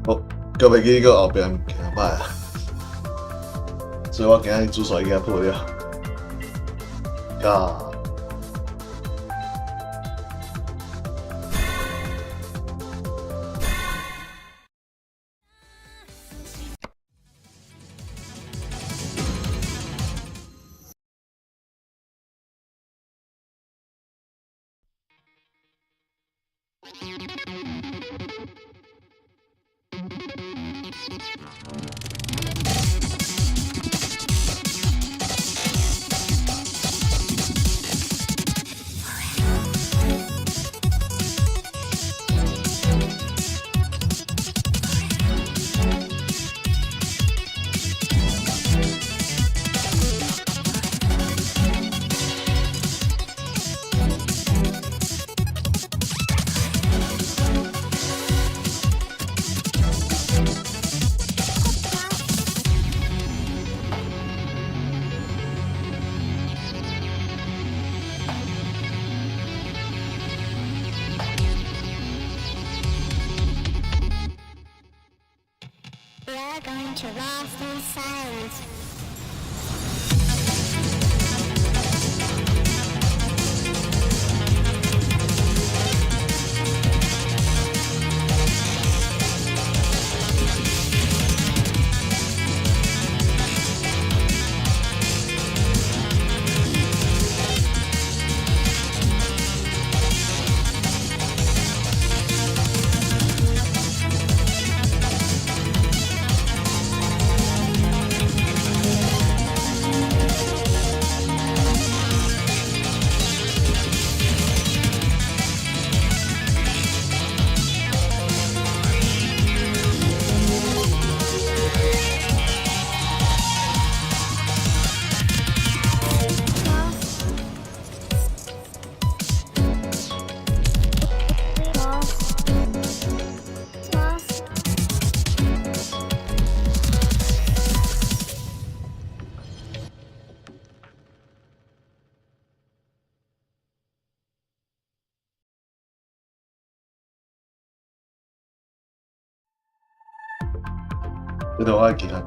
好，叫袂记个后壁行歹啊，所以我今日主线已经破了。啊！We're going to lost in silence.这段我爱记下。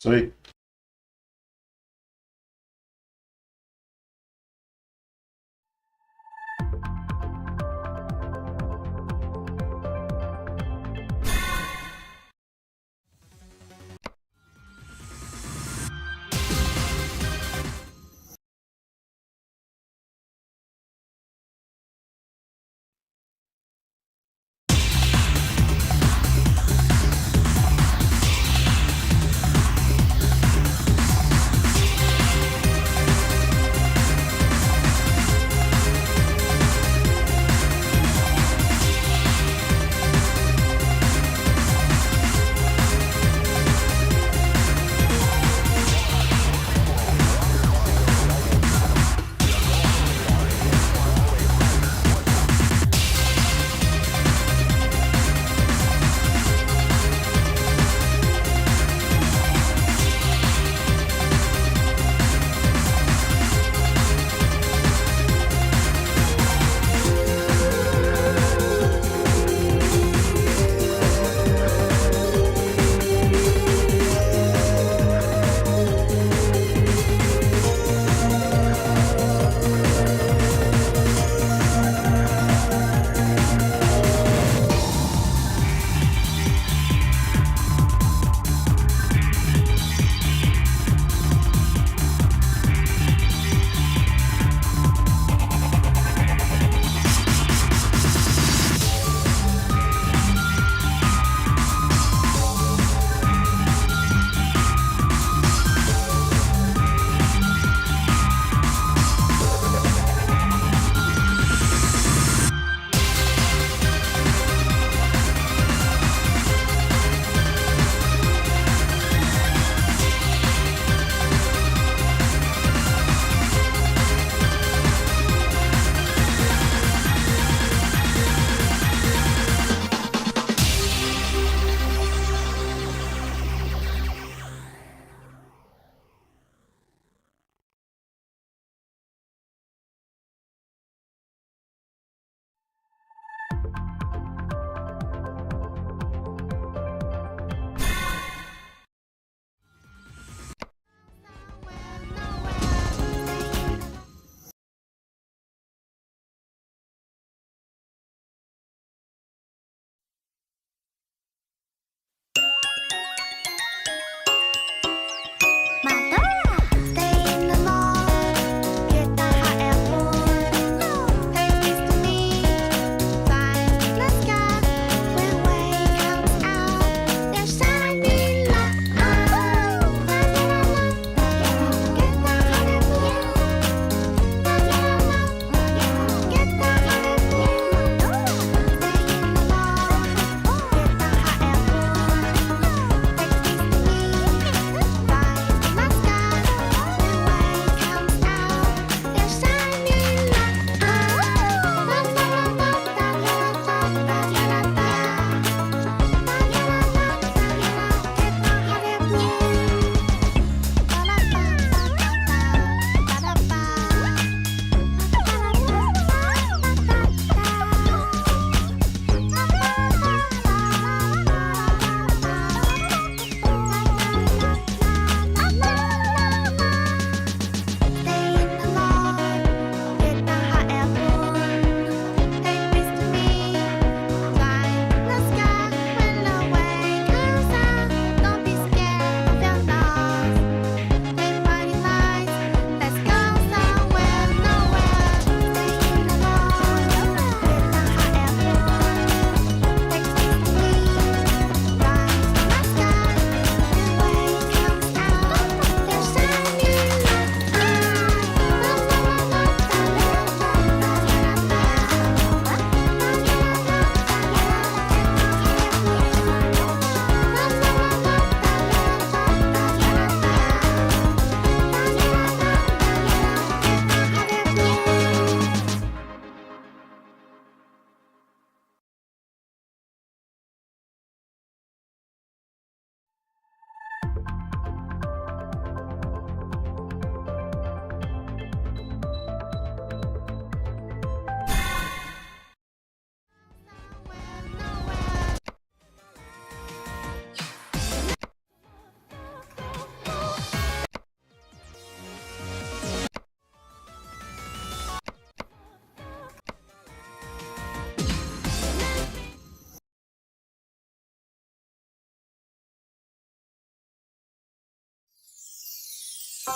所以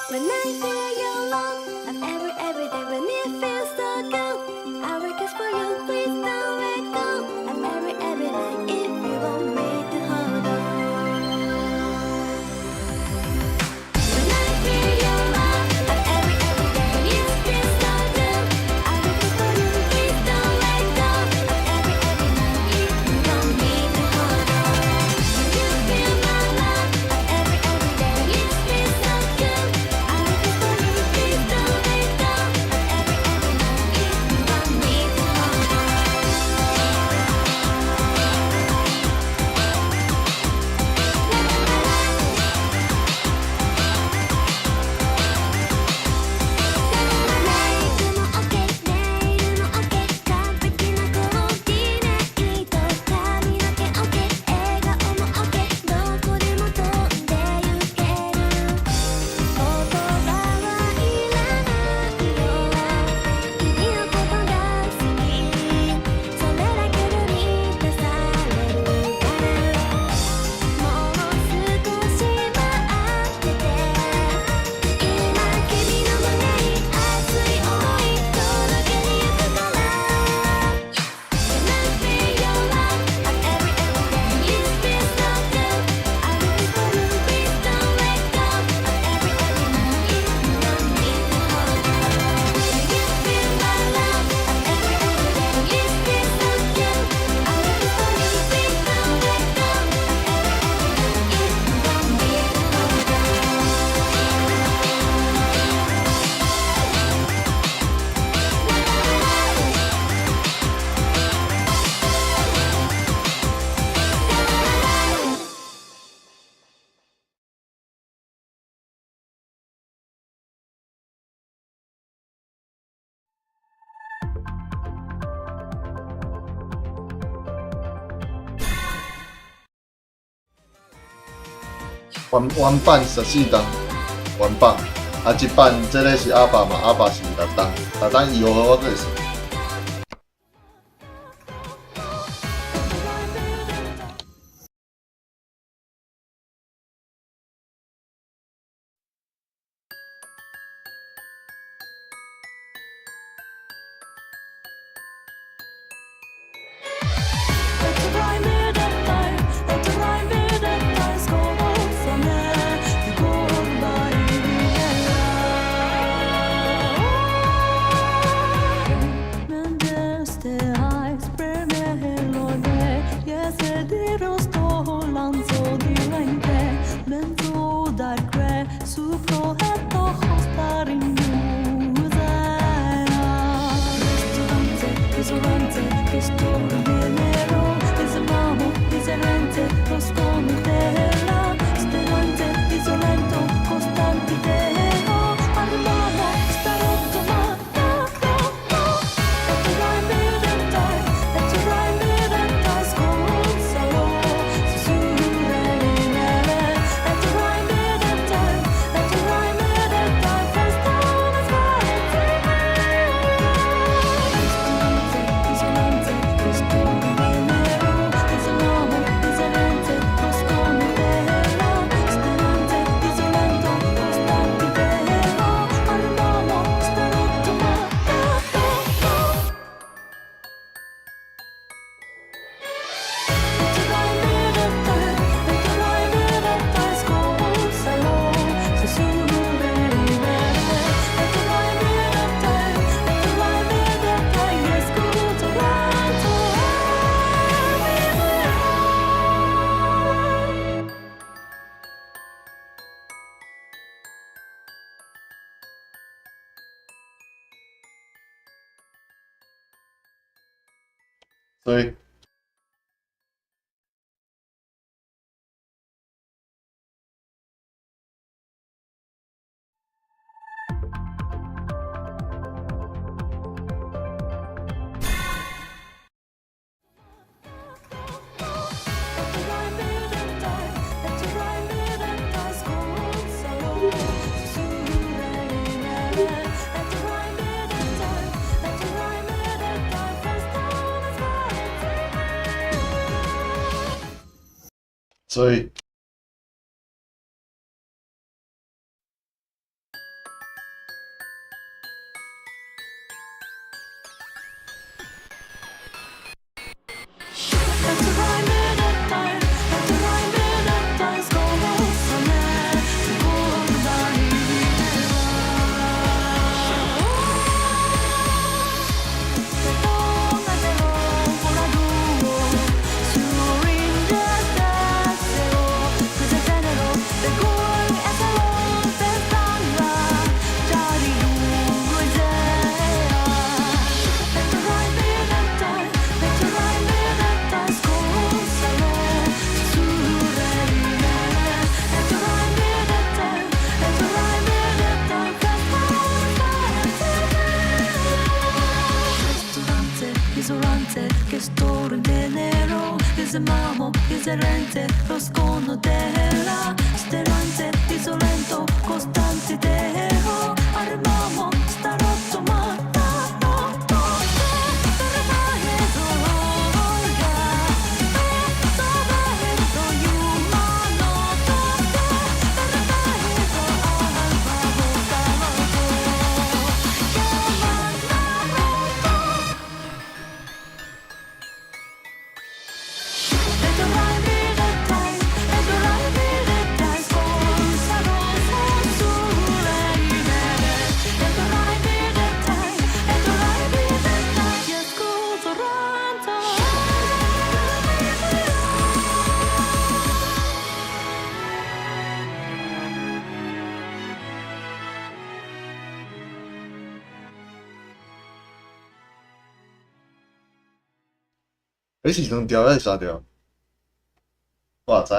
When I feel you love, I'm every day when it feels so good. I request for you, please don't let go. I'm every night if you want me to hold on. When I feel your love, I'm every day it feels so good. I request for you, please don't let go. I'm every night if you want me to hold on. When you feel my love, I'm every day it feels so good. I request for you, please don't let go. I'm every night if you want me to hold on. 原版14档，原版一版这个是阿爸嘛，阿爸是6档，6档以后我这是。所以所以 miserente, lo scono della sterante, isolento, costanti deho, armamo, starotto, ma你是两条还是三条？我知，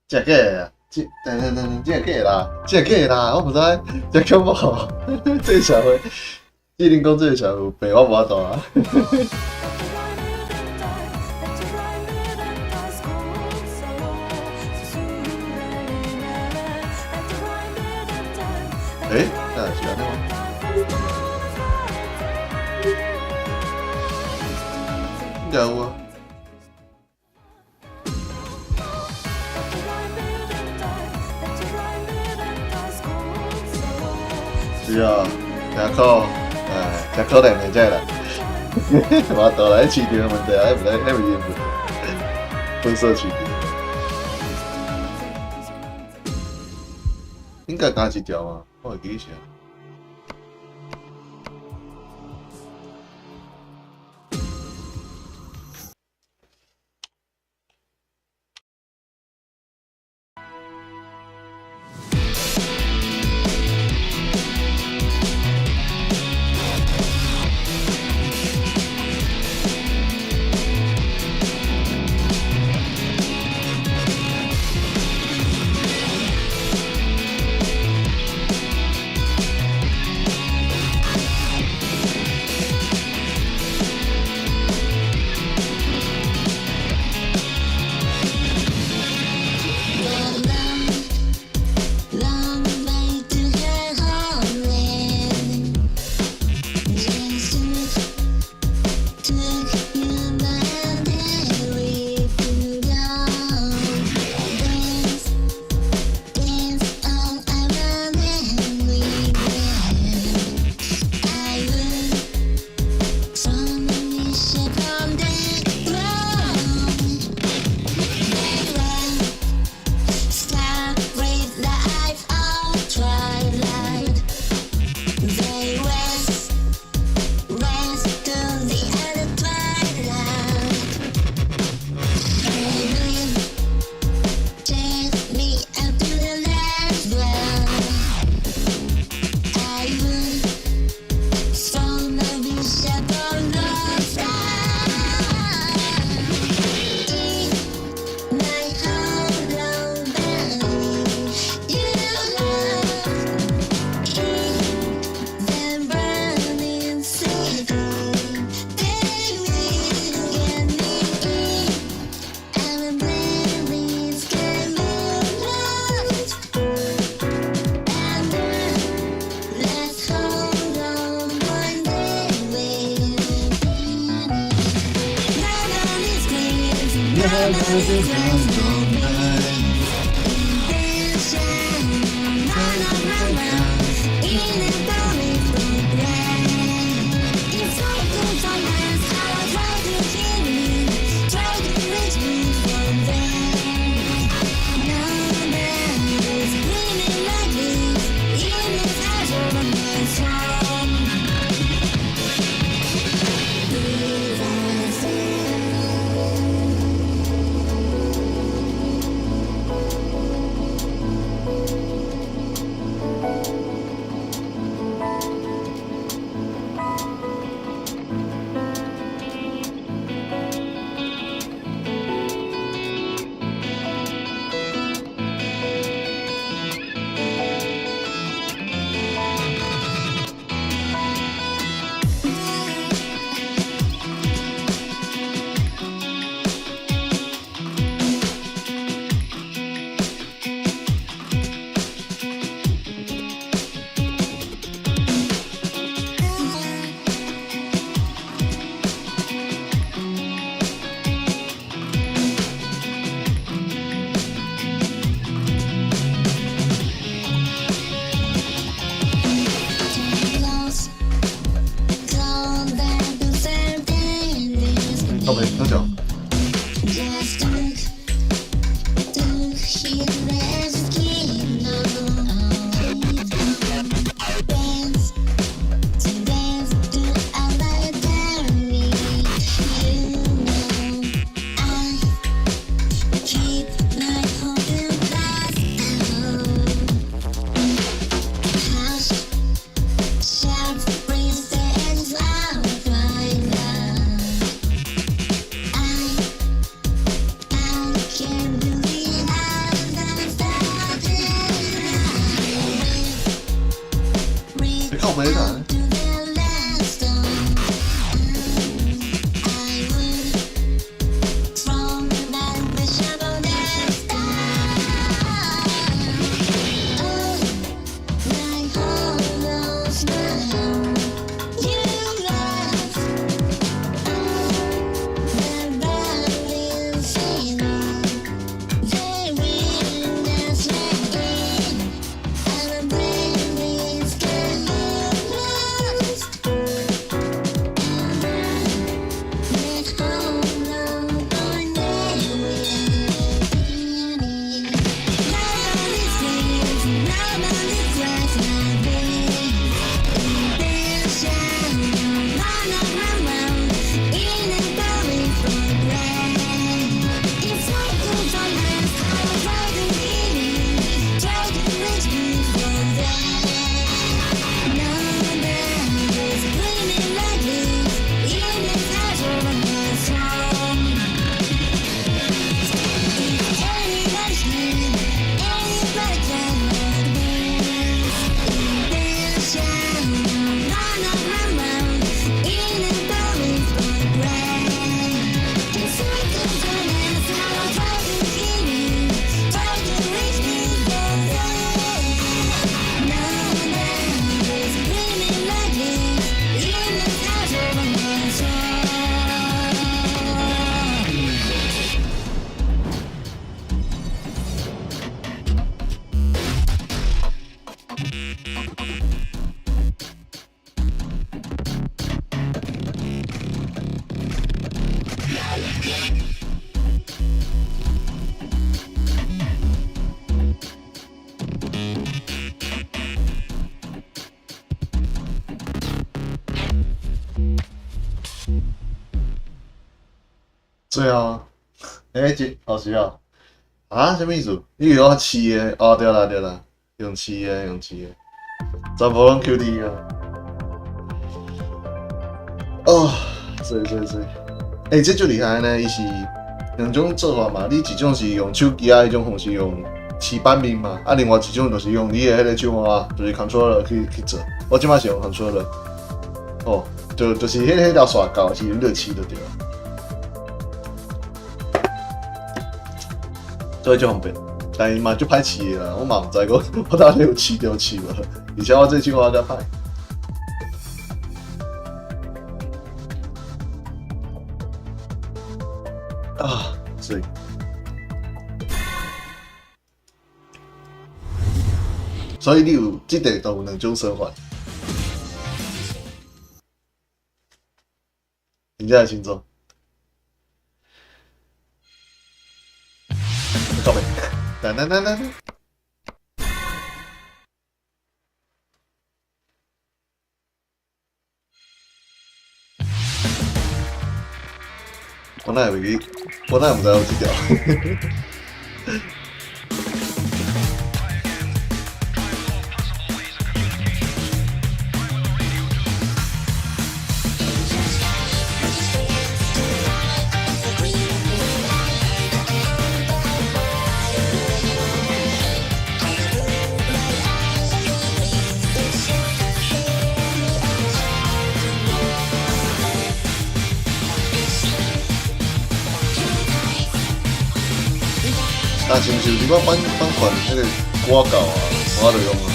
真假的啊，真假啦，真假啦，我毋知，真假无，这个社会，既然讲这个社会病，我无法度啊。那是安尼吗？应该有啊。是啊，真可，真可怜的这啦。我倒来市场的问题，还毋是问题，分社市场。应该加一条嘛，我会记一下。最后，后时啊，啊，什么意思？你有我饲的？哦，对啦对啦，用饲的，全部拢 QD 啊。哦，所以，这就厉害呢，伊是两种做法嘛。你一种是用手机啊，迄种方式用饲版面嘛，啊，另外一种就是用你的迄个手腕啊，就是 controller 去做。我即摆是用 controller， 哦，就是迄条刷膏是你就饲就对了。所以就方便，但伊嘛就歹饲的啦，我嘛毋知我到底有饲着饲无，而且我这手我较歹。啊，所以你有即块都有两种生法，真正的星座。靠背，等，我哪会记？我哪毋知有即条。但是毋是有即摆版权迄个歌稿啊，我就用啊。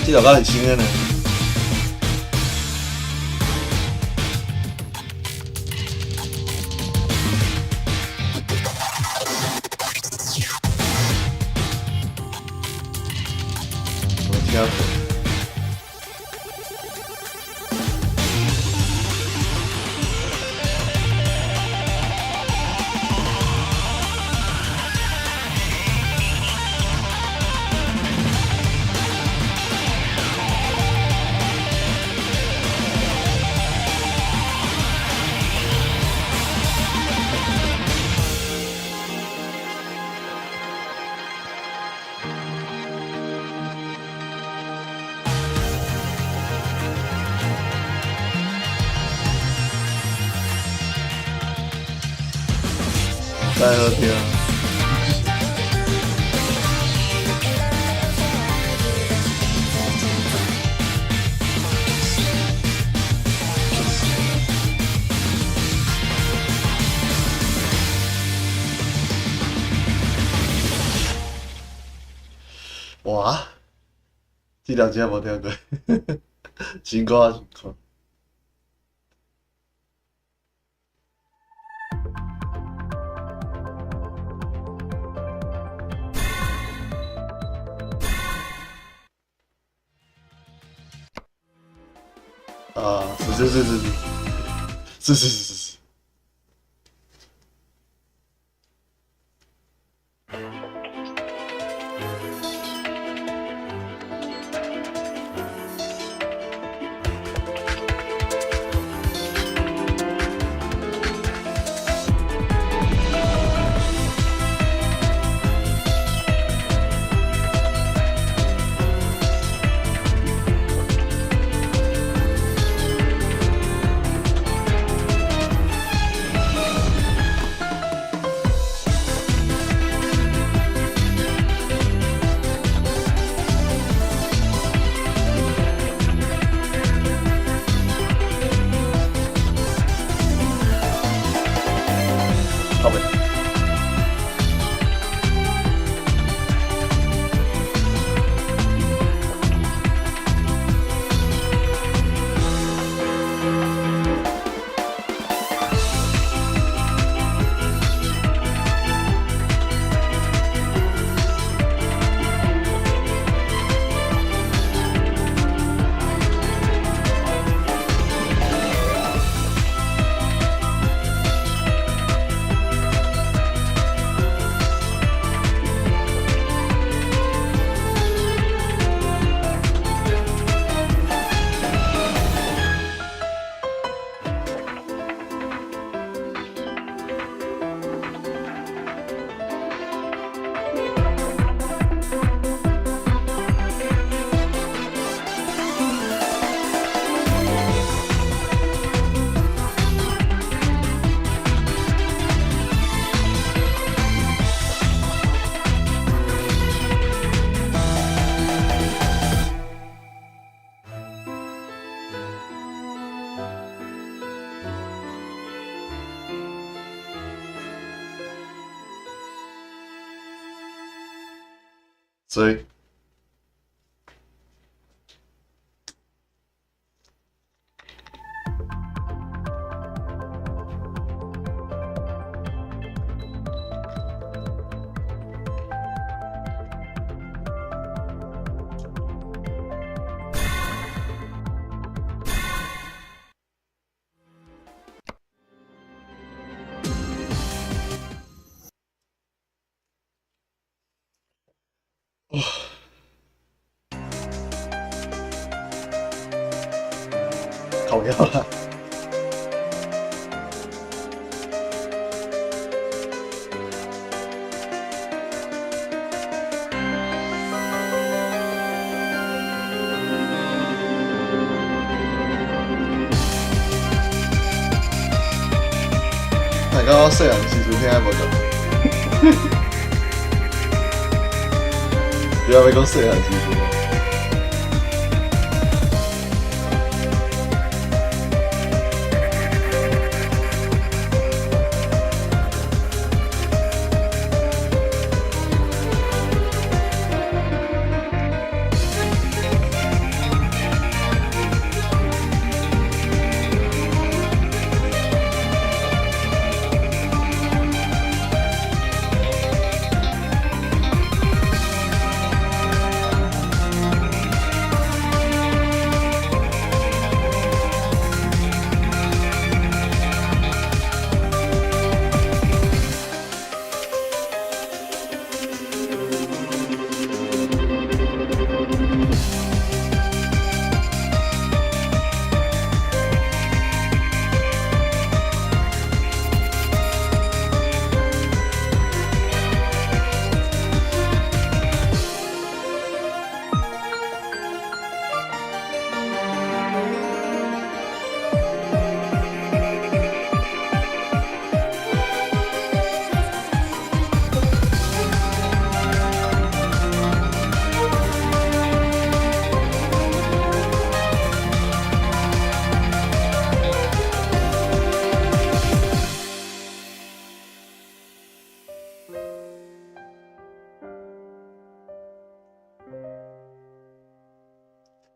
即条敢是新的呢？我听过。太好听了。哇，这条真无听过，辛苦啊，辛苦。啊，是。所以靠腰啦。大家我细汉时阵听无讲，不要讲细汉时阵。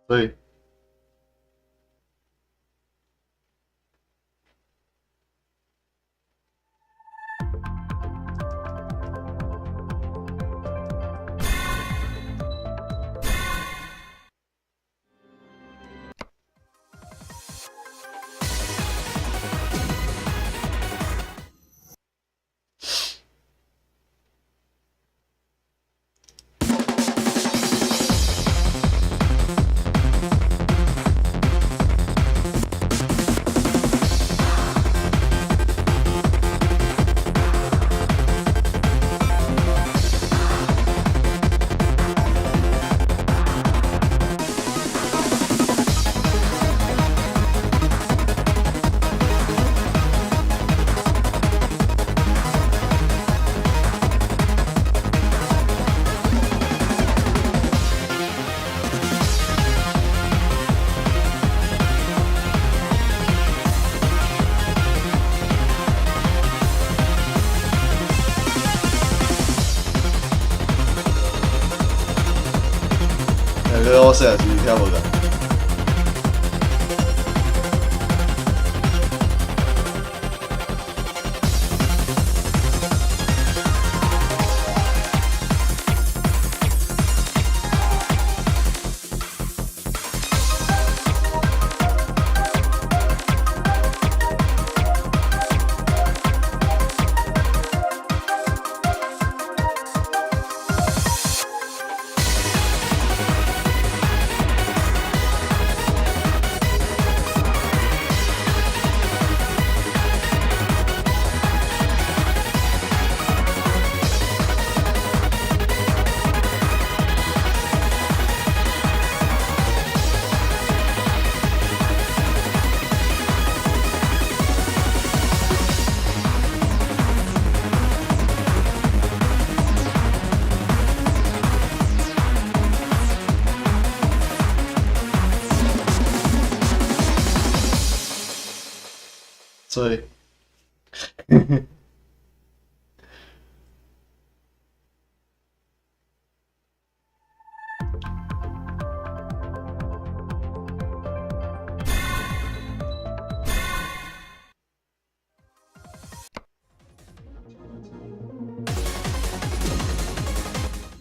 所以，我细汉时阵听无个。所以，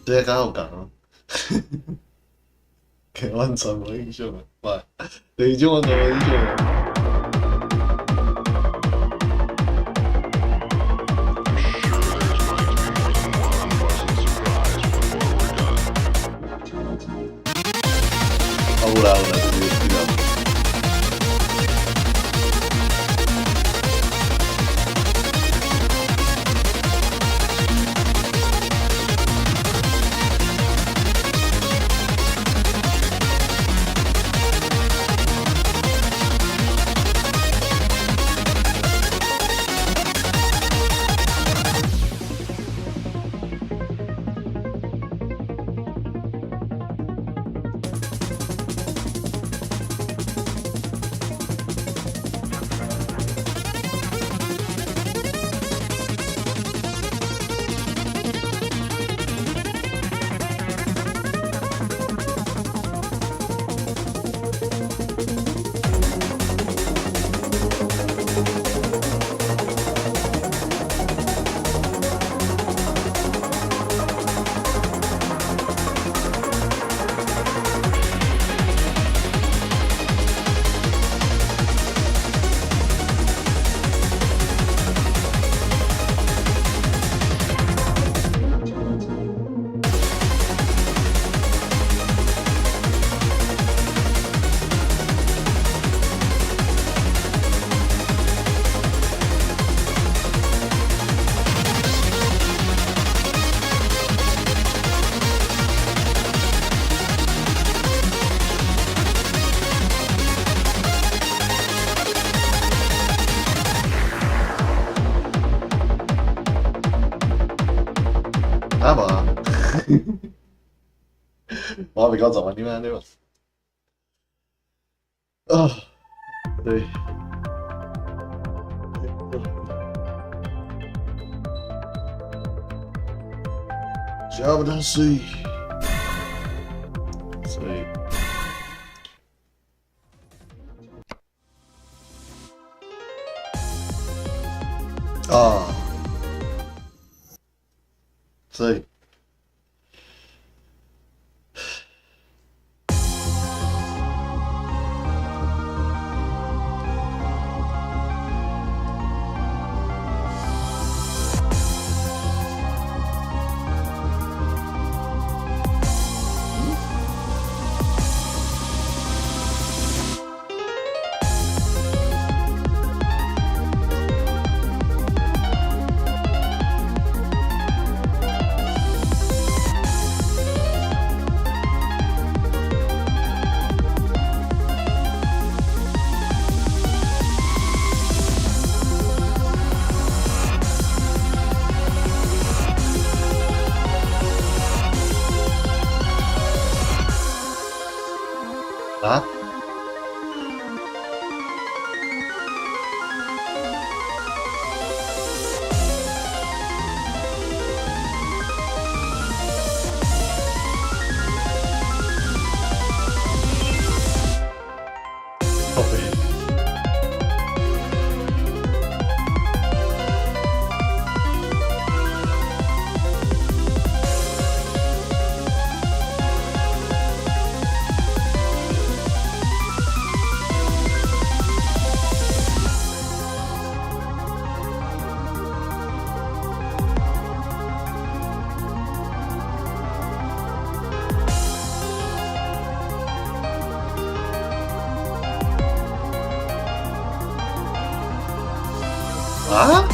这刚好讲哦，给完全无印象啊，哇，第二种完全无印象啊。有啦，这个知道。啊无啊，我还没搞早啊，你们对吧？啊，对。下不太睡，所以啊，所以啊，宝贝。啊？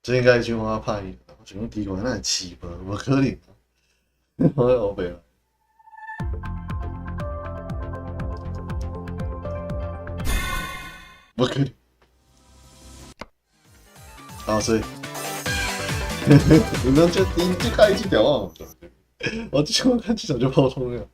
这应该去我拍伊，我想讲奇怪，那是饲无，无可能啊！我黑白啊。不可能。啊，所以，你能就开一条啊？我这我看这场就泡通了。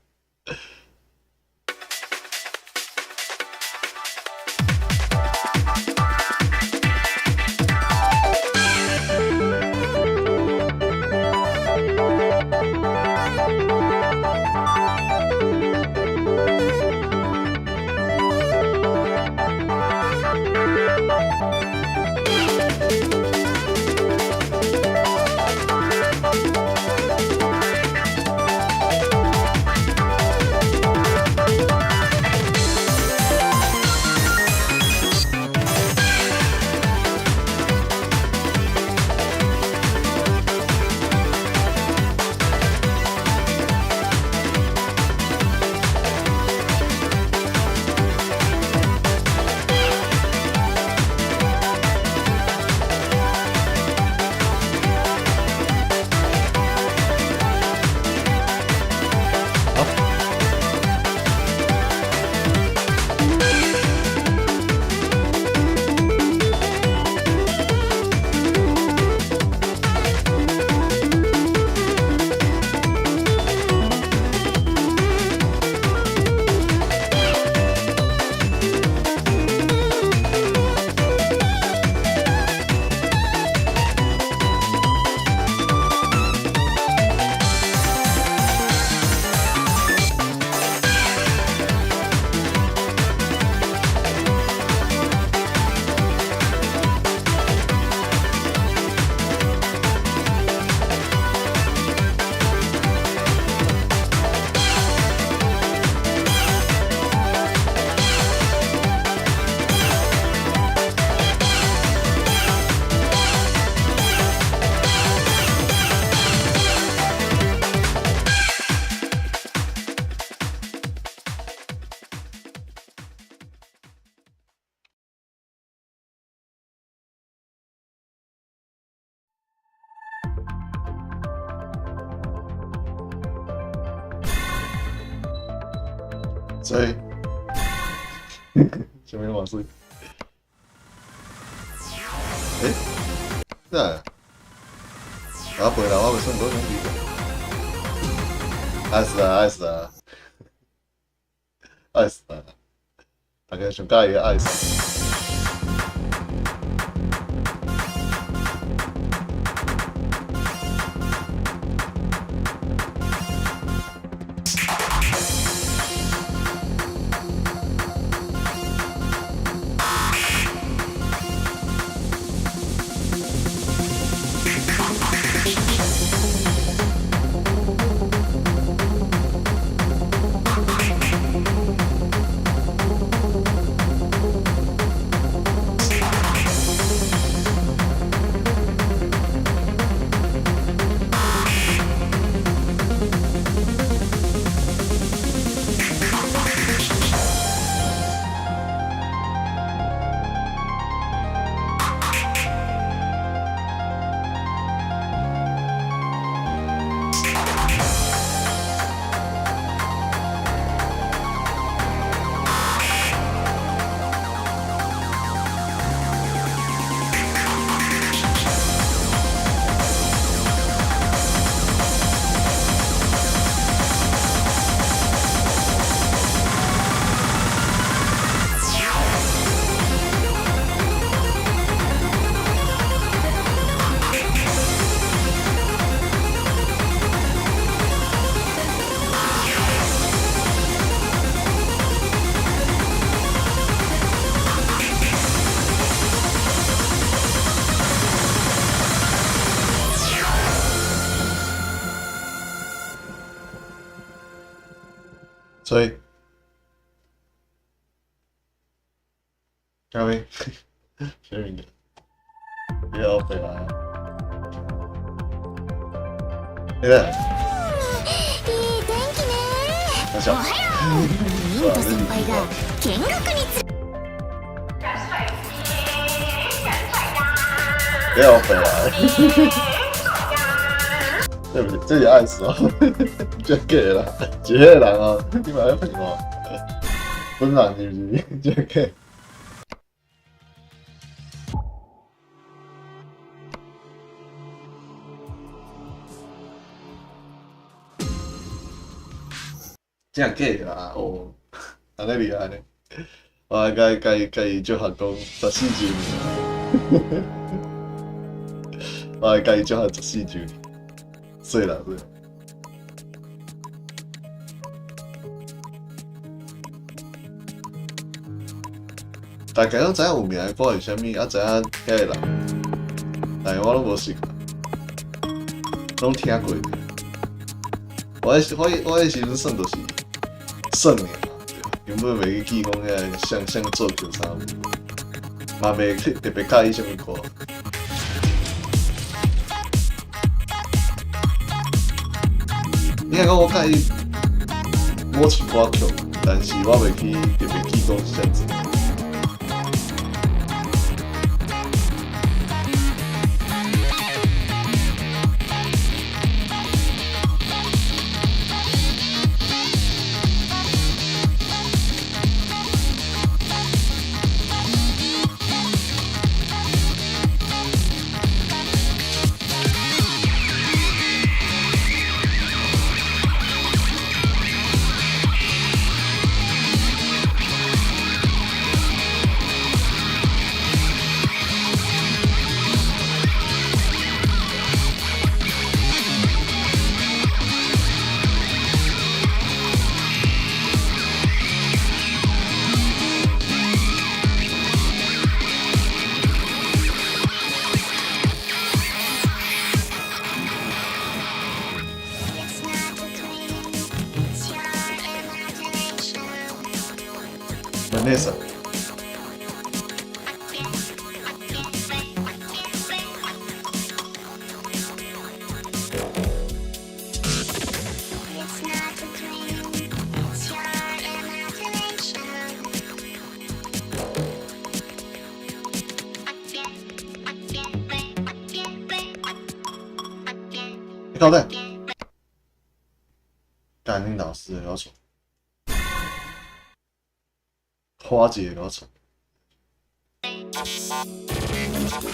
所以，前面往事。对啊，我陪啦，我袂算多兄弟。爱死啊！爱死啊！爱死啊！大家上介意爱死。所以，嘉威，学名的，不要回来啊！对的，いい天気ね。大小，おはよう。ミント先輩が見学につ。不要回来！对不对？这也爱死哦，这给了，这个人哦，你买要什么？本人是不是？这个。真假啦！哦，安尼厉害呢！我还甲伊祝贺讲14周年，我还甲伊祝贺14周年，衰啦衰！大家拢知影有名的歌是啥物，啊知影遐个人，但是我拢无识过，拢听过。我迄时阵算就是算尔嘛，原本袂去记讲遐像做球啥物，嘛袂特别介意啥物歌。你若讲我介意某一歌曲，但是我袂去特别记讲是啥子。Vanessa， 你搞定，干你老师的要求。花姐给我冲！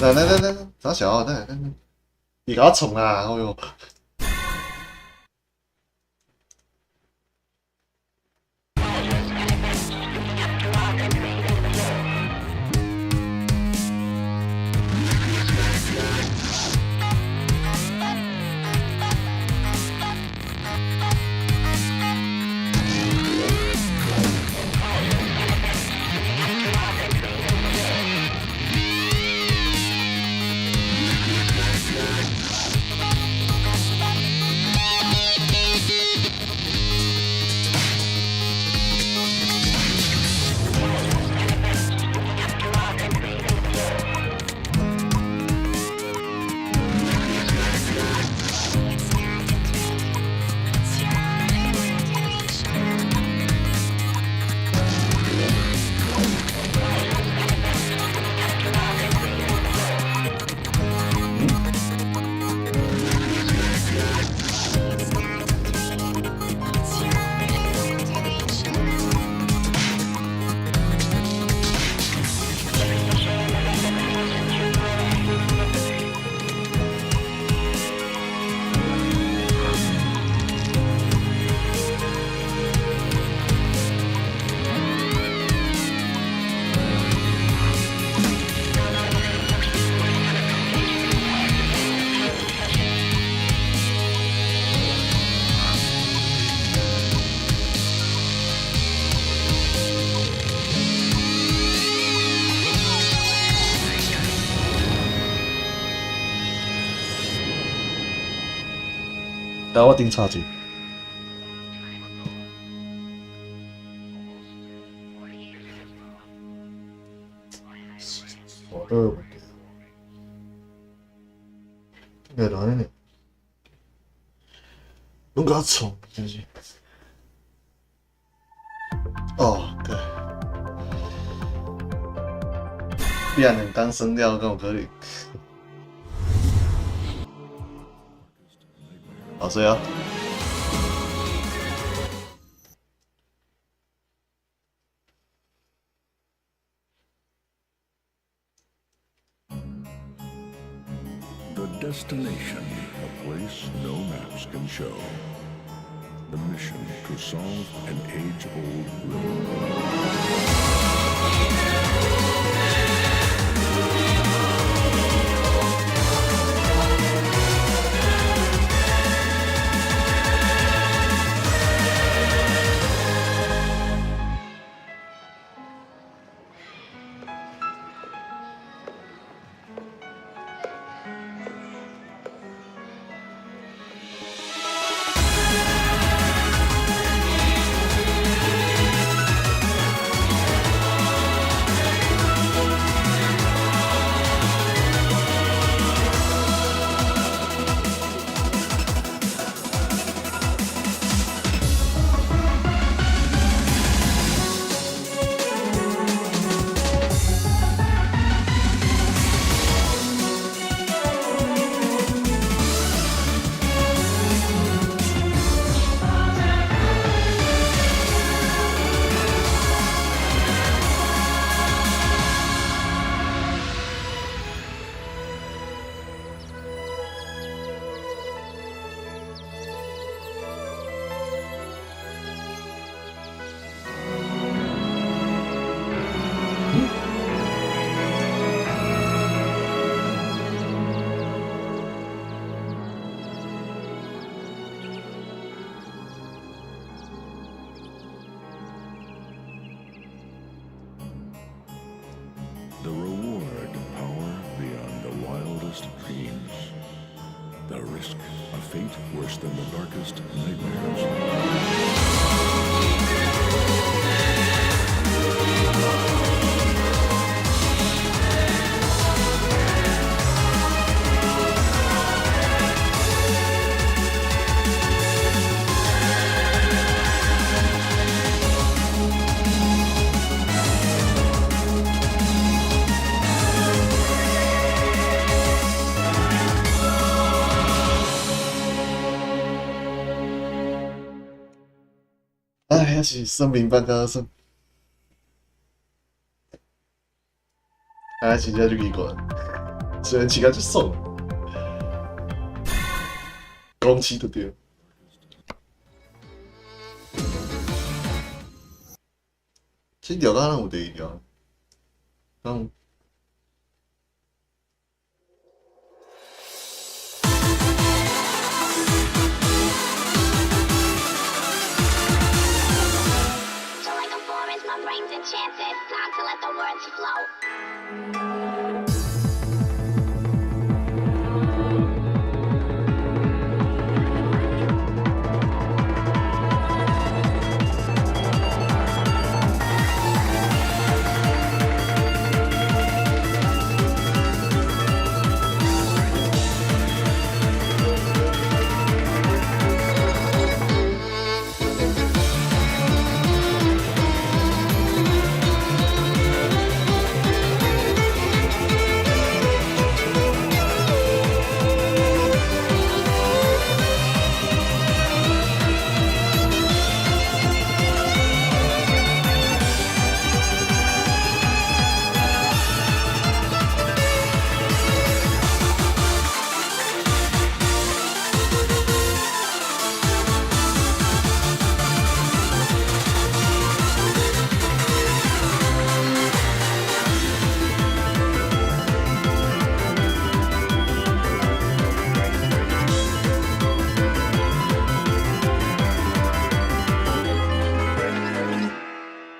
来，咋小啊？来，你给我冲啊！哎呦！但我顶差劲。我都有问题。对了呢，拢甲我冲，真是。哦，对。变两刚升掉，跟我可以。好睡啊！The destination, a place no maps can show. The mission to solve an age-old riddle. The reward, power beyond the wildest dreams. The risk, a fate worse than the darkest nightmares.哎，还是生命半个生。啊，真正就奇怪，虽然饲甲足爽，讲饲就对。这条敢有第二条？嗯。So like a forest, my brain's enchanted. Time to let the words flow.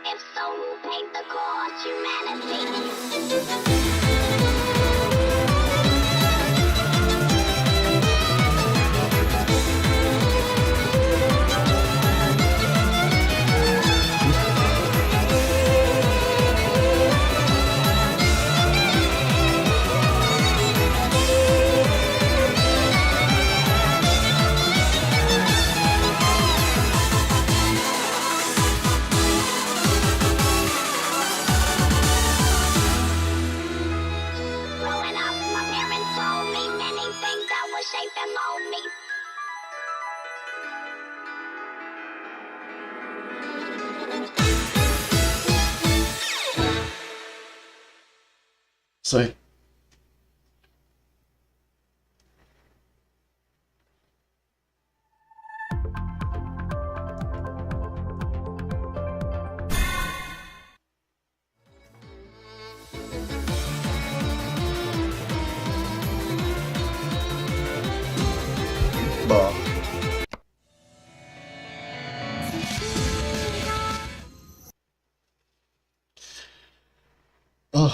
If so, who paid the cost? Humanity. Growing up, my parents told me many things that would shape and mold me. 所以，无。啊。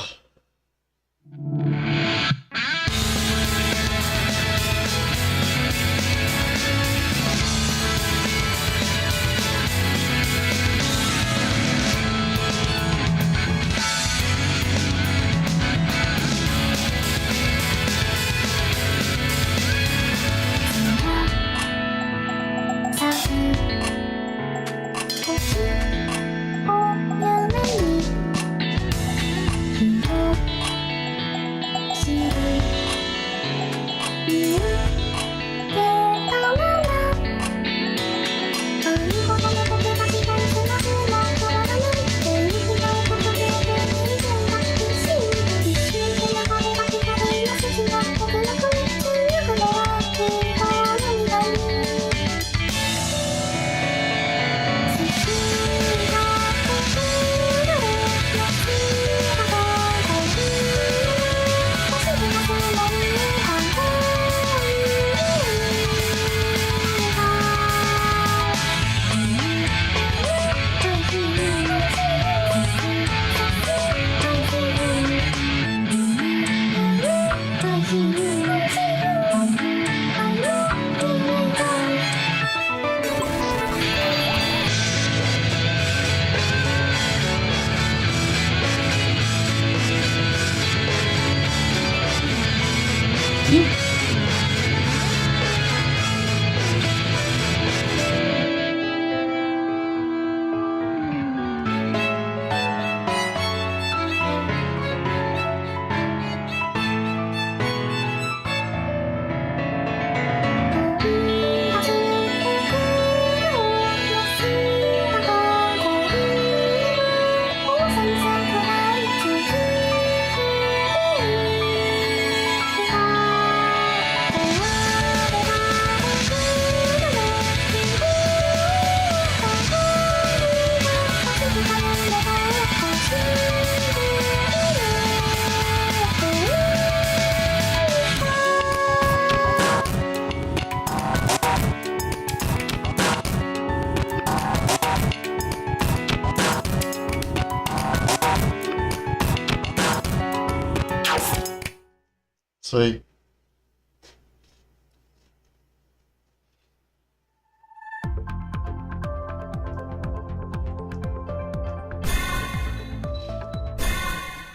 所以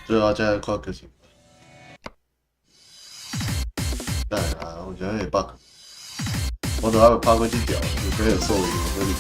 最后再来看个性。当然啦，我觉得也棒。我都还没拍过这条，就可以有收益合理。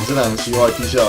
这两个奇怪技巧。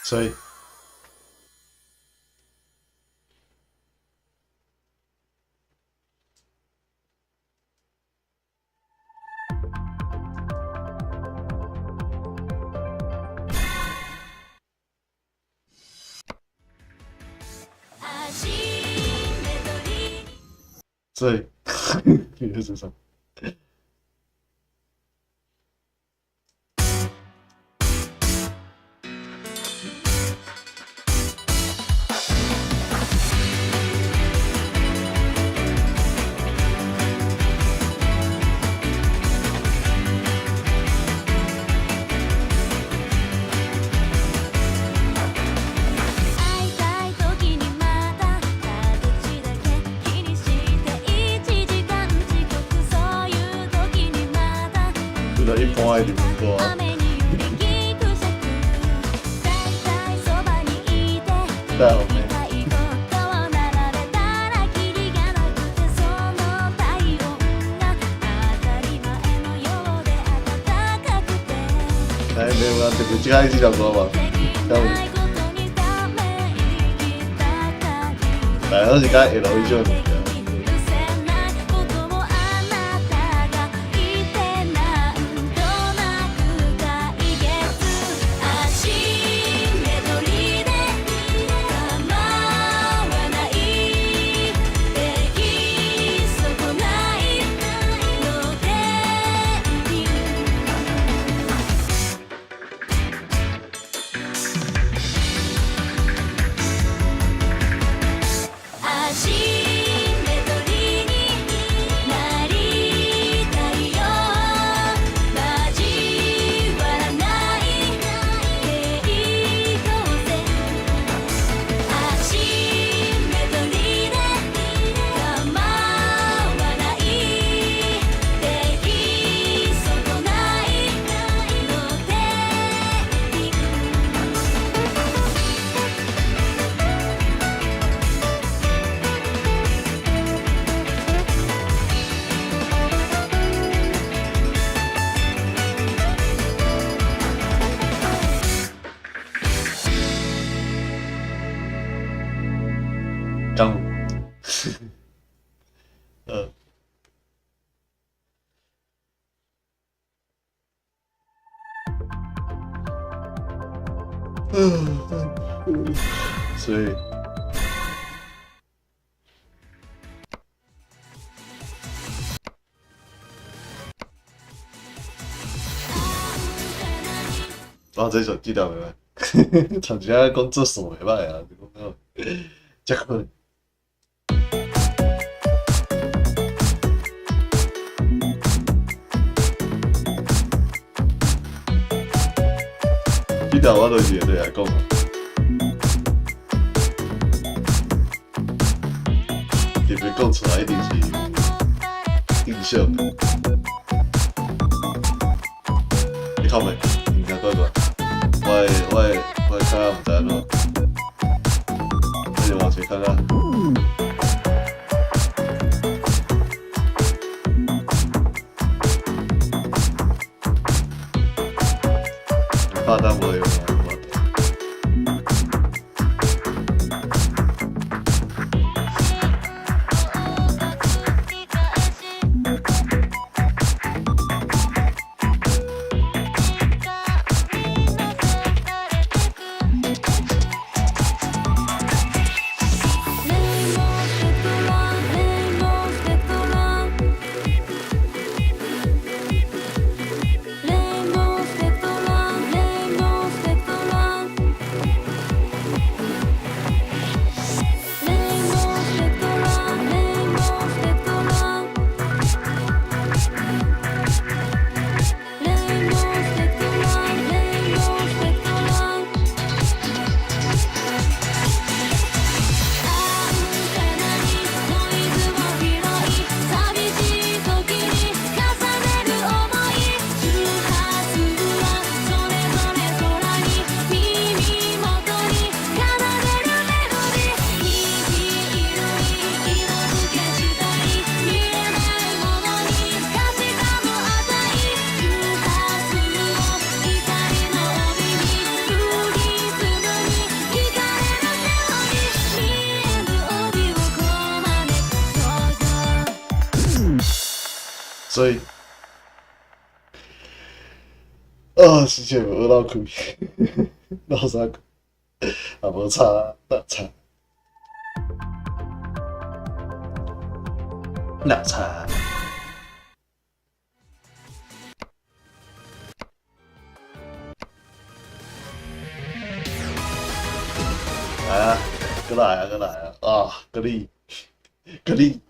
所以，所以，你是什么？一般爱听歌。在后面。来，没有啊，这个这一起唱歌吧。来，我是讲 L 以上的。张鲁，所以，这首记得袂歹，唱一下讲做数袂歹啊，这个，这个。条我都是会来讲。特别讲出来一定是印象的。你看没？应该怪怪。我看看唔知安怎，那就往前看看。罚单我有吗？所以，之前有学到开，老啥讲，也无差，哪差？哪差？来啊，过来啊，过来啊！啊，格力，格力。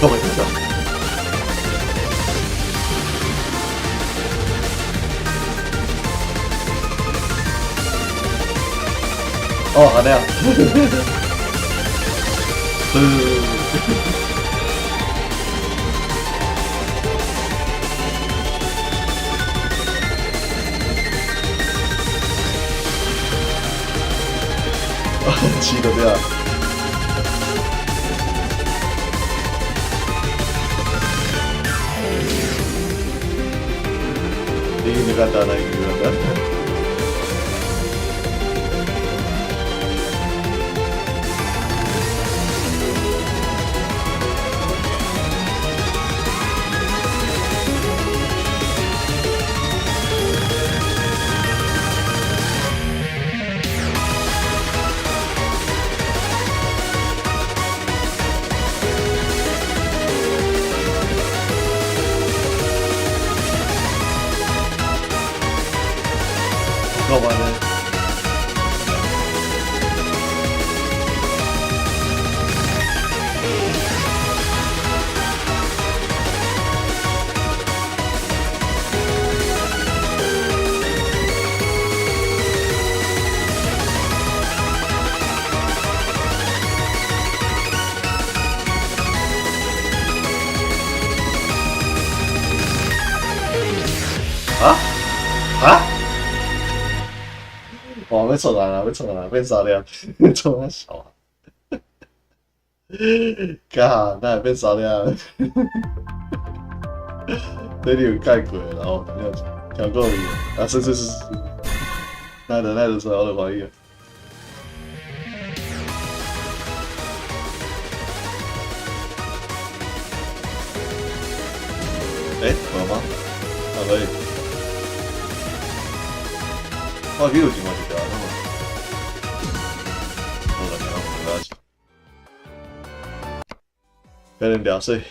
干嘛这样？哦，好亮。气得这样。ini kata lagi kata. Gak mana? Hah? Hah? 哇，要创啊，要创啊，变三粒，创啊小啊！嘎，那会变三粒？这你有盖过，然后你要调过伊啊，是，那就说我就怀疑了。有吗？可以。我记有另外一条，好了，然后我们跟人聊水，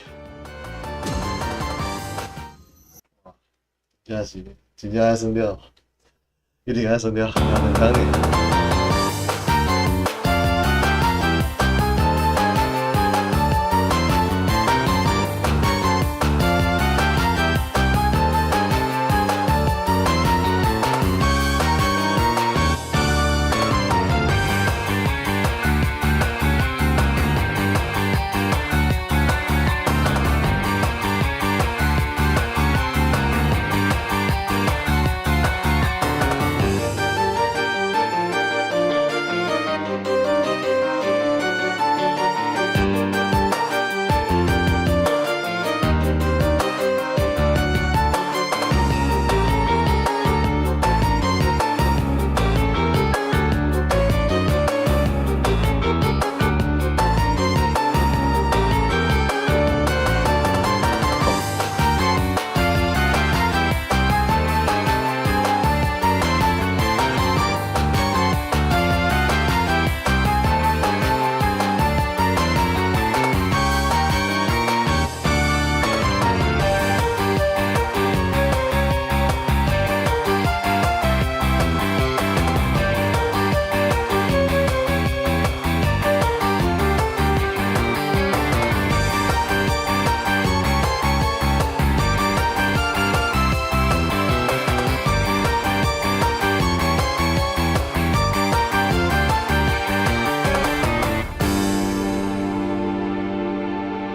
真正爱算了，一定爱算了，两工呢。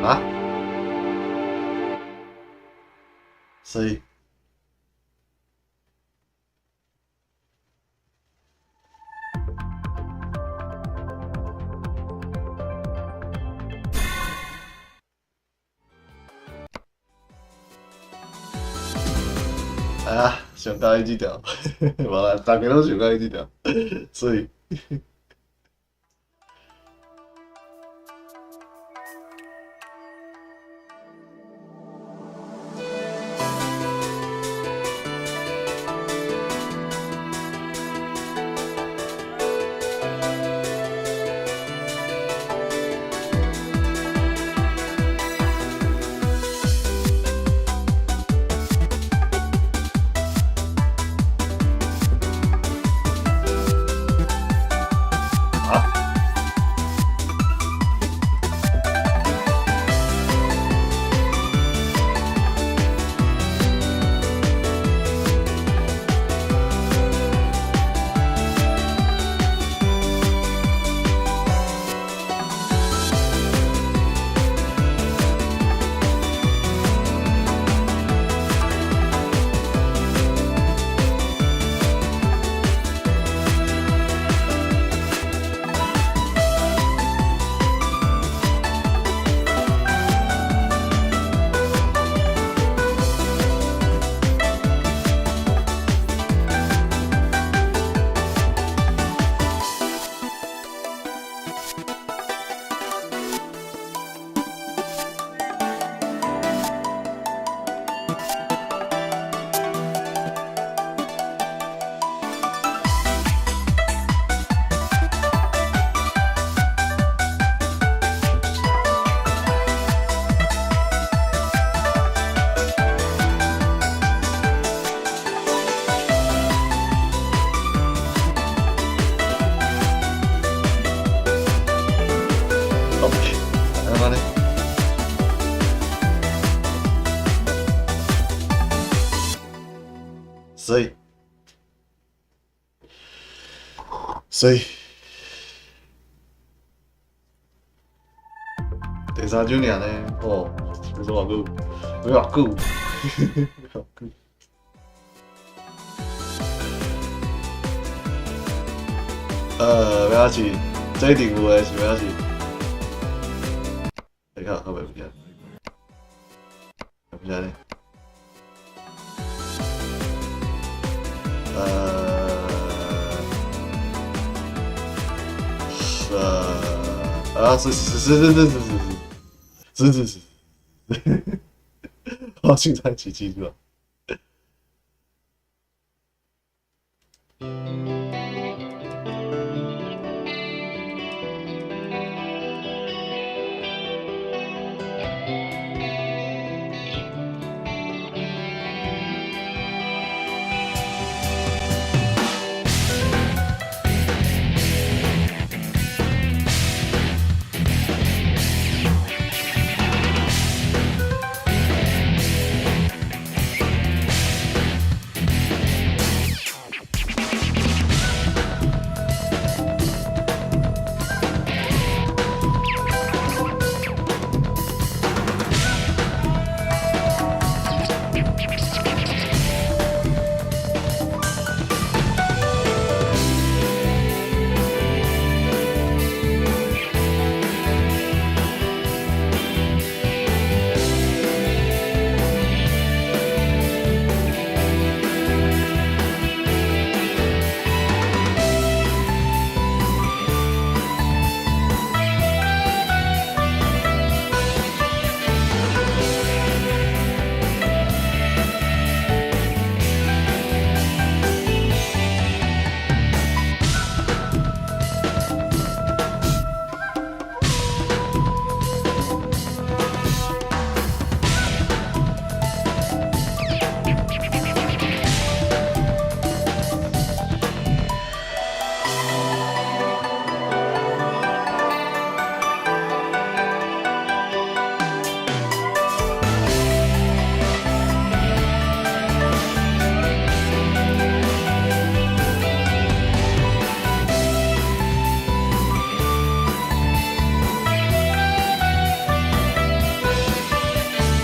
啊？所以，啊，上介意这条，无啦，大家拢上介意这条，所以。所以第三周年呢，哦，不是偌久，不是偌久，不要紧，这一定有诶，是不要紧。你看，后面不见，不见嘞。是，我现在起记住了。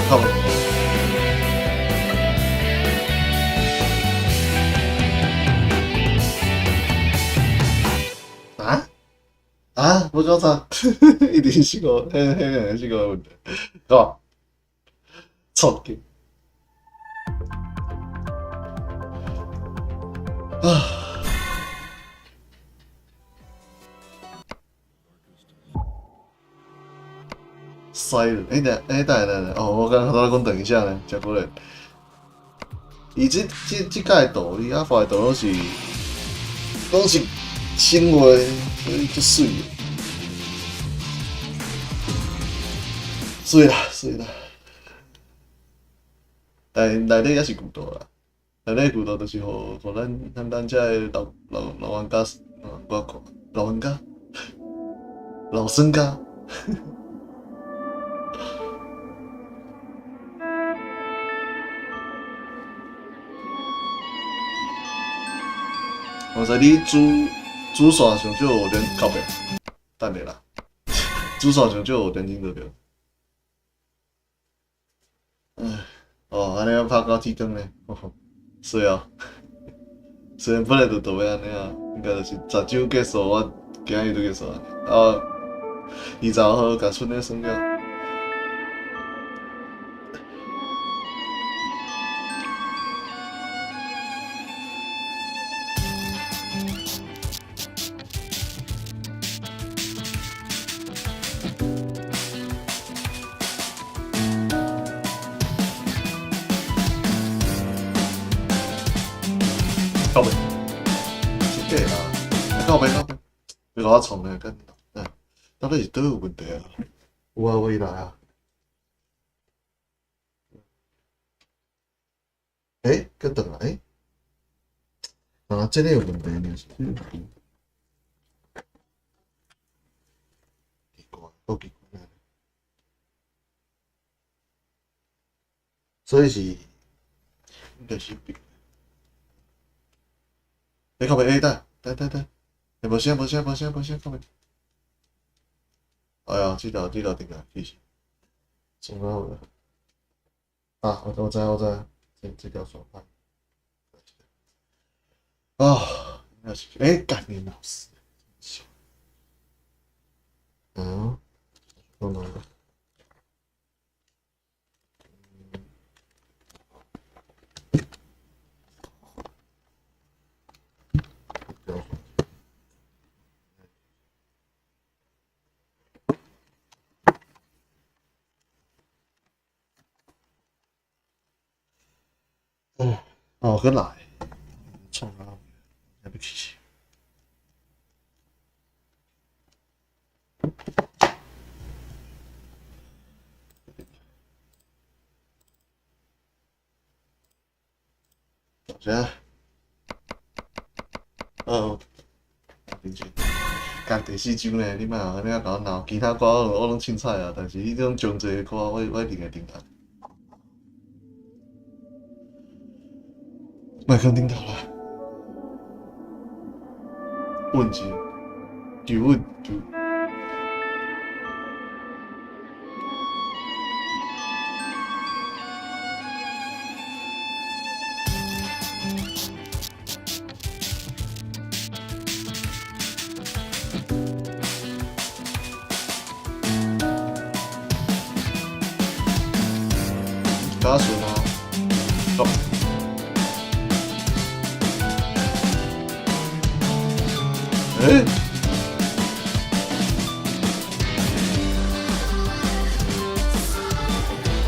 靠北。无交叉，一定是个，迄个是个问题，是吧？操嘅！塞了，等，哦，我刚才讲等一下呢，食过嘞。伊这届图，伊阿发的图拢是生活，所以足水的。水啦，但内底也是古道啦，内底古道就是互咱遮的老玩家，我看老玩家，老生家。我知你主线上就有连靠背，等下啦，主线上就有连听到着。安尼拍到天光咧，水哦。虽然本来就要安尼啊，应该就是十周结束，我今日就结束安尼。啊，20号甲春咧算了。靠背，是假啦，靠背，别甲我创咧，干到底是倒有问题啊？有啊，我来啊。搁转来，这个有问题呢，是奇怪，好奇怪。所以是应该是病。靠背，等，无声，靠背。哎呀，这条定啊，其实，算好了。我知，这条算歹。应该是，干你老师，嗯，弄弄。哦，跟来，创啊，还不起。先，林俊，干第四周呢？你莫安尼甲我闹，其他歌我拢凊彩啊，但是迄种上济的歌我一定会顶头。莫讲顶头啦，稳住，就稳就。加顺啊，走。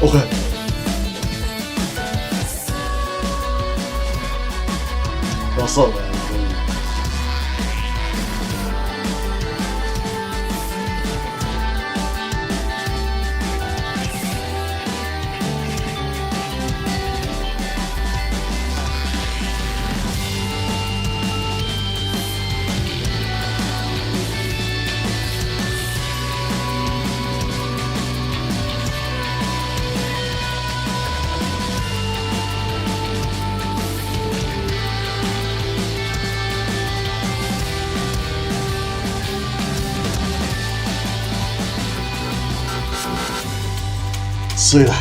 OK， 要送了，可以。睡了。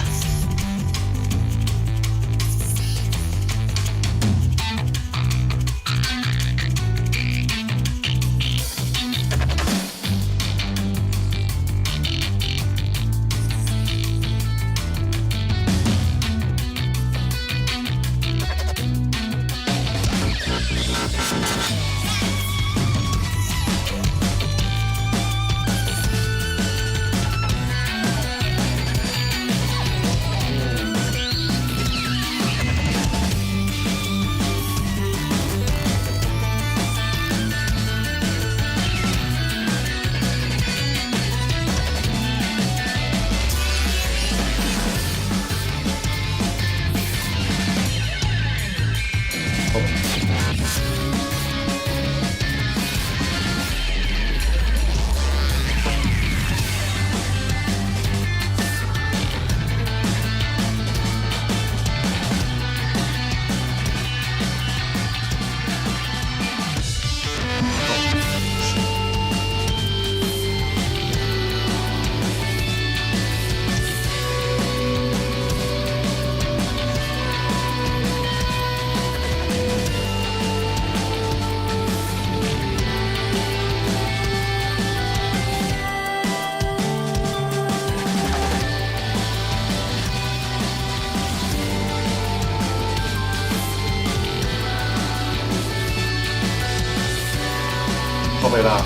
靠北啦，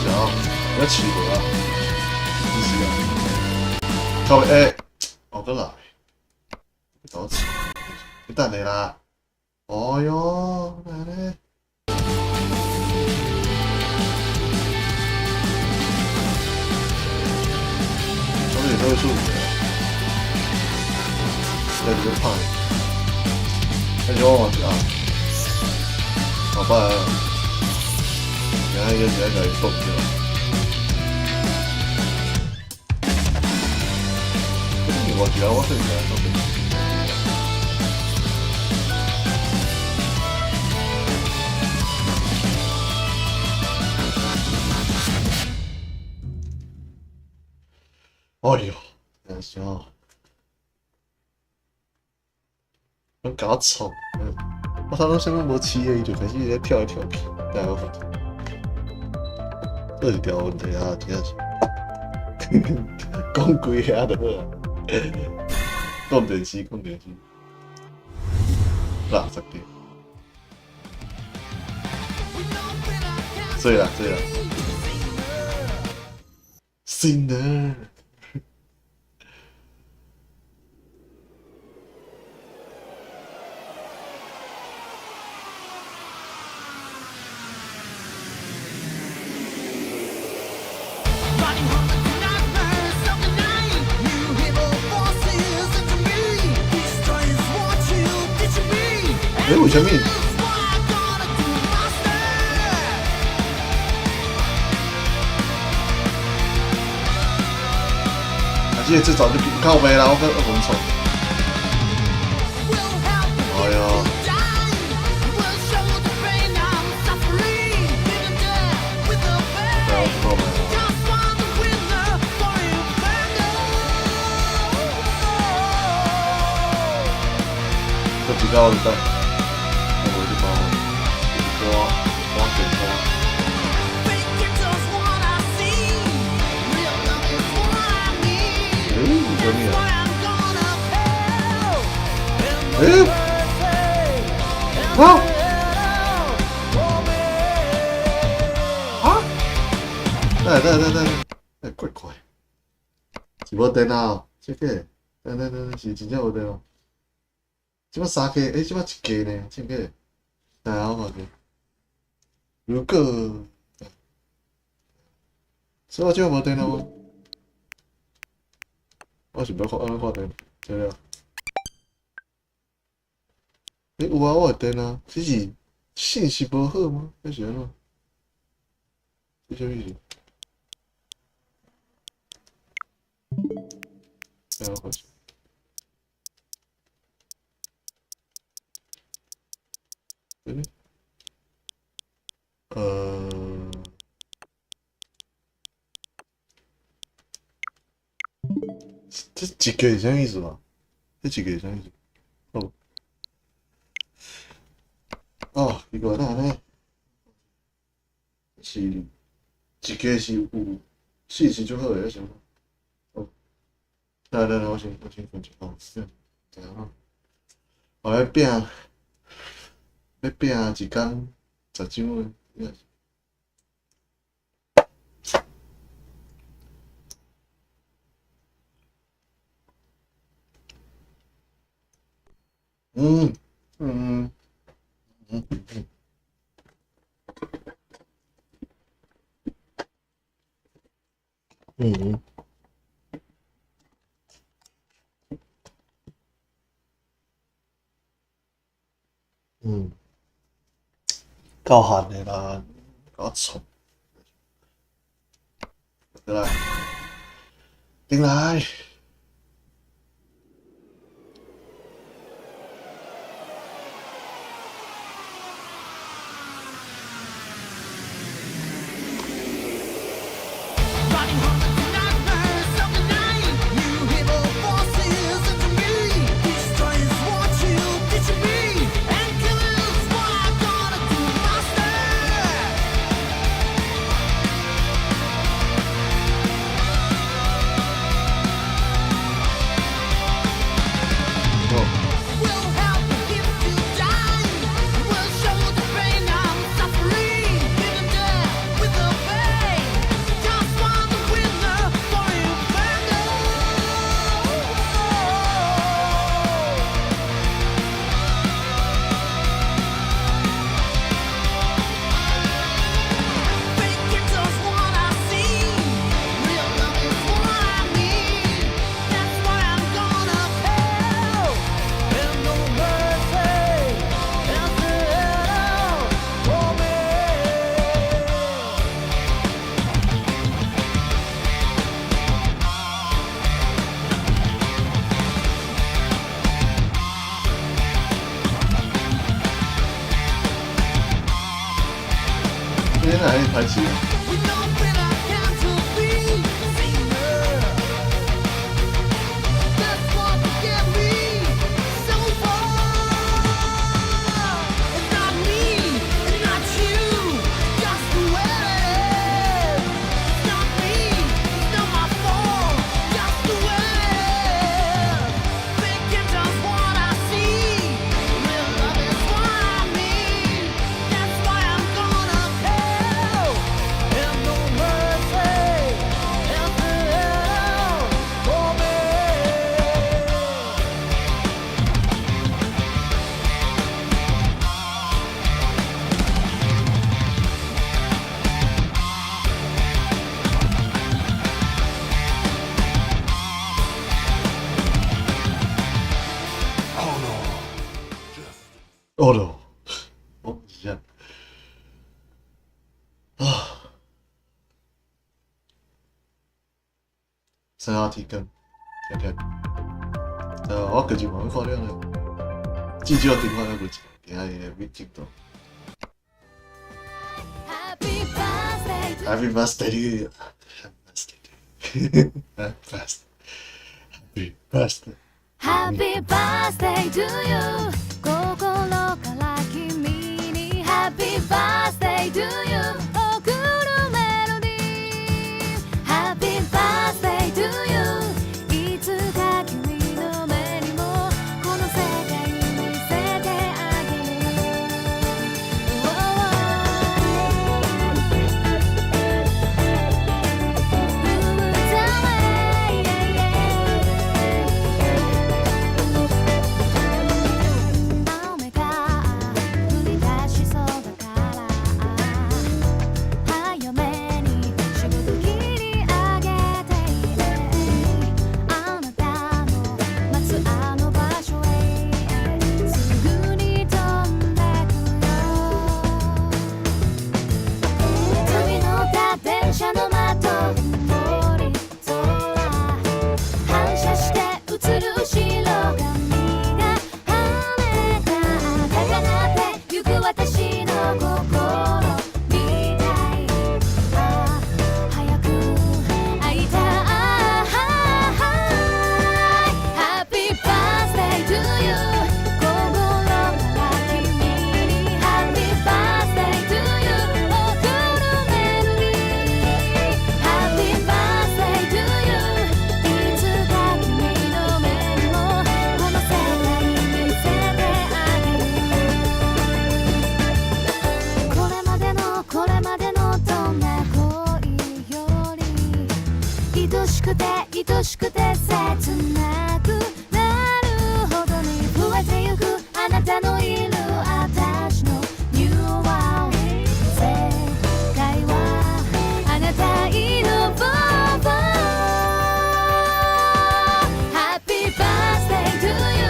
想要起回啊，不是啊，靠北我过来，搞起，你等你啦，哦哟，来嘞，这里都是在这个胖，那就往下，好吧。然后又在那里动着，我觉得我很喜欢动的。哎呦，真是哦，我搞错，我他都想讲无饲的，伊就开始在跳来跳去，但我发现。这是条问题啊，真是。讲规下就好啊。讲电视，讲电视。垃圾点。对啦，对啦。Sinner。为什么？这个至少就比靠背啦，我跟二红冲。哎呦！靠背。这比较大。我就帮光点光。救命啊！等，快！是无电啊？这个，等，是真正无电哦。即摆3K，即摆1 K 呢？这个，我看下。如果，所以我即摆无电了。我是要看电，对了。有啊，我有电啊，只是信息无好吗？还是安怎？这啥意思？我看下。这1个是啥意思嘛？这1个是啥意思？奇怪，那安尼是1个是有信息就好诶，想。来，我先分一下。这样我要拼1天10张诶。够寒的啦，够臭。进来。今天哪里拍戏？哦喽，我不一样啊。三号提纲，听听。我个就慢慢看了咧，至少电话要不一，今仔日要进度。Happy birthday to you. Happy birthday. Happy birthday to you 心から君に Happy birthday to you 送るメロディー Happy birthday to you いつか君の目にもこの世界見せてあげる 雨が降り出しそうだから早めに仕事切り上げてあなたの待つあの場所へすぐに飛んでくよ飛び乗った電車の的曇り空反射して映る後ろ髪が跳ねた高鳴ってゆく私の心みたい早く会いたい Happy birthday to you 心から君に Happy birthday to you 送るメロディー Happy birthday to you いつか君の目にもこの世界見せてあげるこれまでのどんな恋より愛しくて愛しくて切なくなるほどに増えてゆくあなたのいる私のニューワールド世界はあなた色ぼぼ Happy birthday to you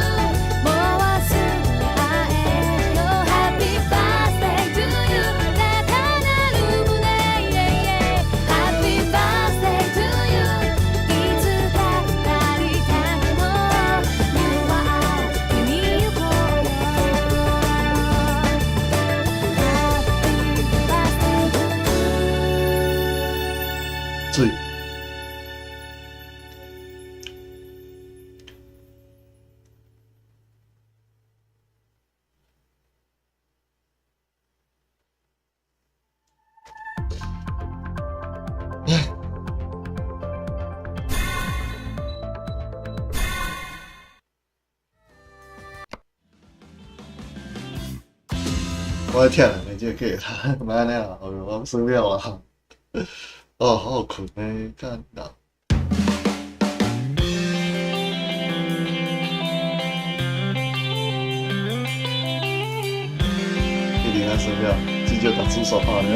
もうすぐ会えるよ Happy birthday to you 高鳴る胸 Happy birthday to you いつかなりたてのニューワールド見行こうよ Happy birthday to you 注意。我的天啊，你这个给他妈那样，我受不了了。哦，好好困呢，干的。一点30秒，这就打出手帕了。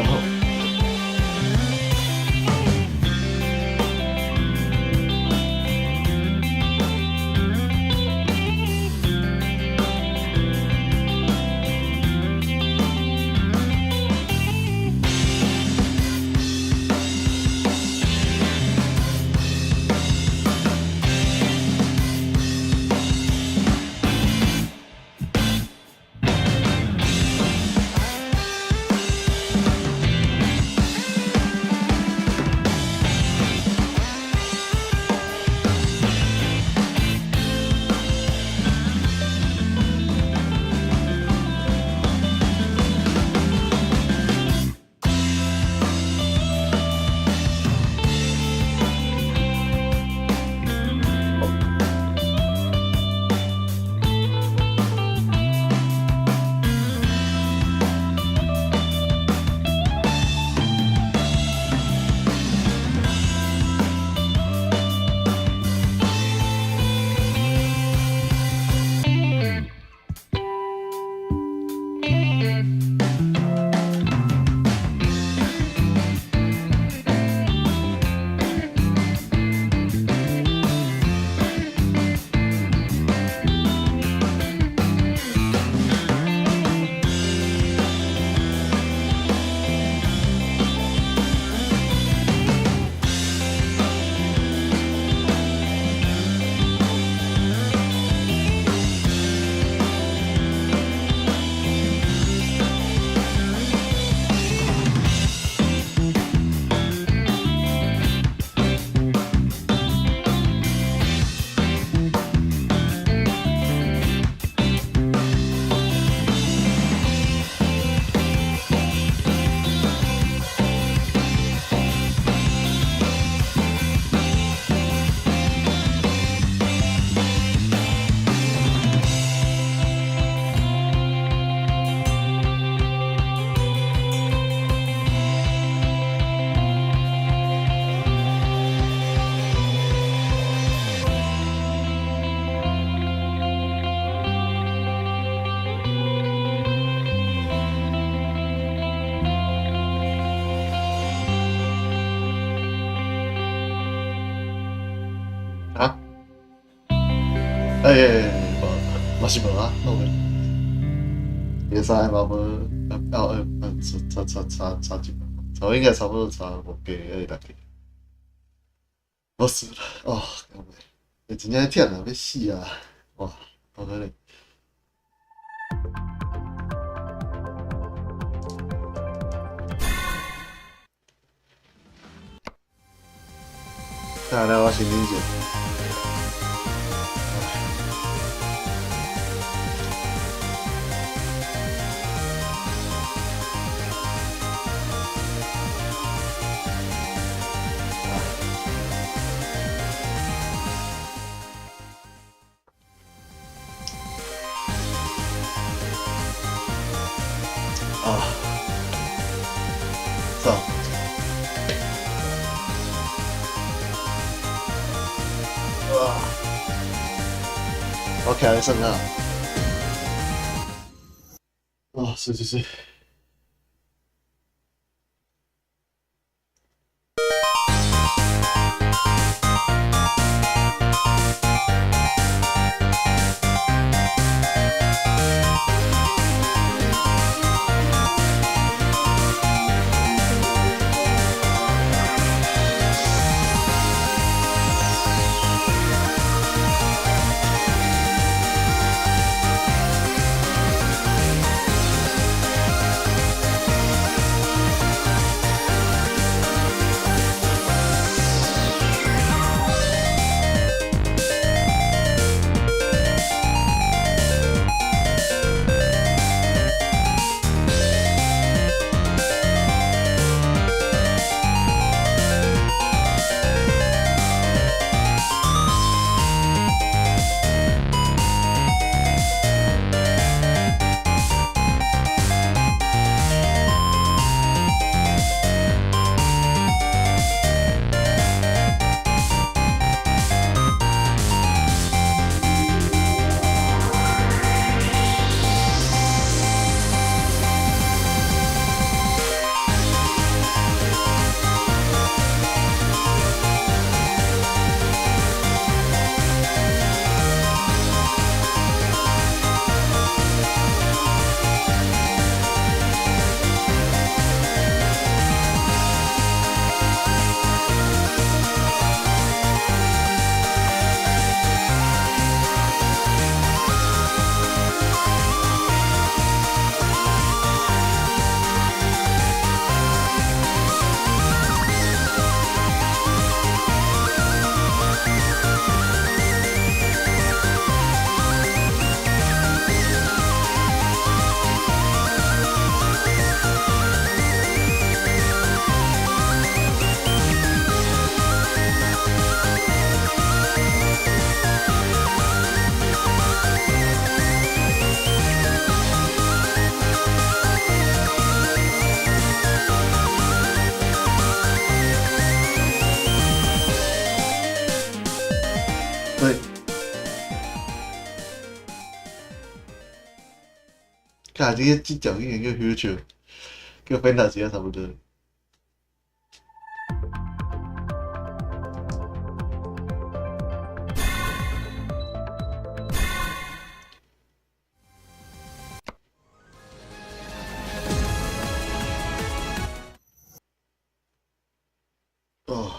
嘛是无啊，袂使嘛无，差几分，应该差不多差无加2大家，我死了哦，真正忝啊，要死啊！哇，好可怜。再来我心理学。走。我开算啊！是。对，看这脚应该叫 future， 跟芬达吉差不多。哦。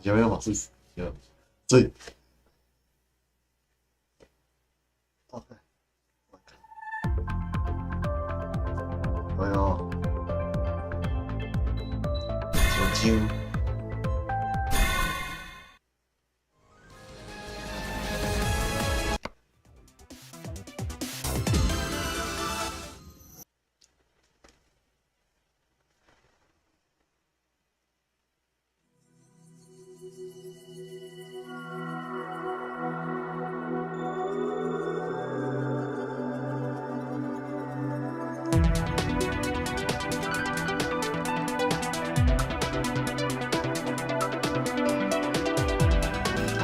前面往水死，水。哎呦，小金。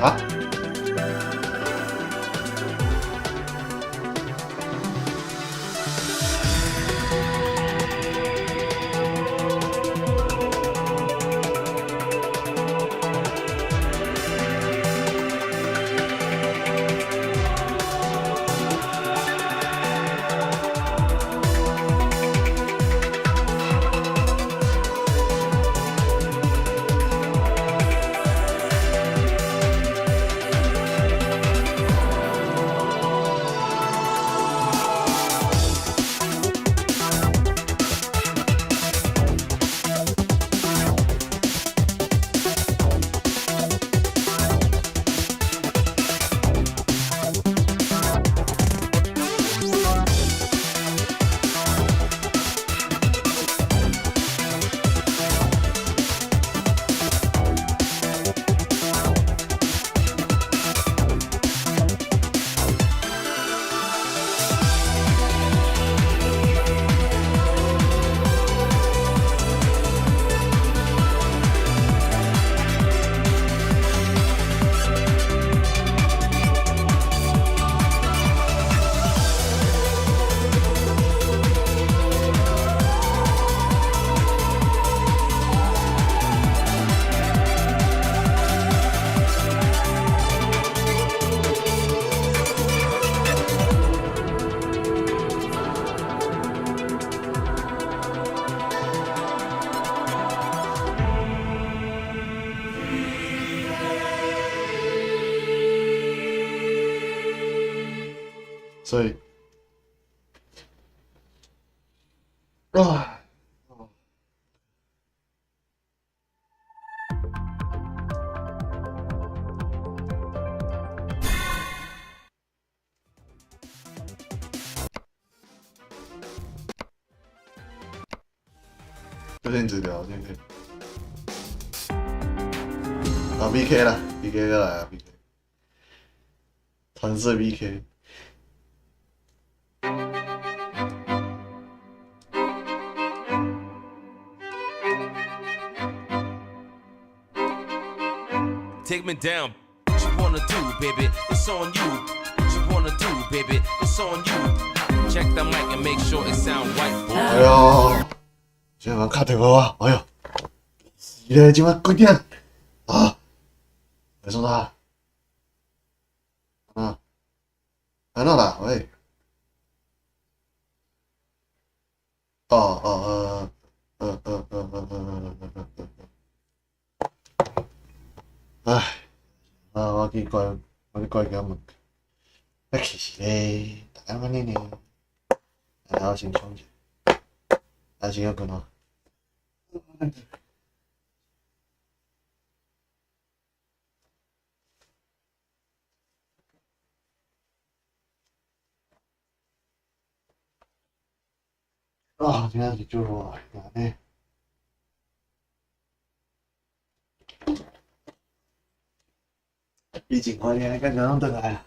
啊？所以，啊，就先治疗，先可以。啊 ，BK 啦，BK 再来啊，BK，团式 BK。Take me down. What you wanna do, baby? It's on you. What you wanna do, baby? It's on you. Check the mic and make sure it sound right, boy. 哎呦，今晚卡电话，哎呦，是嘞，今晚几点？啊，没送他。啊，安诺啦，喂。哦哦唉，我去关佢门。其实咧，大家问你呢，我先冲去，先要跟我。啊，今天是周六啊，呢。疫情关系，刚刚回来啊。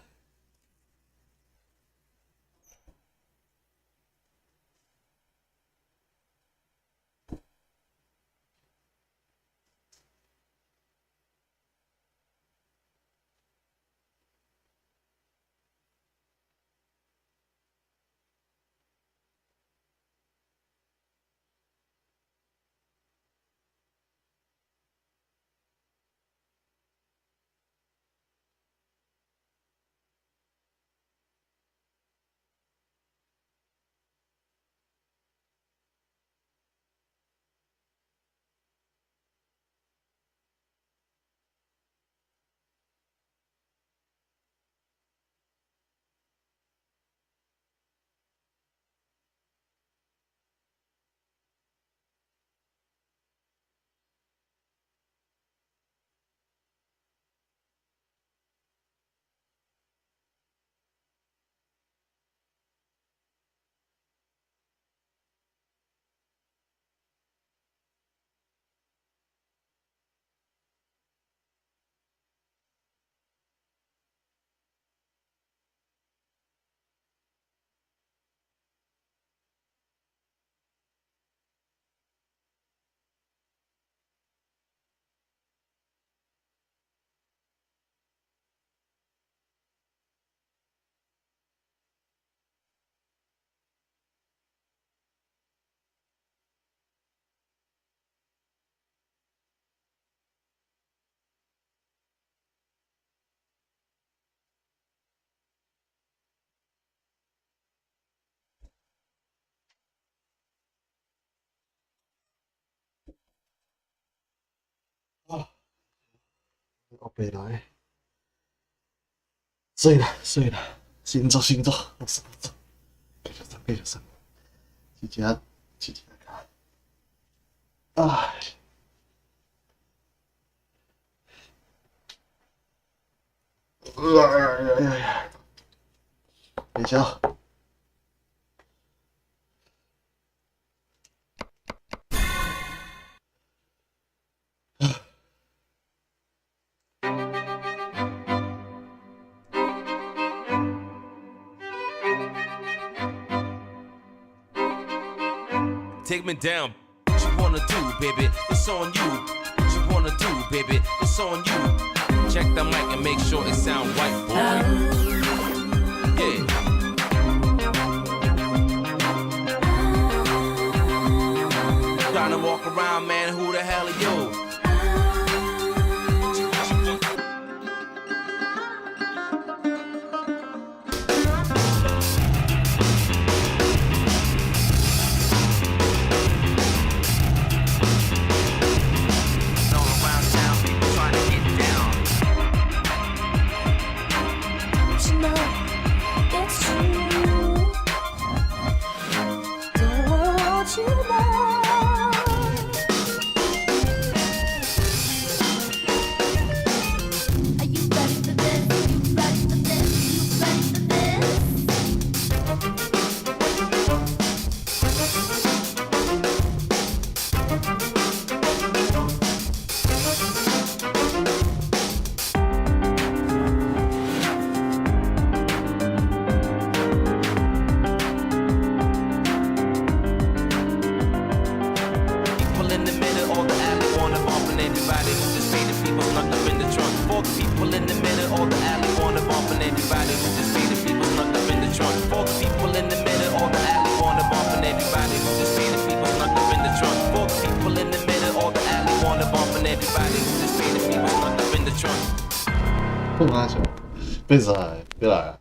北来，睡了，行走，走，继续上，起起来看，哎，等一下。Take me down. What you wanna do, baby? It's on you. What you wanna do, baby? It's on you. Check the mic and make sure it sound right, boy. Yeah. Trying to walk around, man. Who the hell are you?碰他球，被甩，别来啊！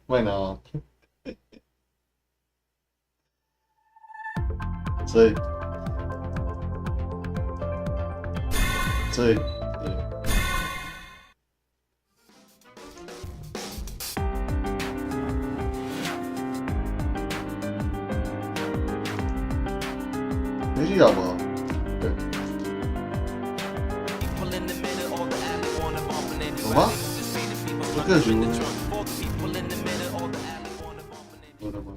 麦挠，所以，没去咬不？对，有吗？这个球，我的妈！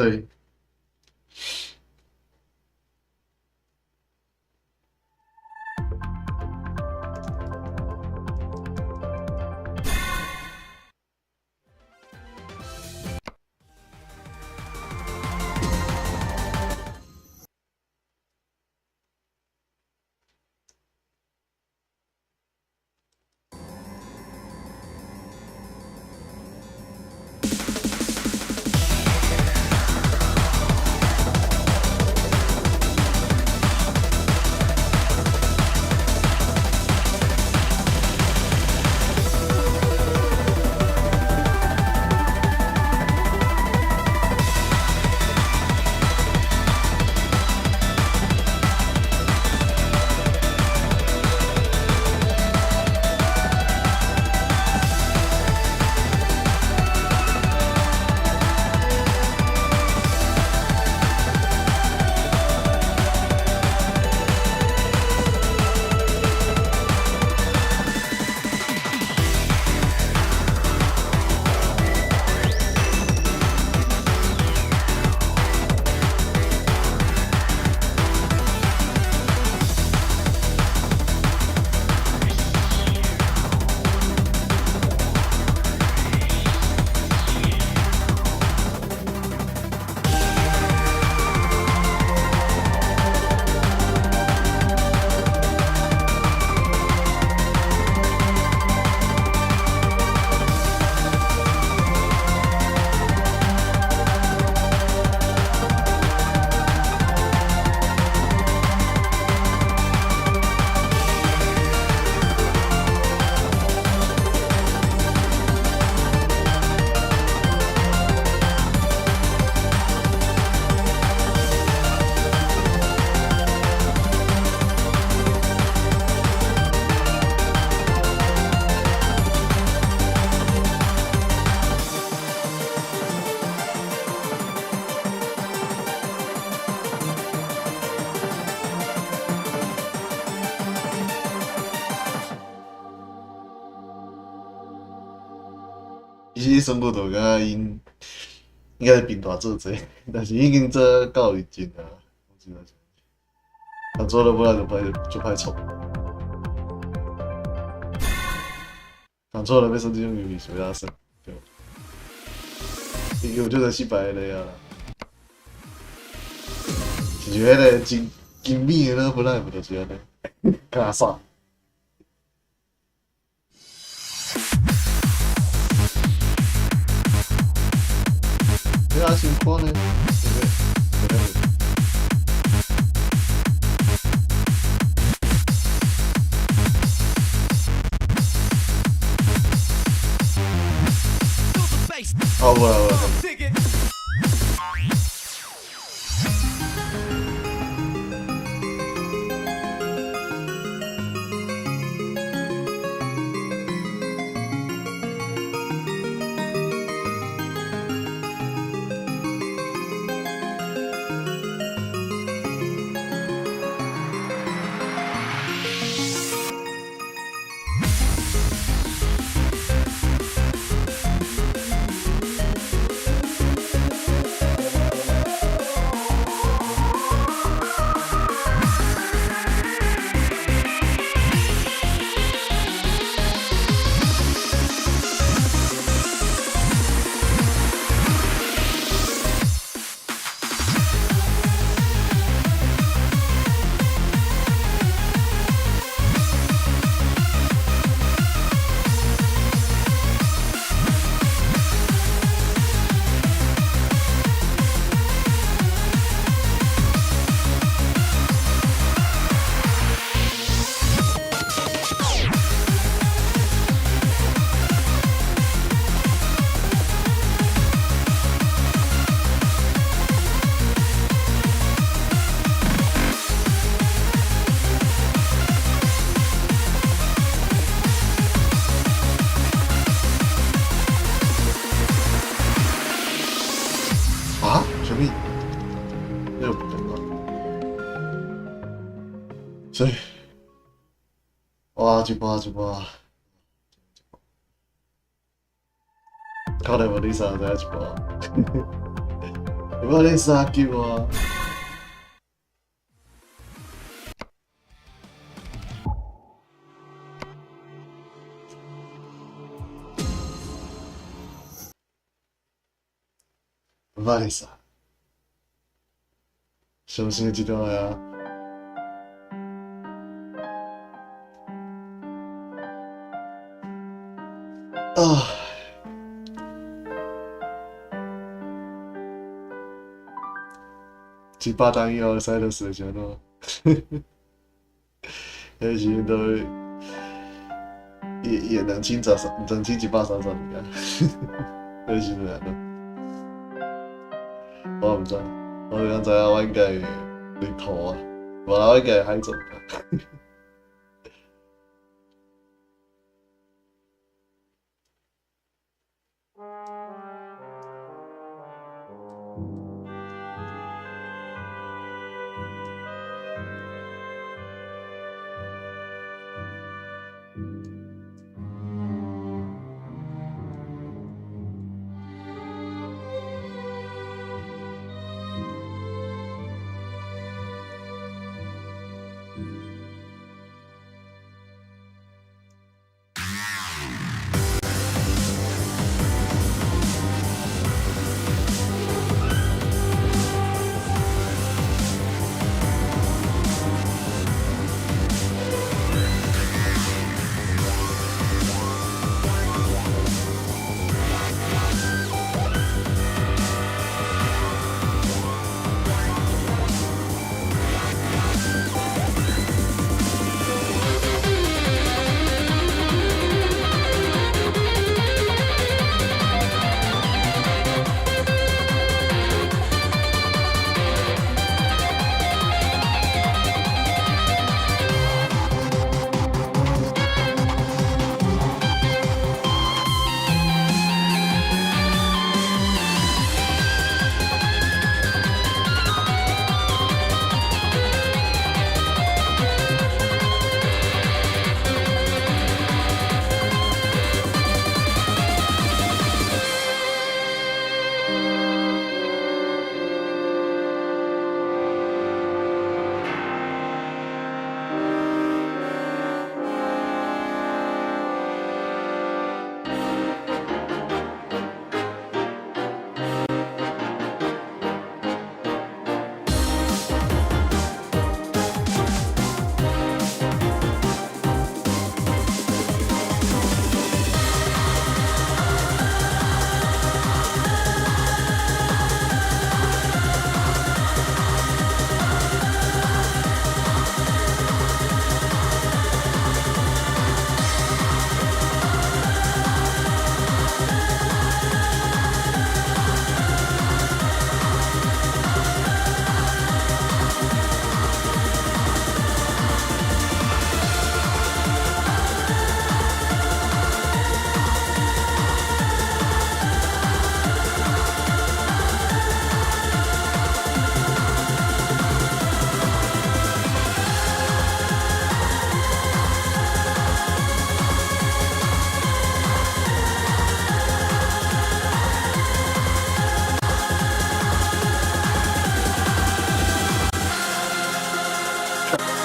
对。其实生活就甲因应该是并大做者，但是已经做到一尽啊，我知道。他做了不来就歹创，他做了要算这种游戏属于算，对。伊有这个失败的啊，是迄个金米的那本来不就是安尼，卡煞。对啊，先看呢，对不对？哦，我。啊？什么？这个不懂啊。所以，哇，一半，可能无你三知一半。我咧三球啊！我咧啥？上新的一段啊！啊！7、8单以后赛特斯的时候，那时阵都也能清7、8、3年，那时阵啊，我唔知，我想知影我应该会吐啊，无啦，我应该会海走啊。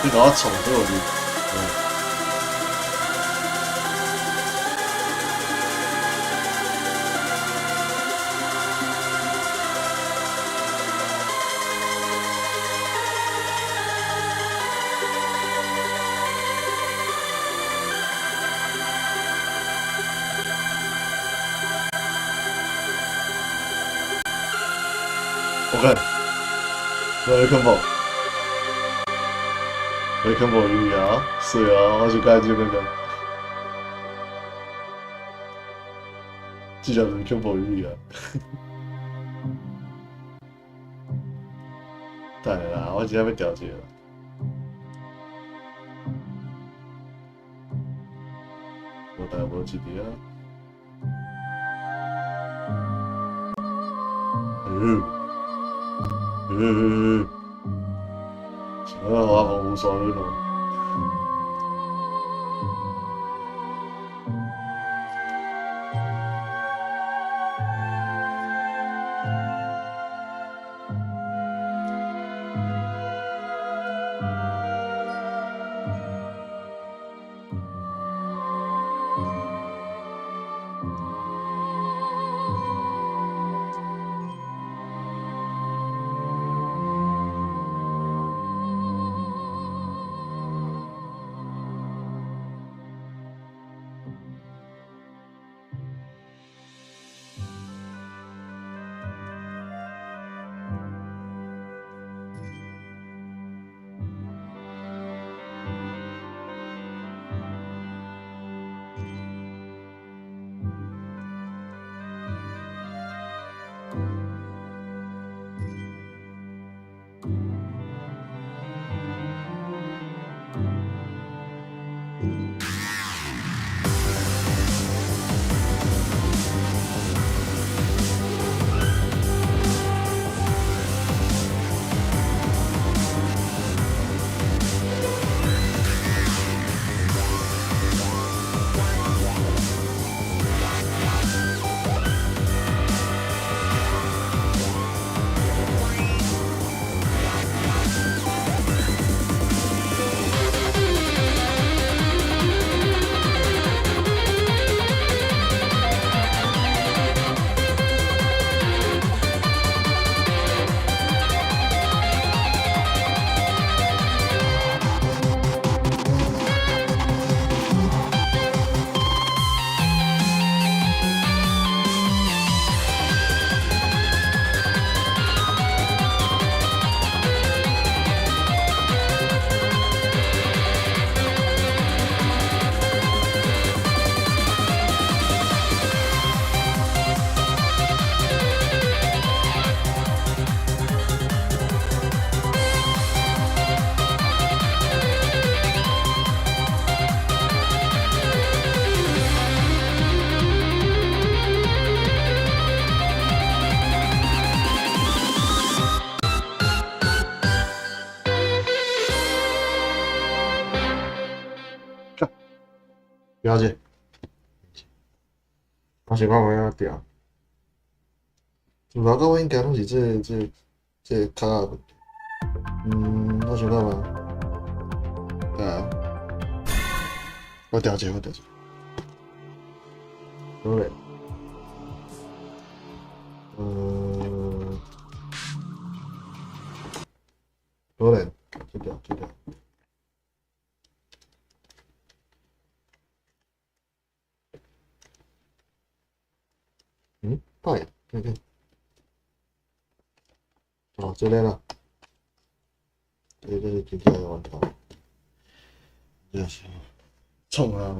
你把我宠过去。OK， Welcome 语啊，是啊，我就该就那个，记得 Welcome 语啊。等下啦，我今仔要调一个。无代无一个啊。想要我讲无所谓咯。了解。我想看我要调。主要到我应该拢是这卡的问题。我想看嘛。啊，我调节。好嘞。好嘞，这条。对，看。哦，这边了。这是今天的完成。这是冲啊！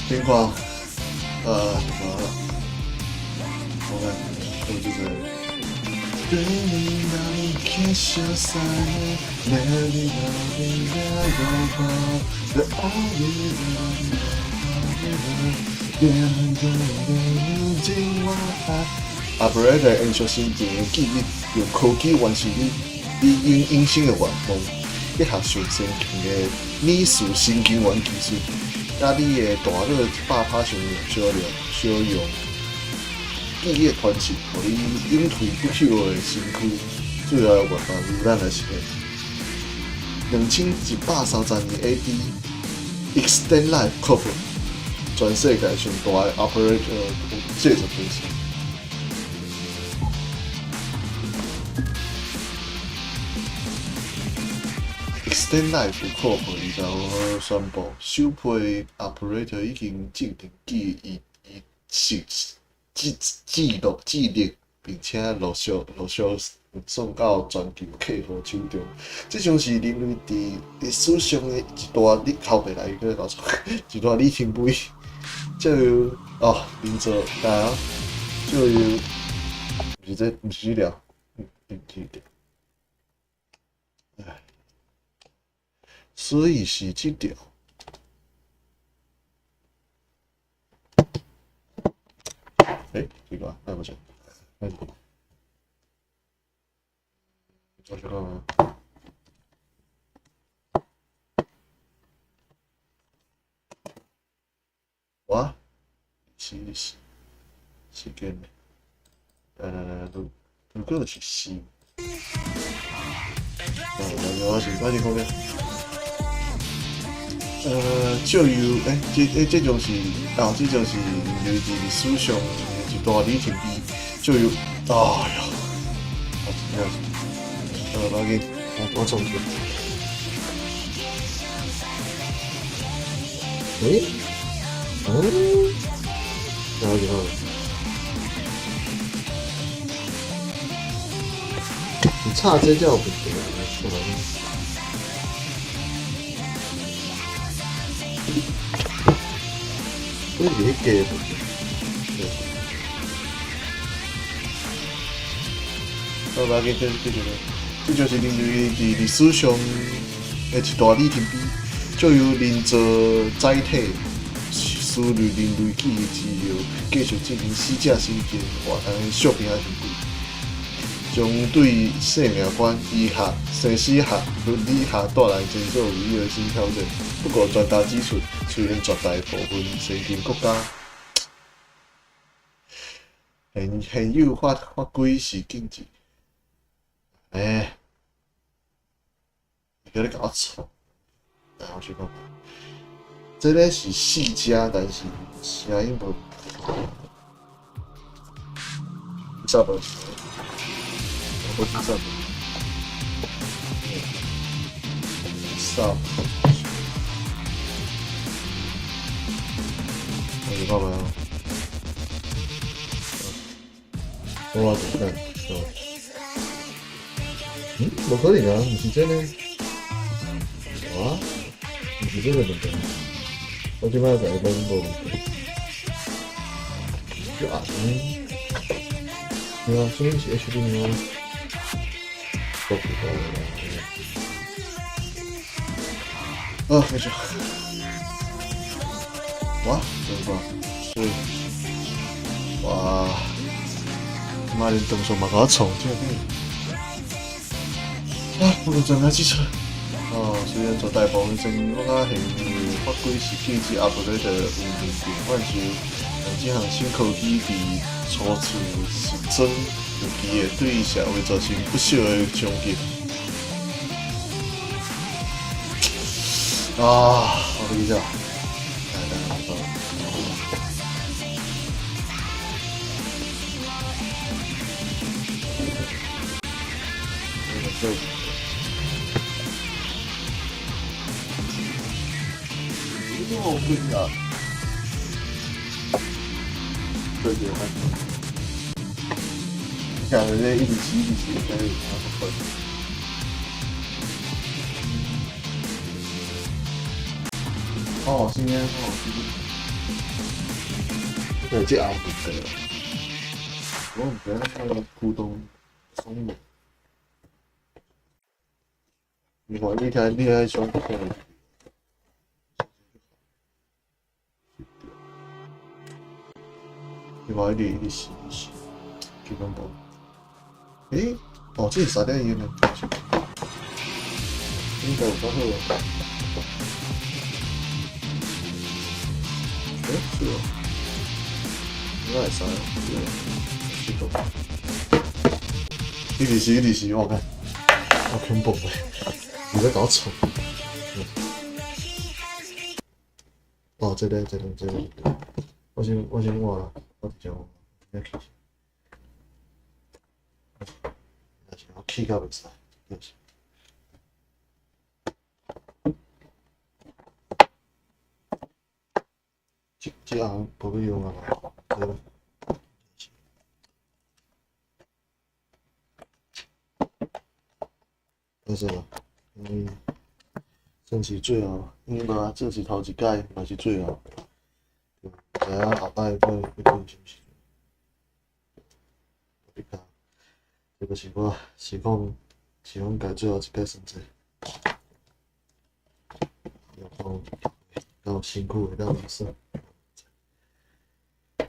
情况，我看，就是。对你那里开小伞，美丽的拥抱，的爱与别人的今晚。Operator 延续新店的记忆，用科技完成你因生的愿望，结合上先进的美术神经元技术。甲你的大脑100%小用记忆传承，互你永退不朽的身躯。主要的愿望由咱来实现。2132年 AD，Extend Life Corp 全世界上大的 operator 技术公司。Extend Life Corp 25号宣布，首批 operator 已经证定其记录，并且陆续送到全球客户手中。这将是人类伫历史上的一大后背来个搞错，一大里程碑。就有林泽啊，就有，不是这条，哎，所以是这条。奇怪，那不行，那我知道吗？哇，是跟，如果是是，我先讲咩？就有这种是这种是人类历史上一大里程碑，就有哎呀，老紧，我重复。然后你差这叫不对啊！我以为给不对。我给这就是人类伫历史上的一大里程碑，就由人造载体输入人类记忆之后，继续进行死者神经小病仔行为，将对生命观、医学、生死学、伦理学带来前所未有的新挑战。不过，专家指出，虽然绝大部分先进国家现有法规是禁止。你给你搞错！我去看，这个是4家，但是声音无，差不多，我知道。你看没有？我怎么看？不可能啊！不是真的。不是这个问题。我即摆在讲无问题。就对啊，所以是 HD 吗？都不高了。啊，没事。哇，怎么办？是，哇，妈连灯手嘛给我冲这个。啊，不过真来汽车。哦，虽然做大部分生意，我现法规是禁止阿伯咧的有面顶换是，但这项新科技伫初次实证，有机会对社会造成不小的冲击。啊，好理解。对。我不知道。对对，看人家一直骑，可以，然后分。哦，今天哦，对，这样不对了。我们不要看到股东松了。你看，你看，你还想看？你话一直洗，基本无。诶，哦，这是啥电影呢？应该有较好啊。诶，是哦，应该会使哦，是哦，是懂。一直洗，我看，我恐怖诶，你在搞丑。哦，这个，我先换了，我直接换，要起。我起到袂使，这行不必用啊，对吧？为什么？算是最后，因为嘛，这是头一届，嘛是最后。知影后摆会变是毋是？你讲，这个是我是讲家最后一届算者，然后辛苦的当老师，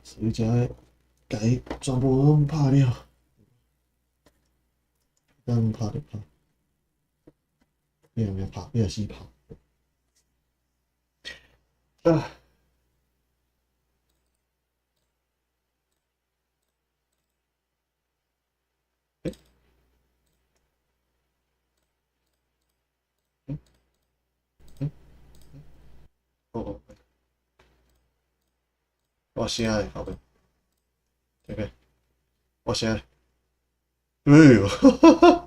所以才会家全部拢拍了，当拍就拍，变拍，变死拍。啊。哦，我声诶，后面，这个，我声诶，哎呦，哈哈哈，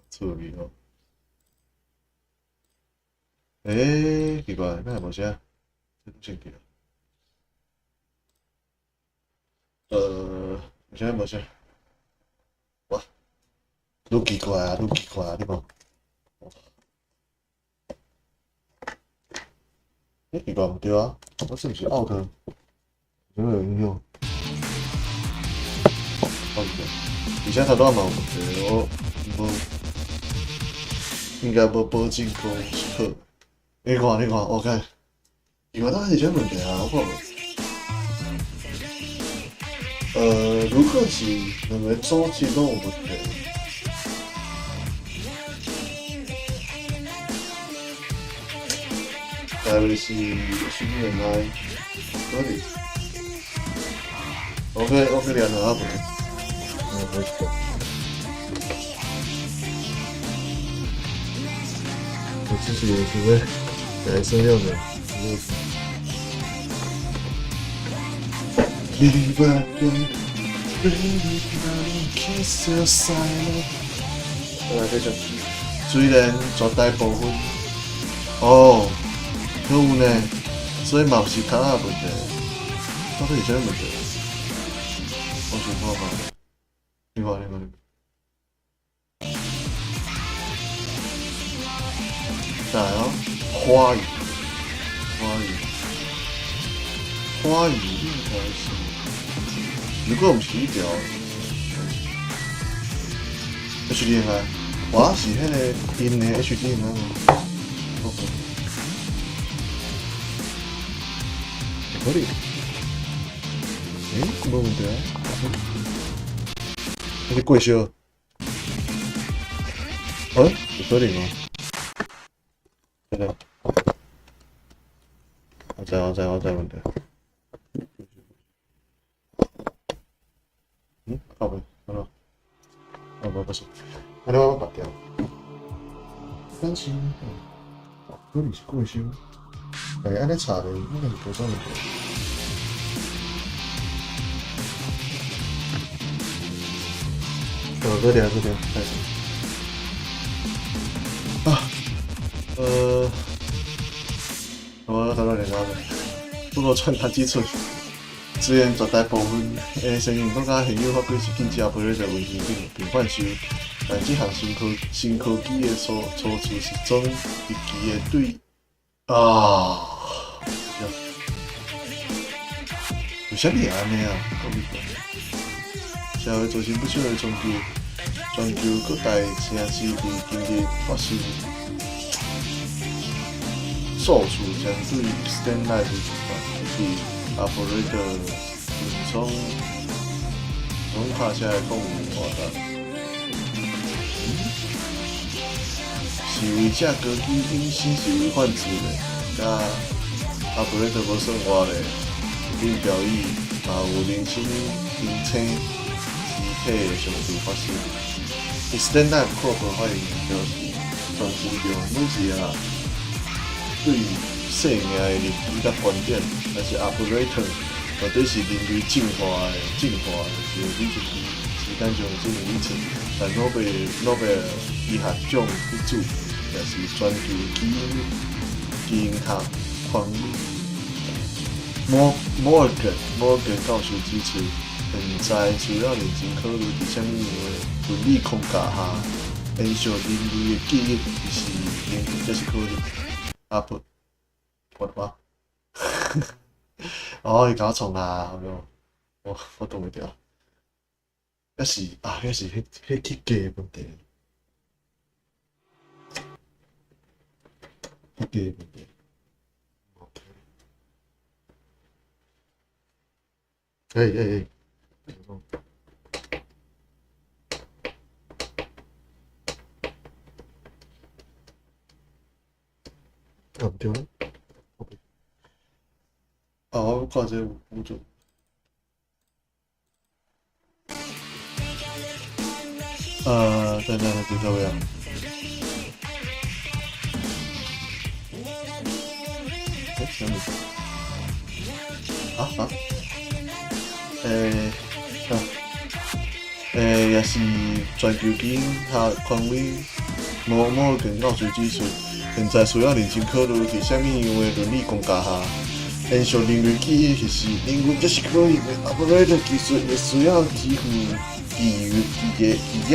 趣味哦。奇怪，哪会无声？这都正对啊。无声。哇，愈奇怪啊，你无？奇怪唔对啊，我是不是 out？ 有没有影响？而且他都嘛有问题，我应该无保证讲是好。你看，我看，奇怪，他是啥问题啊？我看无。如果是两个组织拢有问题。大概是10年来，可能。OK，连下不？我去过。我自己也是在生6年，16岁。这种，虽然绝大部分，哦。可有呢，所以嘛是脚仔问题，到底是啥问题？我想看看，你看，再来哦，花语应该是如果毋是迄条 HDMI， 我是迄个因的 HDMI。可以。无问题啊。那是贵修。有可能哦。对的。我知问题。靠背，好了。不是，安尼我拔掉。但是，可能是贵修。安尼查的应该是无啥问题。这点，开始。我头两个，不过传达基础，资源绝大部分的声音国家现有法规是禁止阿婆咧在文件并贩售，但这项新科技的措施是总一期的对为什么会安尼啊？社会造成不少的全球各大城市伫近日发生数次相对 stand life 的情况，是阿弗瑞德从卡车的公务活动，是为这高级隐私是违反自然，甲阿弗瑞德无算活咧，并表意也有零星零星尸体的相次发生。stand life 扩大发现就是全球中每一个对生命的认知甲观点，但是 operator 或者是人类进化的是里程碑，时间上这个里程。但诺贝尔医学奖得主，也是全球基因学权威摩根教授指出，现在主要认真考虑伫什么样的伦理框架下，延续人类的记忆，就是研究这是可能。我的妈！伊甲我创啦，好无？我懂袂掉。那是迄去假的问题。去假的问题。OK。毋对了。我看这有做。等几个位啊？什么？也是全球基因学权威摩根教授指出，现在需要认真考虑伫什么样的伦理框架下，延续人类记忆是因为这是可能的。operator 技术也需要支付基业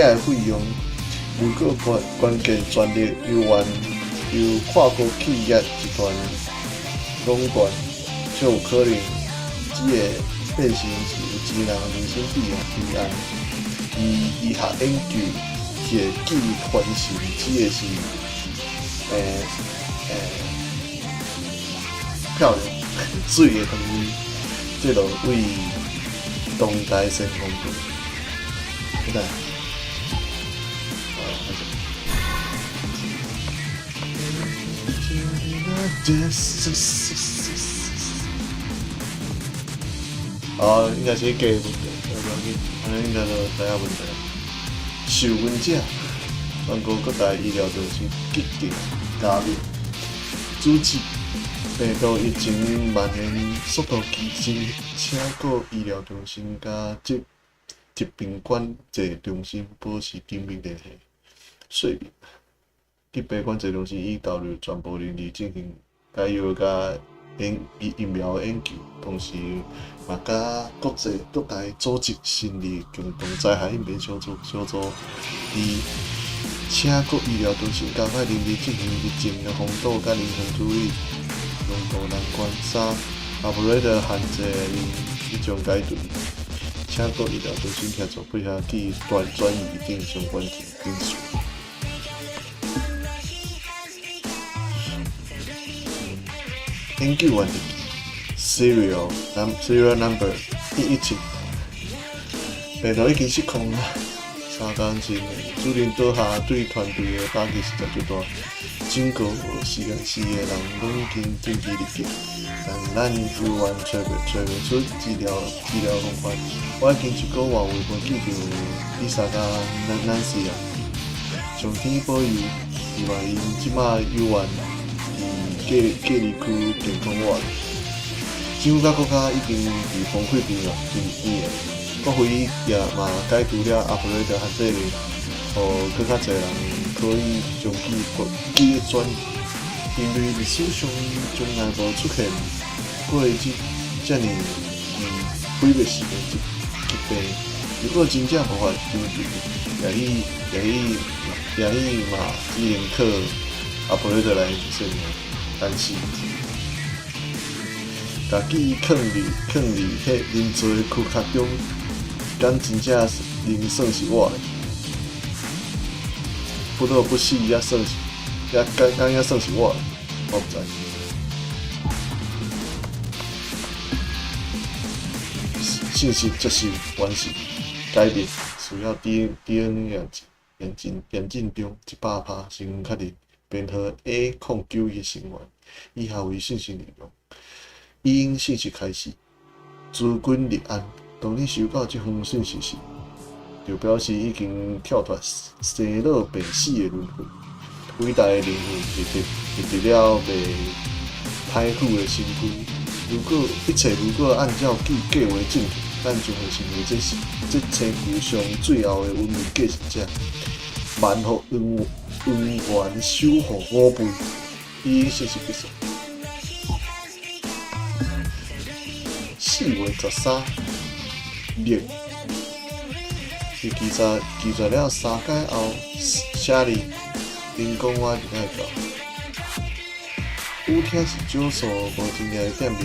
的费用。如果关键专利由跨国企业集团垄断，就有可能这个变成是有钱人人生弊案。医学研究铁记传承，这个是漂亮水的东西，这就为当代先锋队。现在，应该是假的问题，应该就知影问题。受温者，全国各大医疗中心决定加入阻止病毒疫情蔓延速度激增，且各医疗中心甲疾病管制中心保持紧密联系。说明，疾病管制中心已投入全部人力进行解药甲疫苗的研究，同时嘛甲国际各大组织成立共同灾害应变小组，请各医疗中心加快人力进行疫情的防堵甲临床处理。龙头难关3，operator限制令一种解决。请各医疗中心协助配合去转移定相关病史。研究完毕 ，serial number 117，病毒已经失控啦。3天前，主任倒下对团队的打击实在最大。整个实验室的人拢已经准备入境，但咱犹原找袂出治疗方法。我已经1个月有无记着伊莎甲咱是啊，上天保佑，希望因即马犹原隔离区健康活。政府甲国家已经伫崩溃边的。国会也嘛解除了阿弗雷德限制令，互更较侪人可以将其转移。人类历史上从来无出现过遮尔毁灭性的疾病。如果真正无法根治，也嘛只能靠阿弗雷德来说明。但是，家己囥伫迄人造的躯壳中，敢真正能算是我的？不得不死也算是，敢也算是我的？我不知。信息接受完成改变，需要 DNA 验证中100%成确认编号 A09的成员，以下为信息内容。已因信息开始，诸君立安。当你收到这封信息时，就表示已经跳脱生老病死的轮回，伟大的灵魂得了被歹腐的身躯。一切如果按照计划进行，咱就会成为这星球上最后的文明继承者。万福恩怨守护5辈，已因信息结束。4月13日，是记载了3届后，写哩人讲我入来到。舞厅是少数无真正的店面，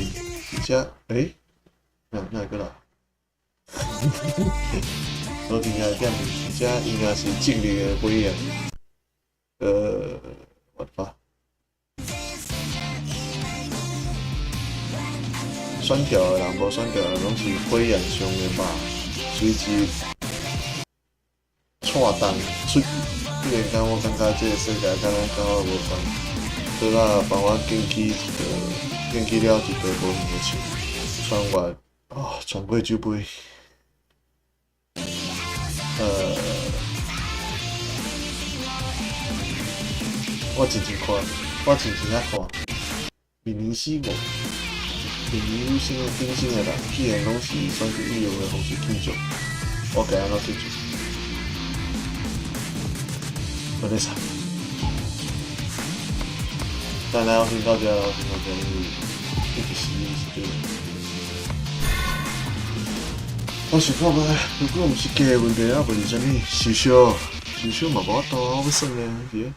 而且哪会个啦？无真正的店面，而且应该是正力的表演。我发。选调的人无选调的，拢是火焰上的肉，随之窜动出去。突然间，我感觉这个世界敢若甲我无关，倒仔帮我建起了一道无形的墙，穿过酒杯。我真正看，明年4月。平日有生定性的人，既然拢是选择以用的方式庆祝，我该安怎庆祝？我在想，但来我先到这，因为一直是对。我想看卖，如果毋是假的问题，还问啥物？收小嘛无法度，我要算的是。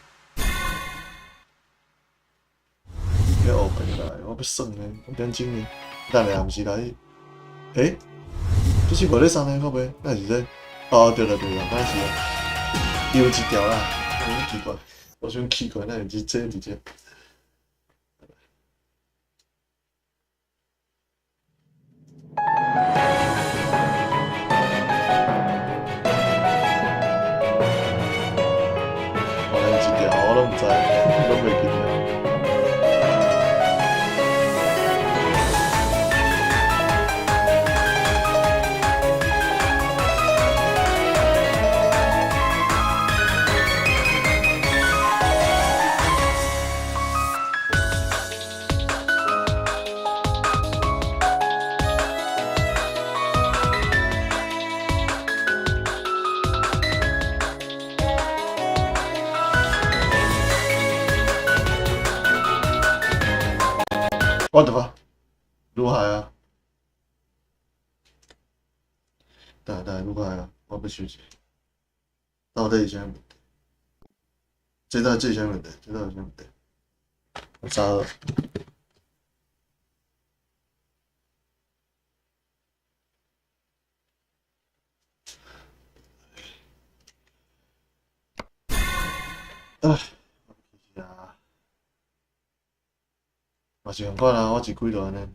要学白来，我要算的，5点钟呢。等下毋是来，这是无咧送呢，靠袂？那是咧？哦，对了，敢是，又一条啦，好奇怪，我想奇怪，那是这直接。我来一条，我都毋知，拢袂记得。What the fuck？如海啊！等如海啊！我要休息。到底是啥问题？这是啥问题？我查了。唉，啊，嘛是共款啦，我一几就安尼。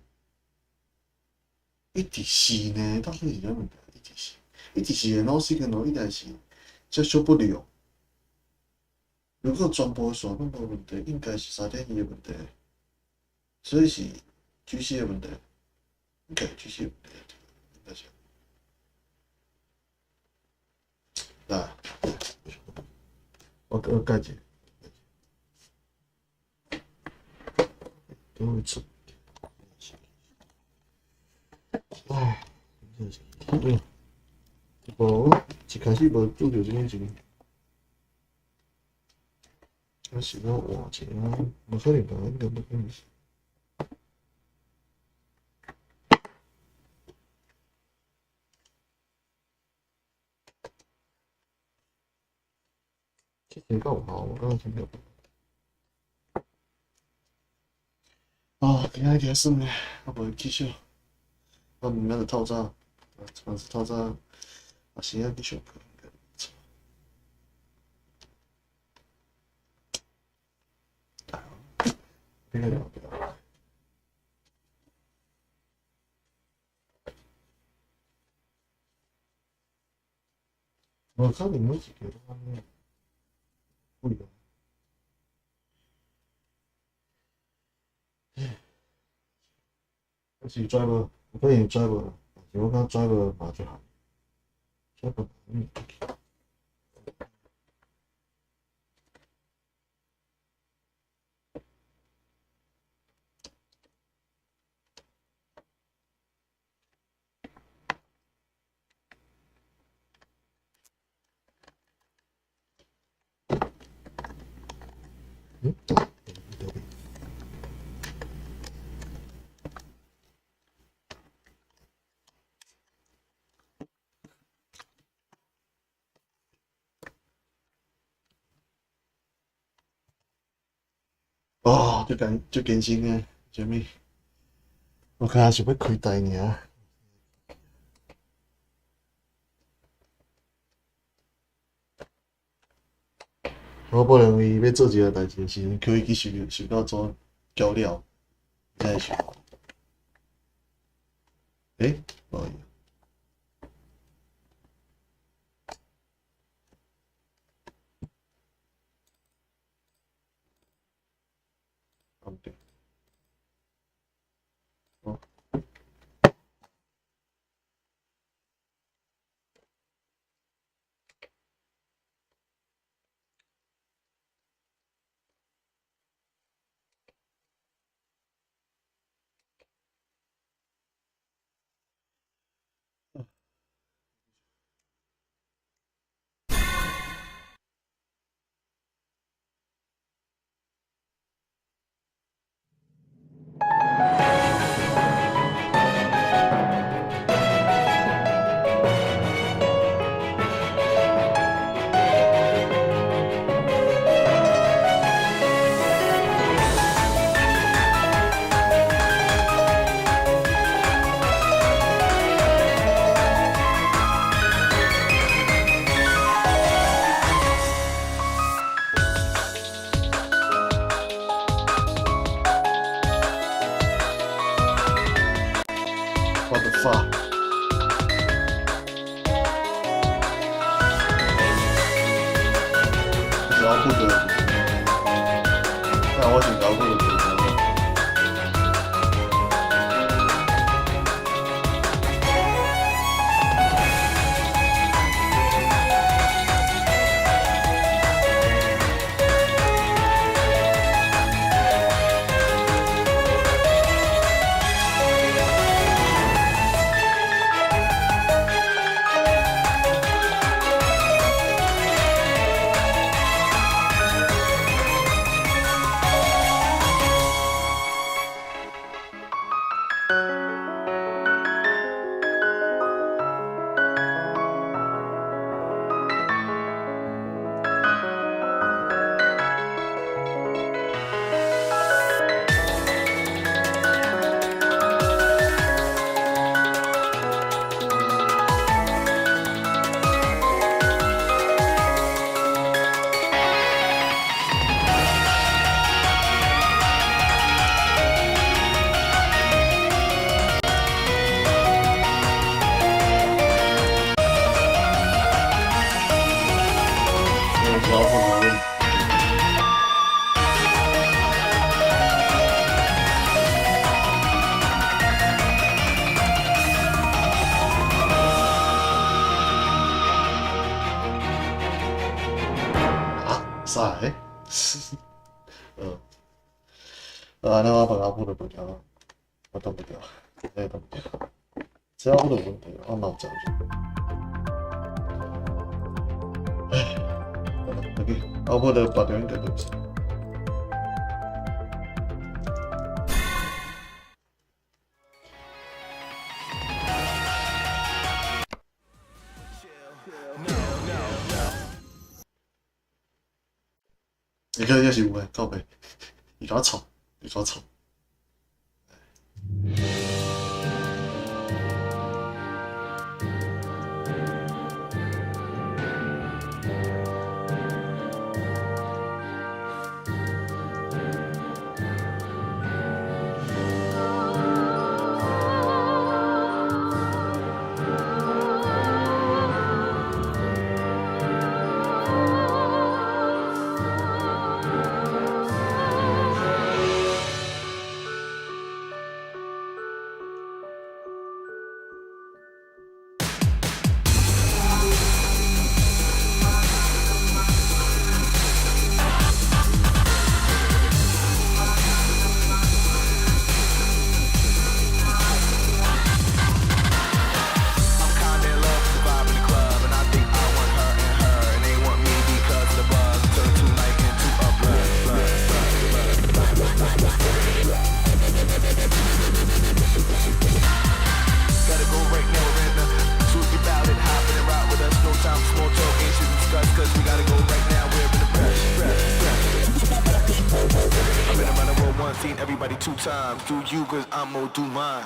一直是呢，到底是啥问题？一直是的脑细跟脑一直是接受不了。如果全部线拢无问题，应该是3.1的问题，所以是巨细的问题，应该是巨细的问题，应该是。来，我改一下，都会出。唉，真是，无一开始无拄着这件事。我是要换一个，无可能吧？应该不可能。这个够好，我刚刚听到。今仔日算咧，我无继续。我明仔就透早，但是透早，先要继续课。这个聊不了。我可能有一个方面不一样。我是 driver， 我可以 driver， 但是我讲 driver 嘛就好 ，driver 就更新诶，啥物？我看是要开台尔。我本来伊要做一个代志是，叫伊去收到做胶料，再收。无伊。对。What the fuck？ 这是奥布的，那我选奥布的歌。啥诶？那我把阿布的不掉，我动不掉，我也动不掉。只要我的问题，我脑讲就。唉，OK，阿布的把掉应该对不起。你看，也是有诶，靠背，你搞吵，你搞吵。Everybody 2 times, do you cause I'm gonna do mine.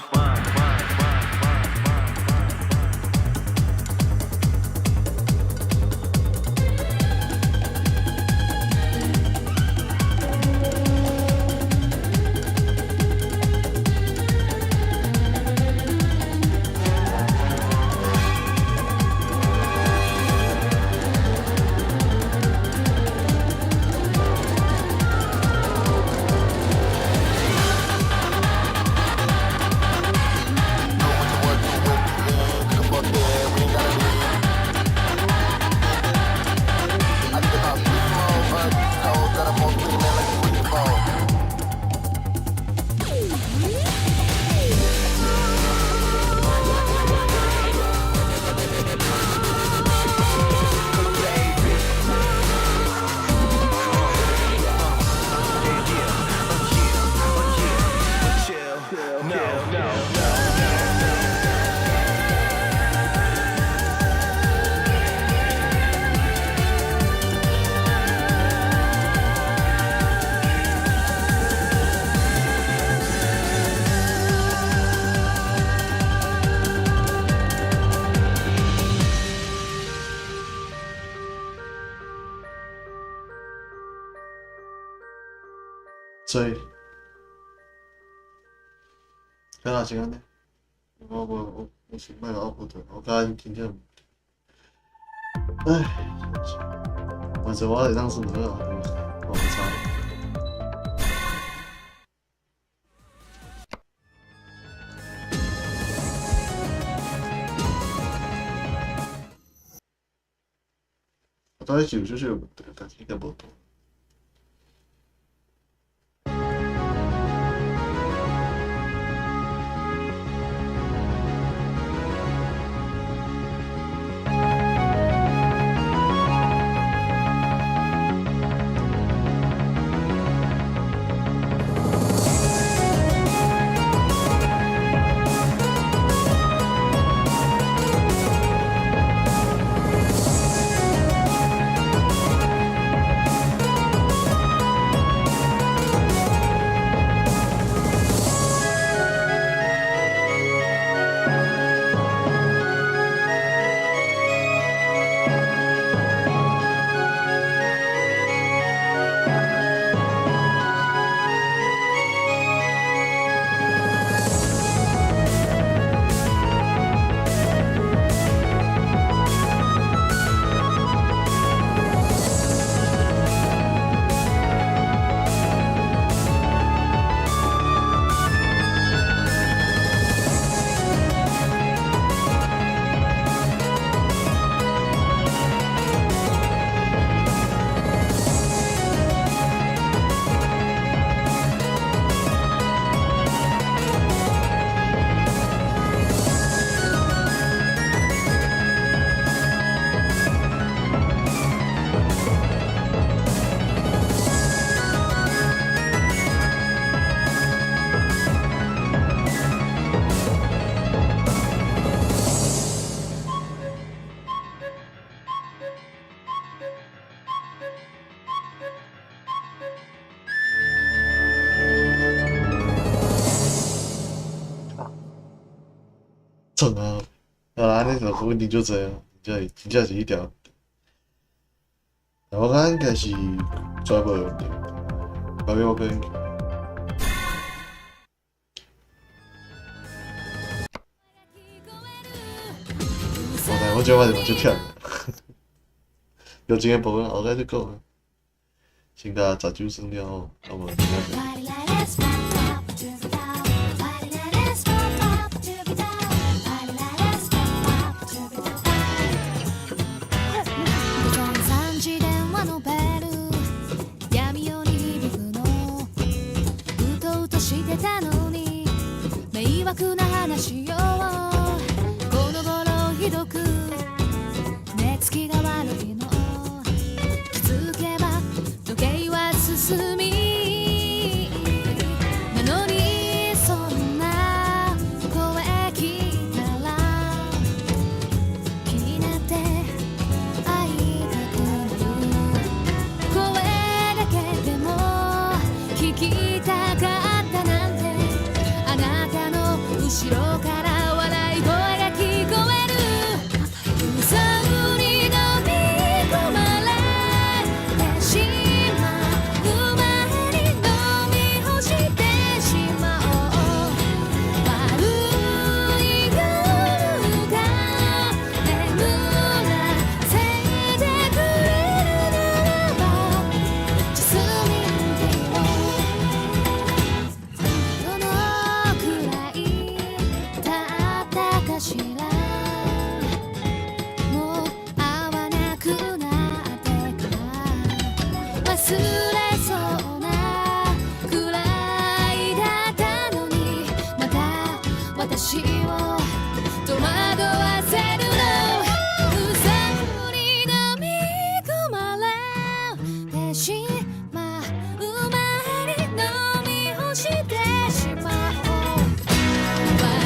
所以，看哪时间呢？我先卖个阿布的，我刚今天，唉，反正我会当是哪个啊？我不差。我大概就是有问题，但是应该无多。爽啊！好啦，那就问题就这样，真正是一条。我感觉应该是抓无问题，交给我个人。我今晚就跳。有经验部分后摆再讲啊。先甲杂酒算了后，啊无其他。3時電話のベル闇夜に響くのうとうとしてたのに迷惑な話よこの頃ひどく寝つきが悪いの気づけば時計は進みなのにそんな声聞いたら気になって会いたくなる声だけでも聞きたかったなんてあなたの後ろから笑い声が聞こえる嘘に飲み込まれてしまう前に飲み干してしまおう悪い夜が眠らせてくれるならばジャスミンティーをどのくらい経ったかしらもう会わなくなってから忘れそうなくらいだったのにまた私を戸惑わせるの嘘に飲み込まれてしまう前に飲み干してしまおう悪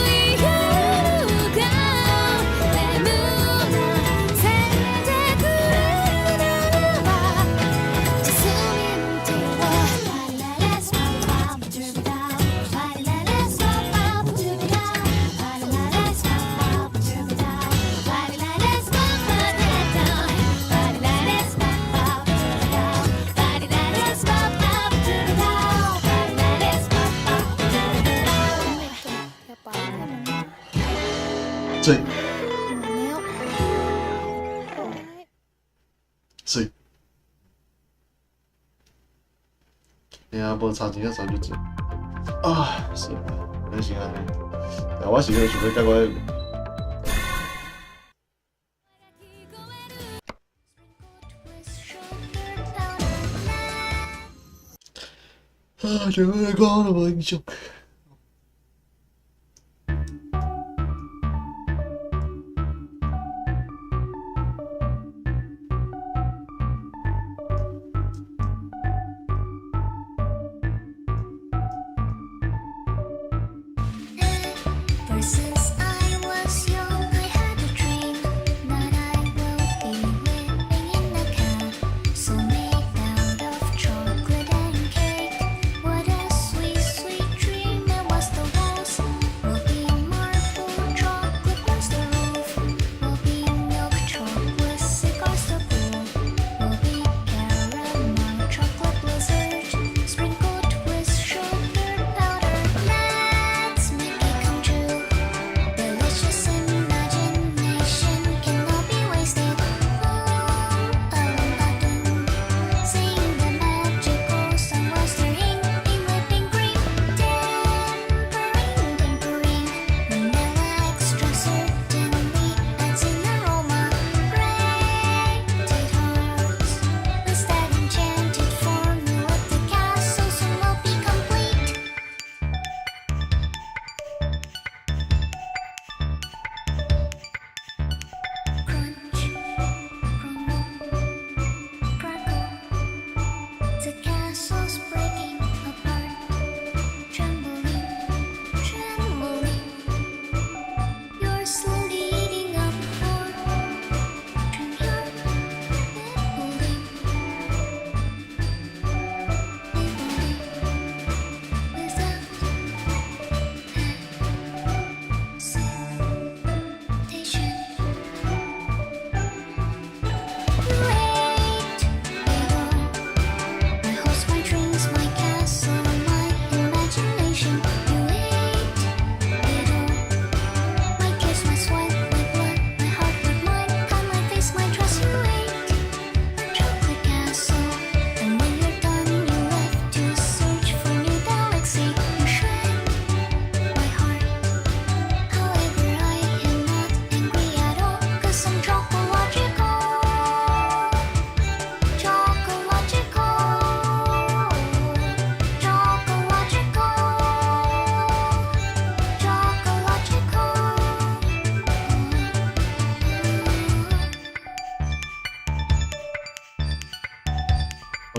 い夜が眠らせてくれるならばジャスミンティーをLet's pop pop to the down Let's pop pop to the down Let's pop pop to the down Let's pop pop to the down Let's pop pop to the down Let's pop pop to the down Let's pop pop to the down やっぱあれだもんな水もう寝ようはい水。领无差钱啊，三就水。啊，是，咱是安尼。但我是想要甲我。啊，这个讲都无印象。Versus I was young, I had a dream that I will be living in a castle made out of chocolate and cake. What a sweet, sweet dream.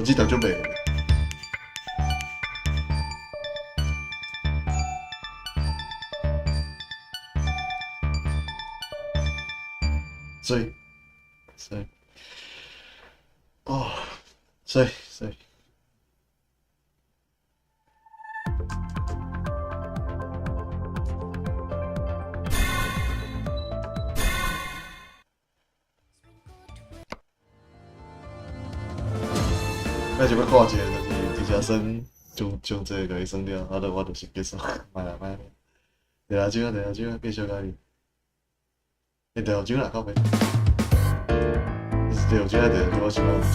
这条就没了。所以，哦，所以。我想要看一个，就是直接先将这个算了，我就是结束，卖啦。第二张，继续甲你。第二张啦，靠背。第二张，我想要毋知。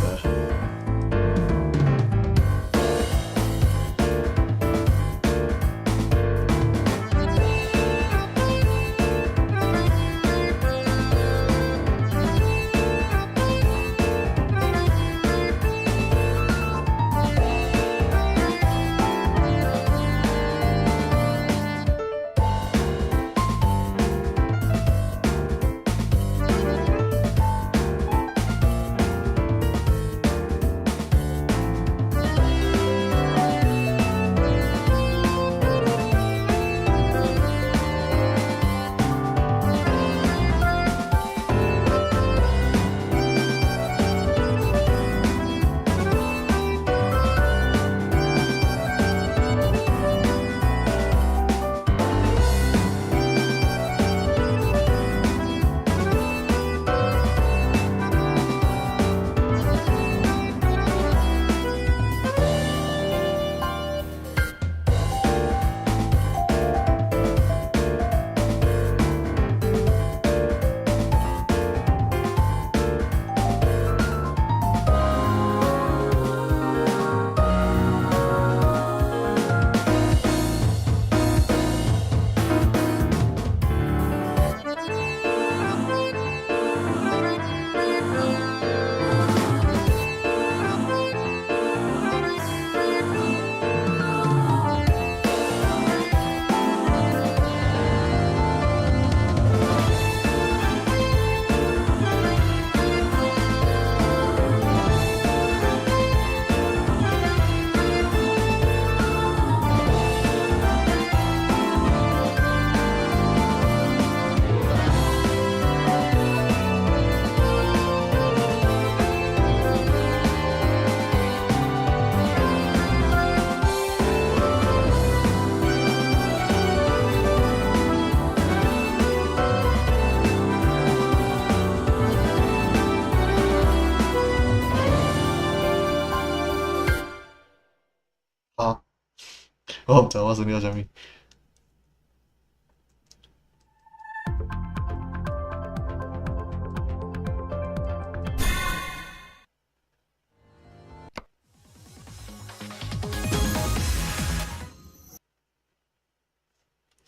我毋知我算了啥物。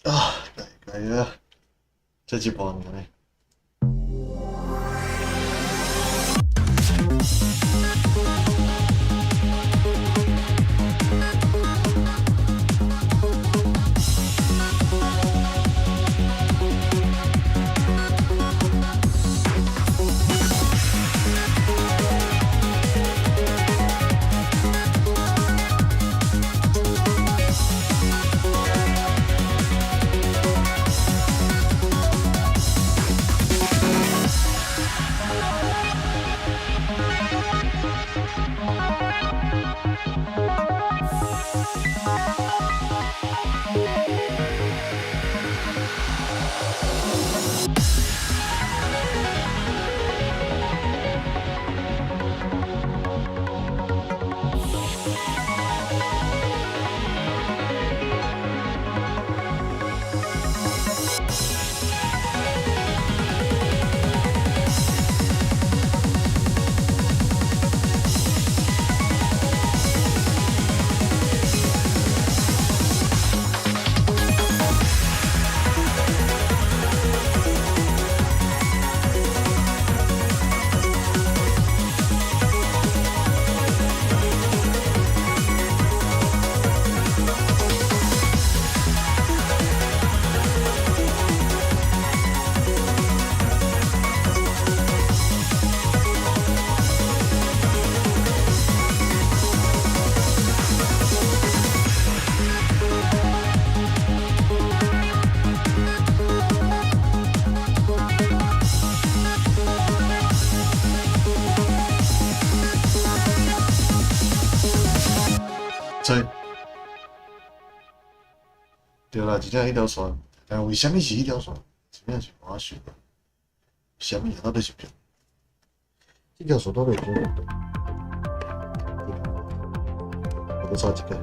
啊，大概啊，这一半呢。对，对啦，真正迄条线，但为什么是迄条线？真正是我想，什么到底是骗？这条线到底是骗？我再抄一个。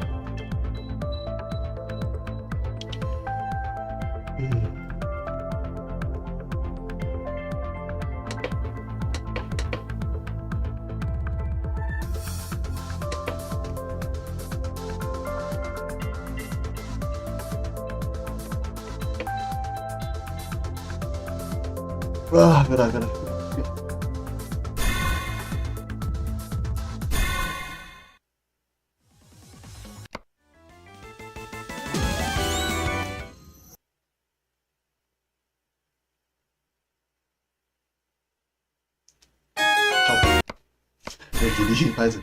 啊，过来。好，给你拍子。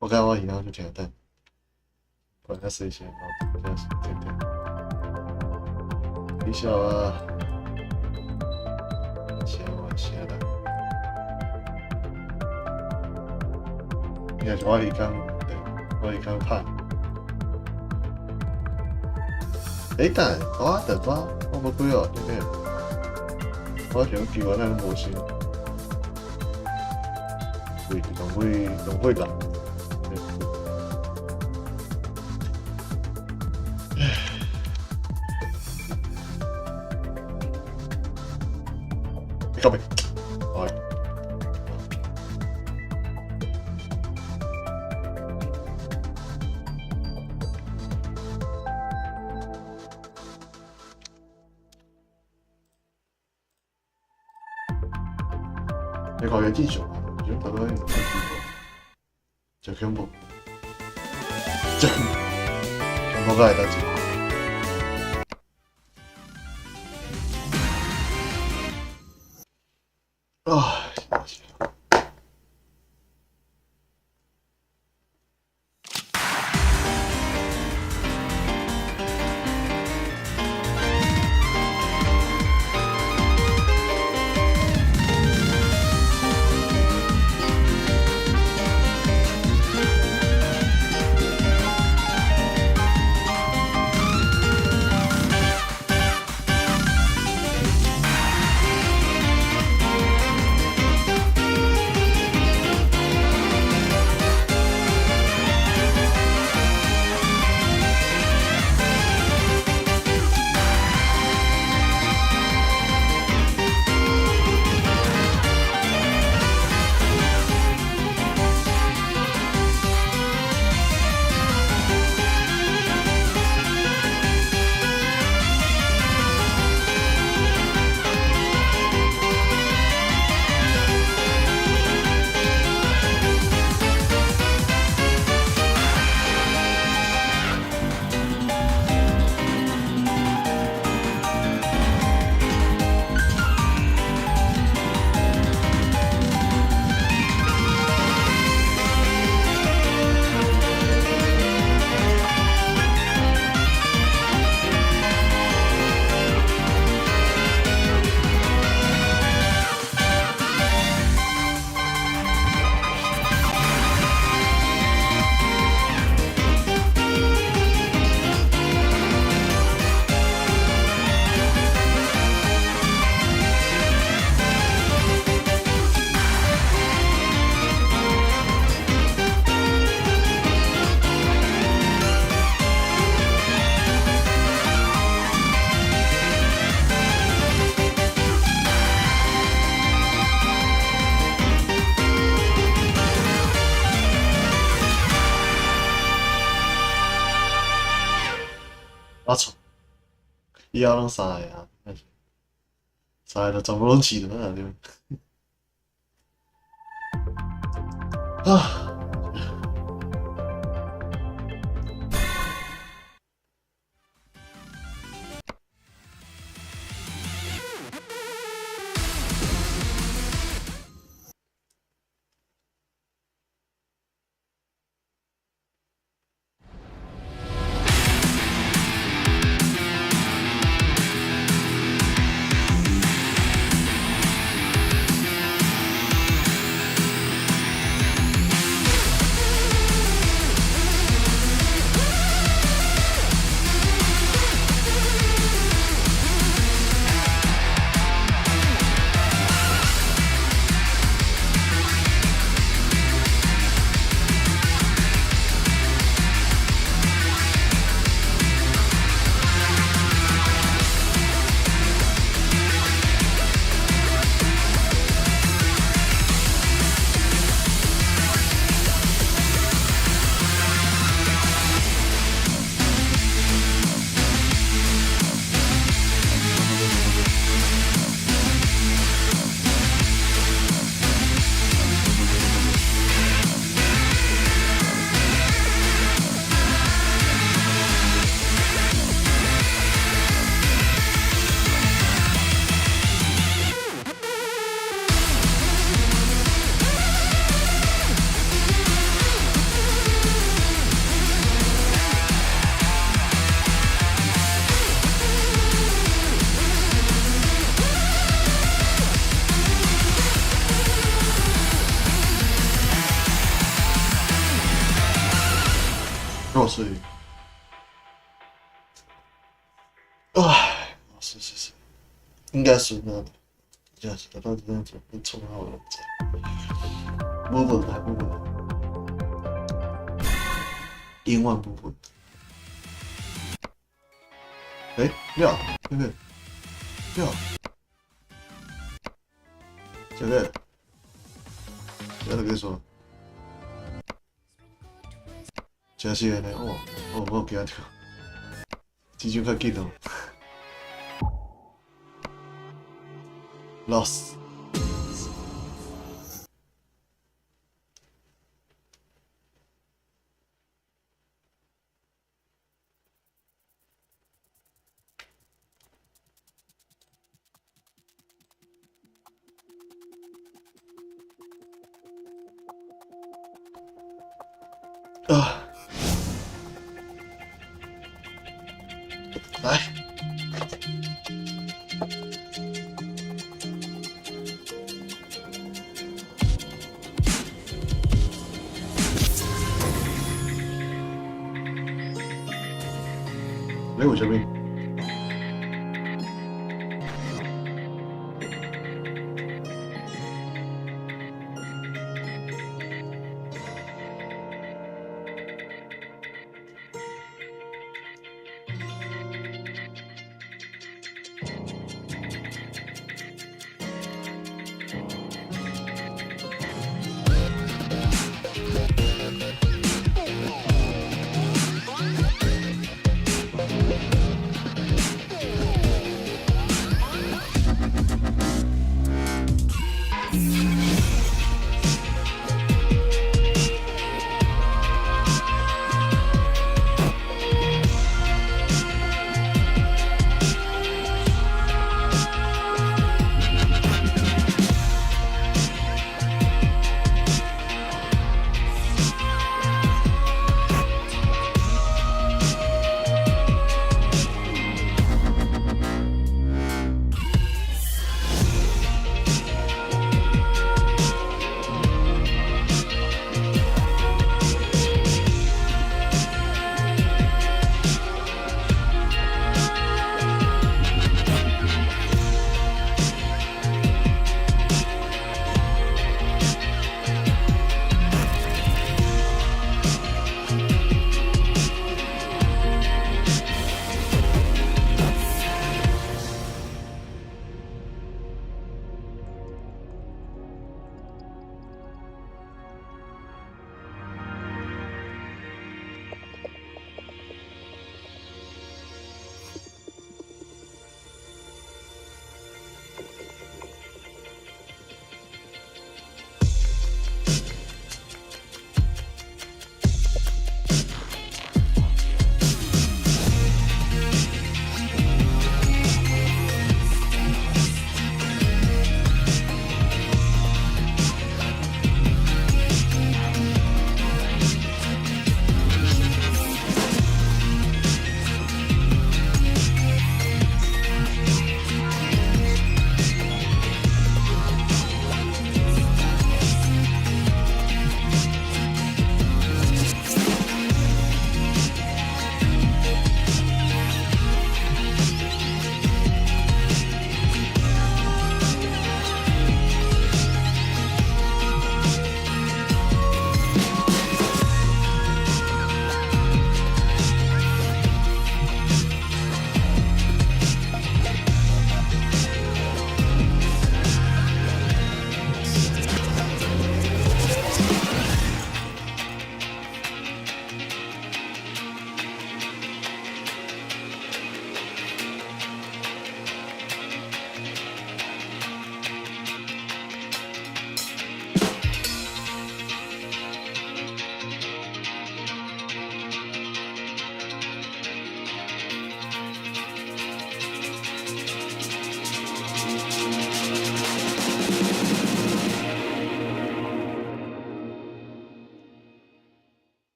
我看我以后就听得，管他谁先，这样子对。你笑啊，笑啦。你看我一刚，对，我一刚拍。但我得抓，我无几哦，对不对？我想叫我那无心，会总会啦。靠北，哎，你考嘅技術，如果覺得就恐怖，就恐怖嘅係得住。啊！我错，以后拢三个啊，三个就全部拢饲落啊对。啊。所以，唉，是，应该是那的，应该是到底那种你冲好了在，不稳还不稳，千万不稳。哎，妙，对不对？妙，这个，这个跟你说。真是的呢，我惊到，之前较紧哦。lost。啊。来，雷武救命！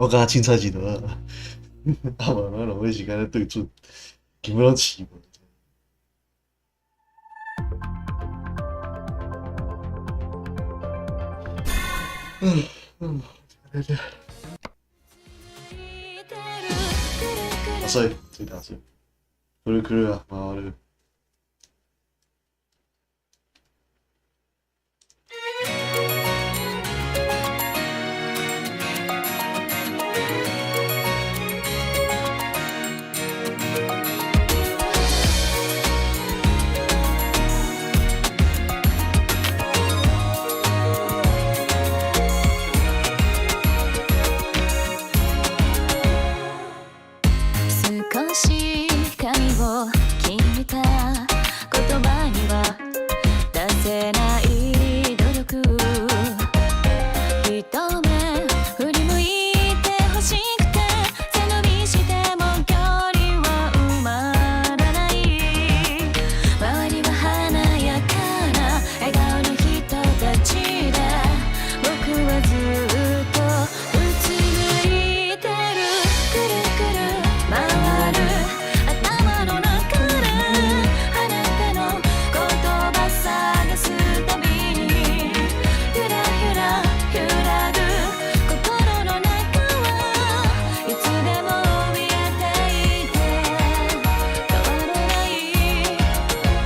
我甲凊彩一落啊，啊无咱浪费时间咧对准，根本拢试无。打碎，自己打碎，くるくるが回る。少し髪を切った言葉には出せない努力一目振り向いて欲しくて背伸びしても距離は埋まらない周りは華やかな笑顔の人たちで僕はずっとうつむいてるくるくる回る頭の中であなたの言葉探すたびにゆらゆら揺らぐ心の中はいつでも怯えていて変わらない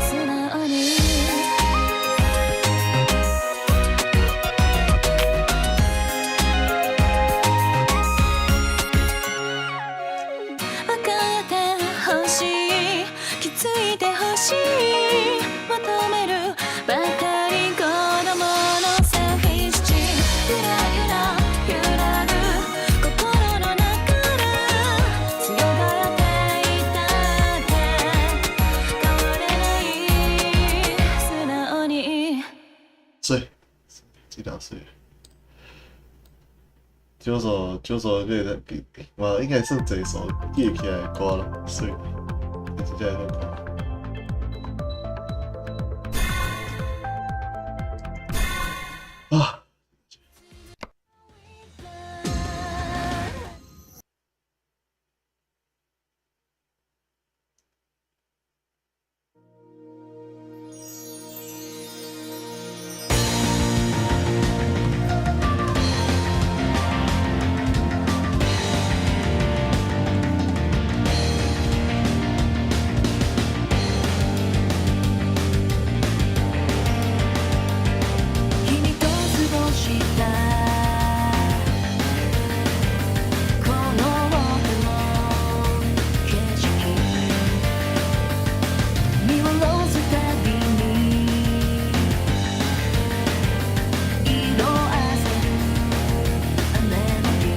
素直に分かってほしい気づいてほしい求めるばかり子供のセルフィッシュゆらゆら揺らぐ心の中で強がっていたって変われない素直に碎，自己打碎。九首个嘛，应该算这首记起来的歌了，碎，直接来看。啊！君と過ごしたこの奥の景色見下ろすたびに色あせるメロディ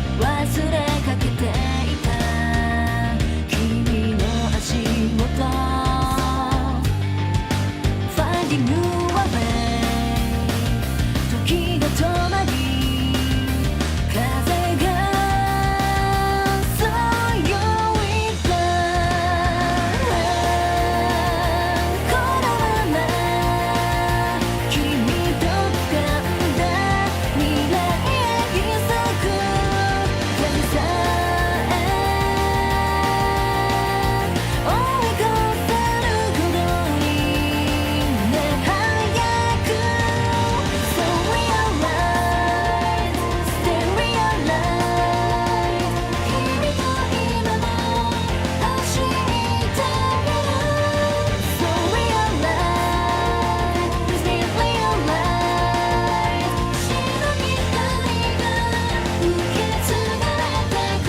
ー忘れかけていた君の足元Finding new way 時が止まり風がそよいだこのまま君と掴んだ未来へ急ぐ旅さえ追い越せるほどにね早く So realize, stay realize 君と今も走ってる So realize, stay realize 白い光が受け継がれてく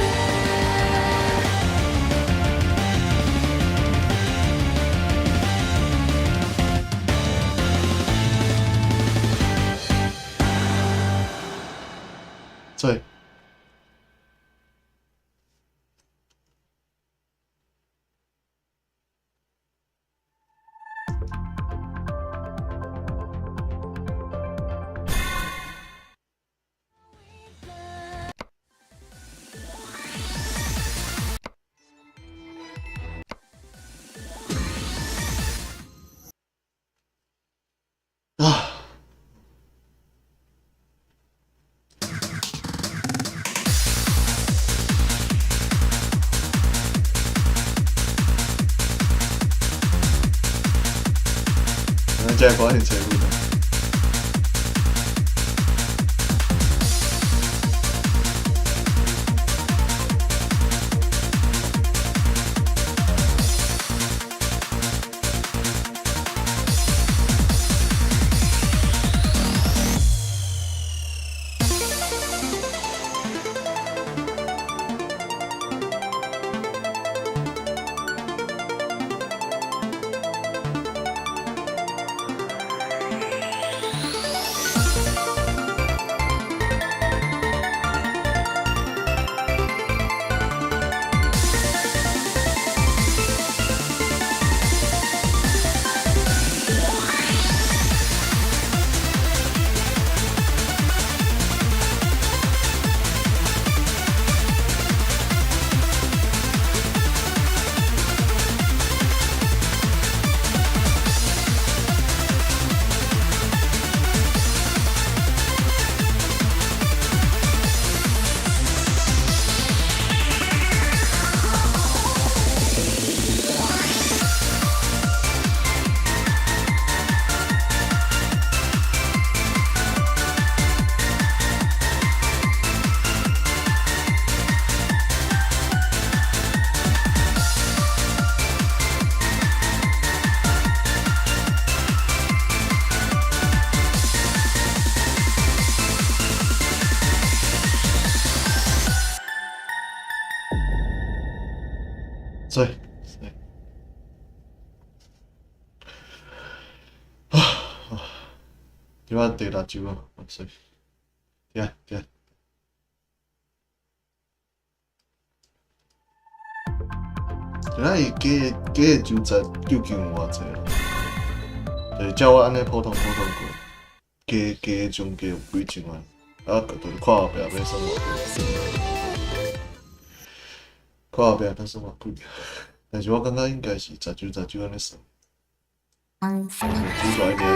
碎。啊！咱这关系找不到。所以，今晚第六周啊，所以，对。今仔伊加的周十究竟有偌济啦？就是照我安尼普通过，加的总计有几张啊？就是看后壁要算偌几，看后壁要算偌几。但是我感觉应该是十周安尼算。主要一定要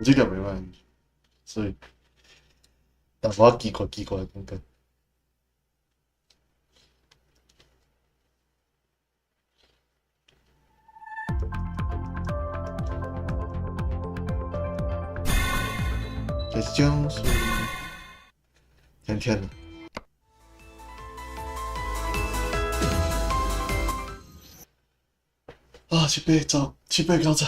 这条袂歹，所以，但我奇怪的感觉。这就是天天的。啊，七倍高赞。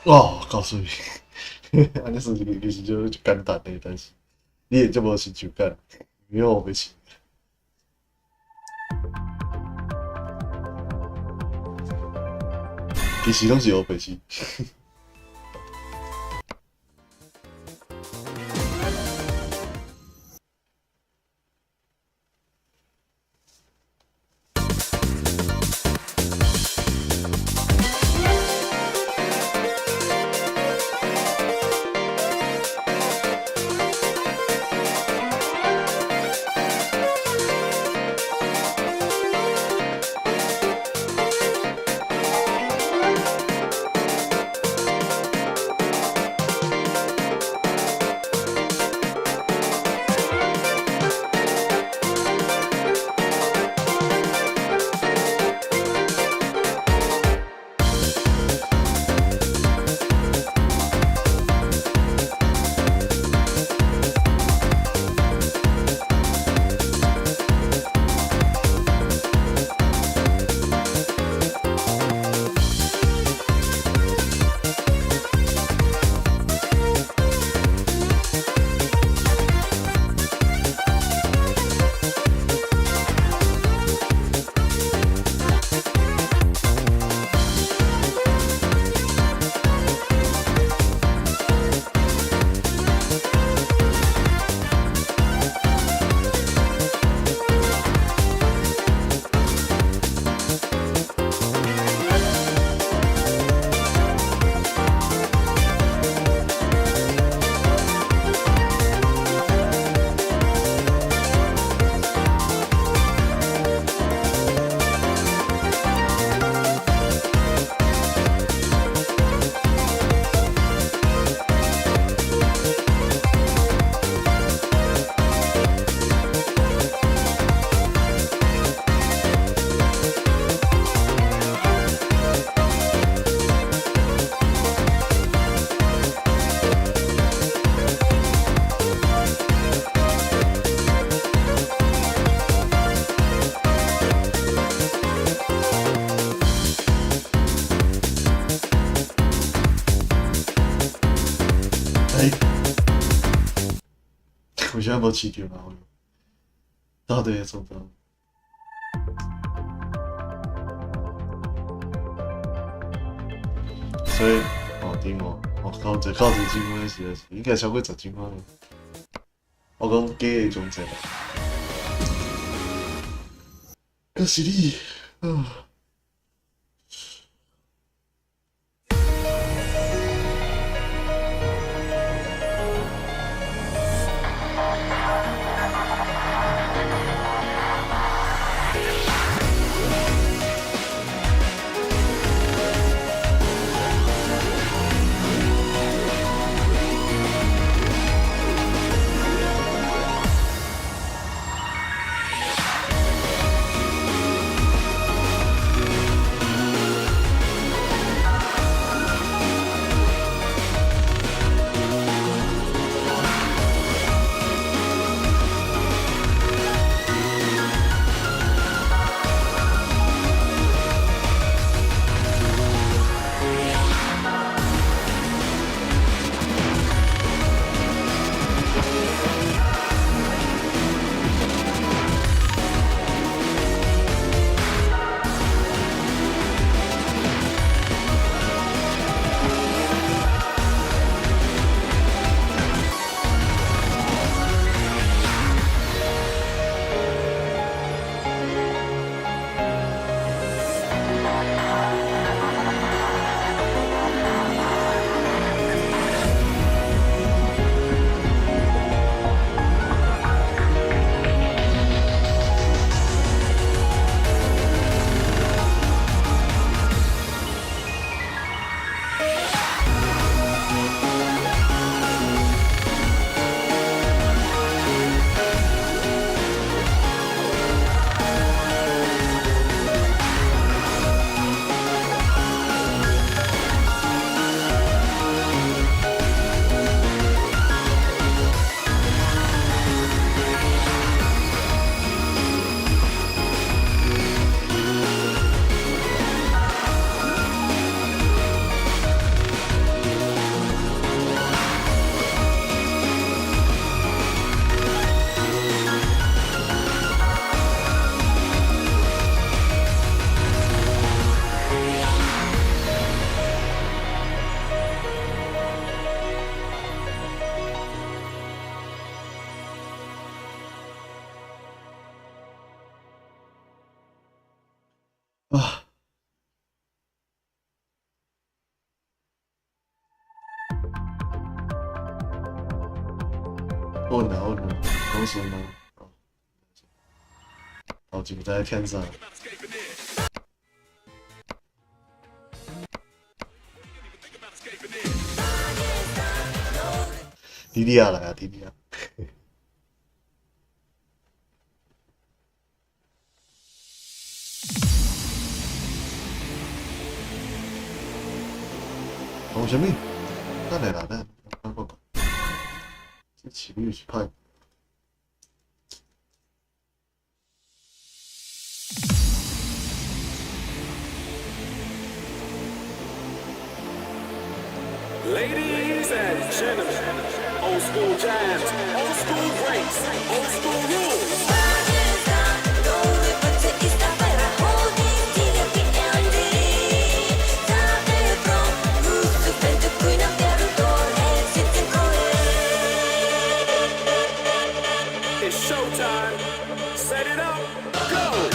哦，告诉你，安尼事情其实就简单的，但是你也这无成就感，因为我袂起。其实拢是黑白痴。现在无饲着嘛，到底会做到？所以顶靠一千块是应该超过10千块。我讲假的中间，可是你稳啊，拢顺啊。头前在天上。弟弟啊来啊，弟弟啊！讲什么？等下啦，等下，我讲。这起律是派。Ladies and gentlemen, old school jams, old school breaks, old school rules. It's showtime. Set it up. Go.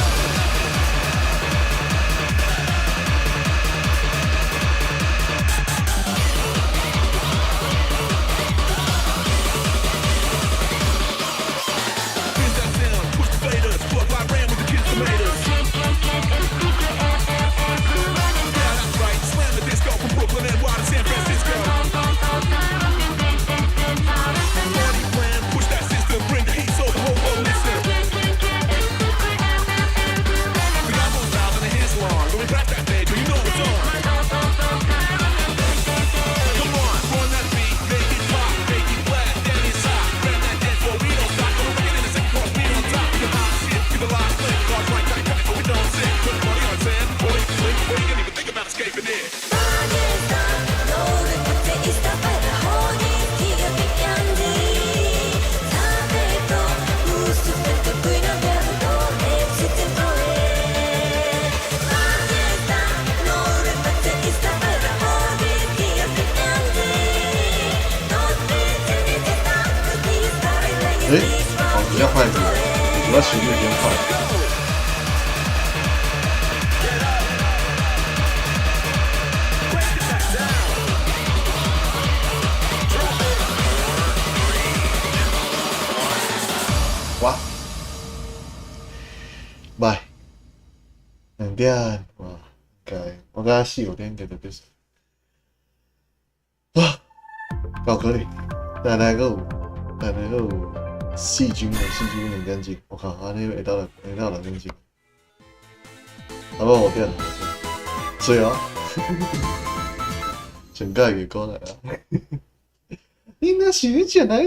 主要旋律偏快。哇，卖2点哇，我感觉4-5点就结束。啊，够可能，但还有4军2点钟，我靠，安尼会到6点钟，差不多5点了，所以啊，全盖给过来啊！你那是讲来。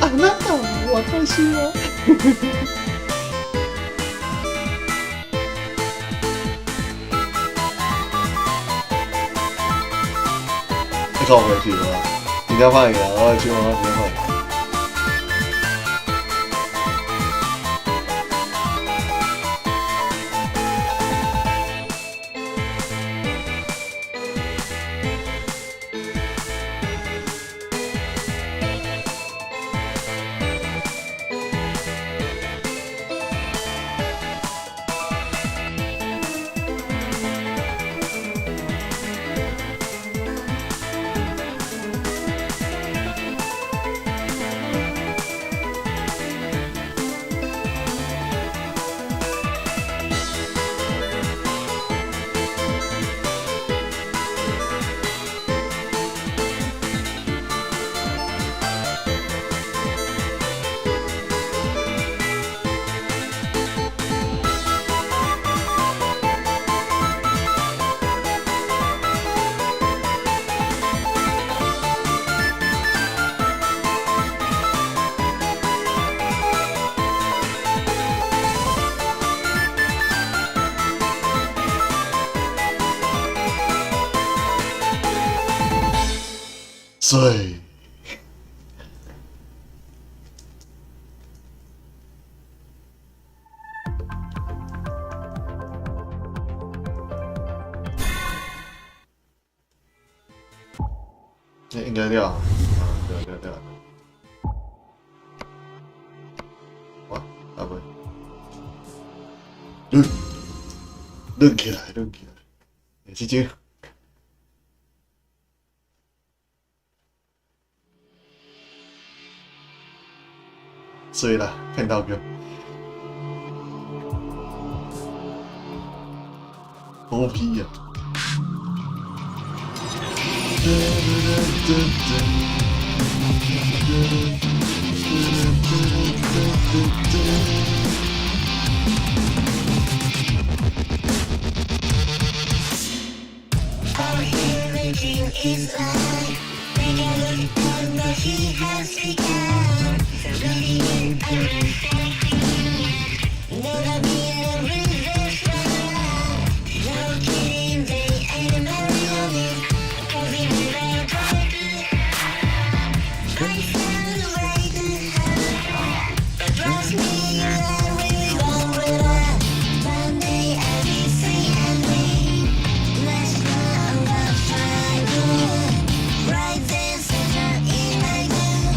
あなたは私は你看我回去了，你家放一个，我去我那边放一个。水。应该掉，掉。哇，啊不，抡起来，也是这。水啦，骗到票。狗屁呀！Our religion is life. Take a look at what he has become. Ready and never be a reverse round. No kidding, they ain't no limit. Every day I found a way to hell. Trust me, I really won't rely. Monday, I be free and me. Let's run the triangle. Right there, center in my mood.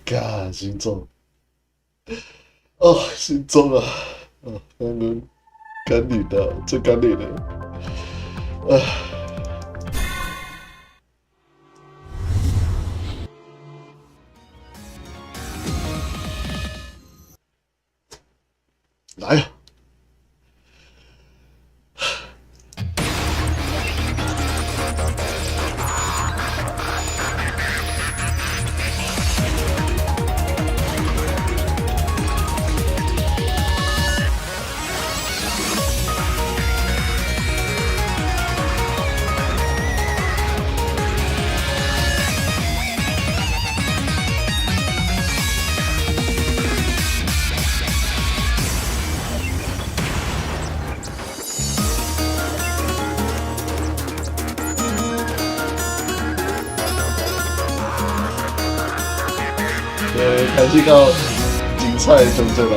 干心中，哦，心中啊，刚刚干你的，最干你的，来呀！开始到精彩的中正了。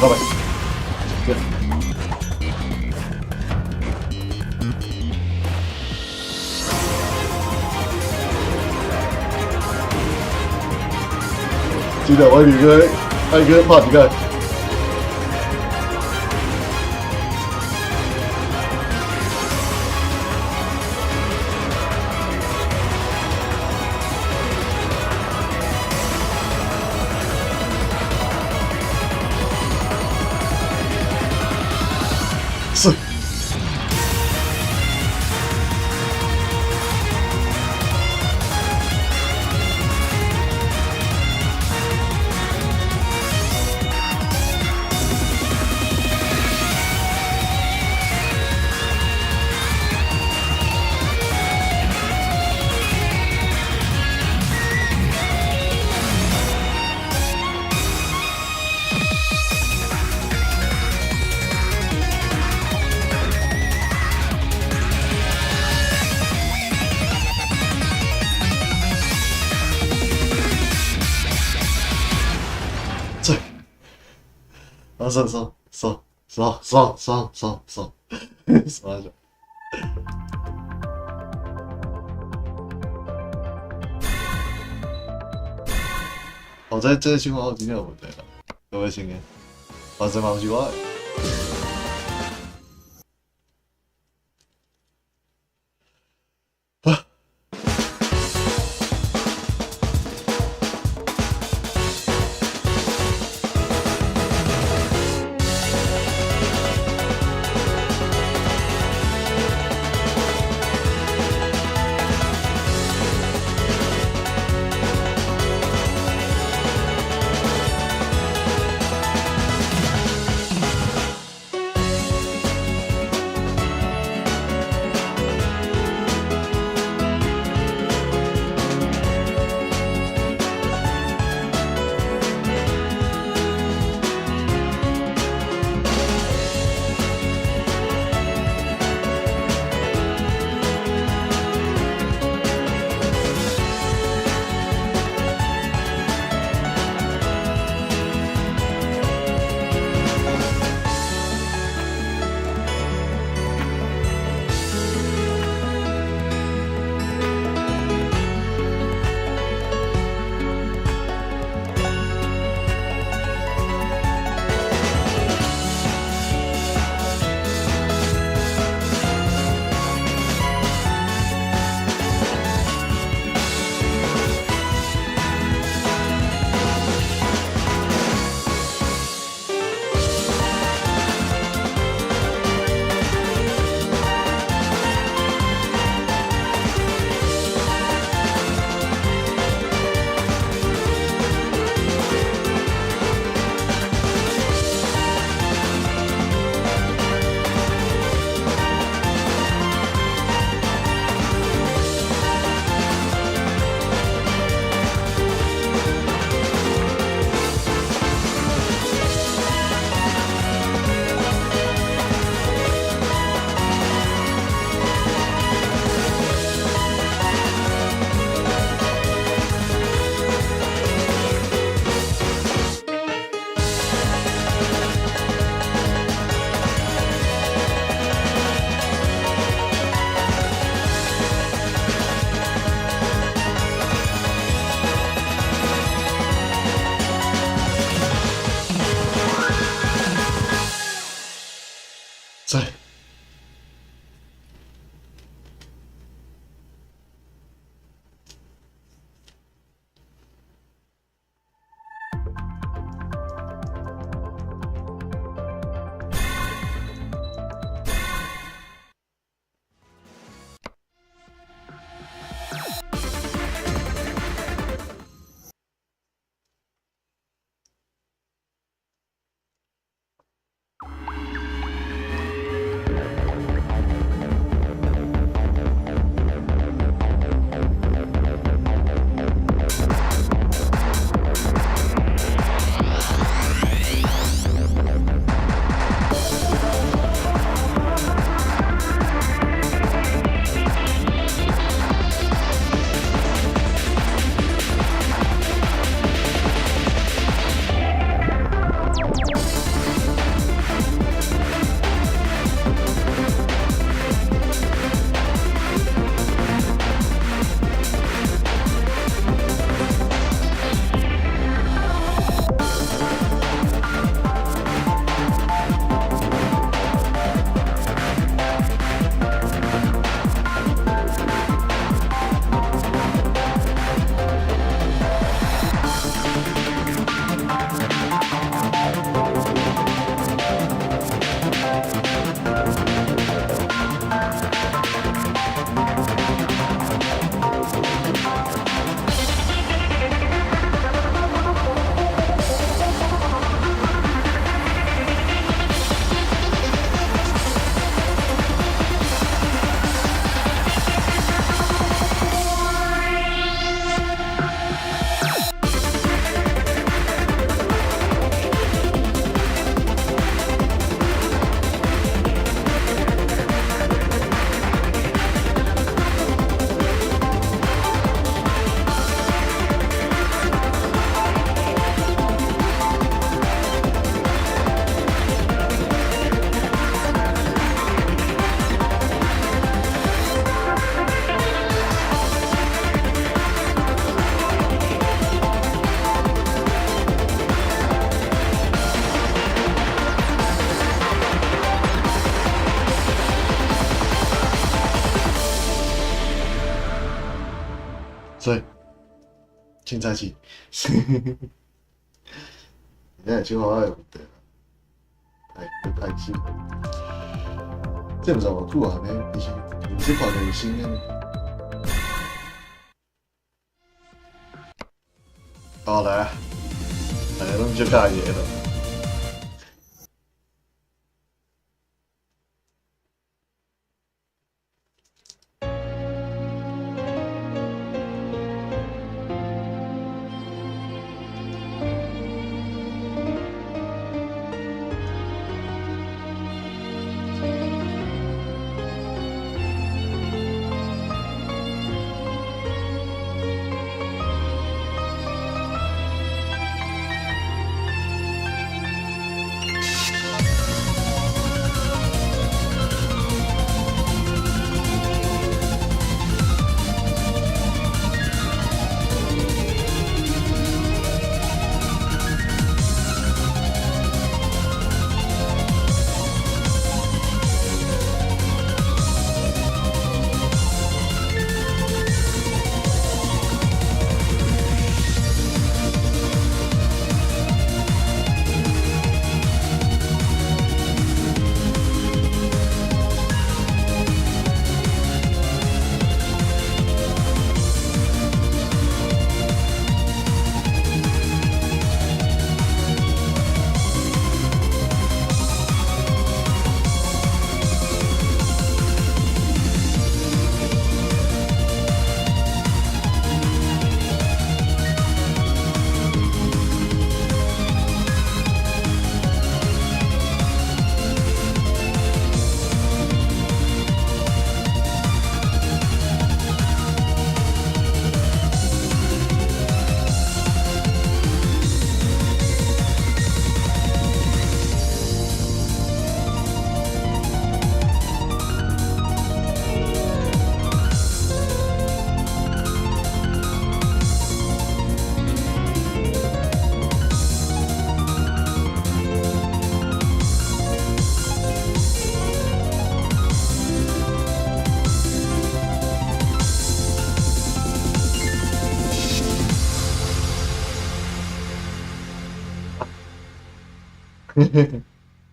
老板，对，记得我女哥，爱哥怕你看。是。收，好在这个情况我今天有问题了，各位新人，发生好奇怪。所以，凊彩是，你那笑话有问题啦，太死。这毋知偌久啊呢，其实毋是看人生呢。好来啊，来拢就介意了。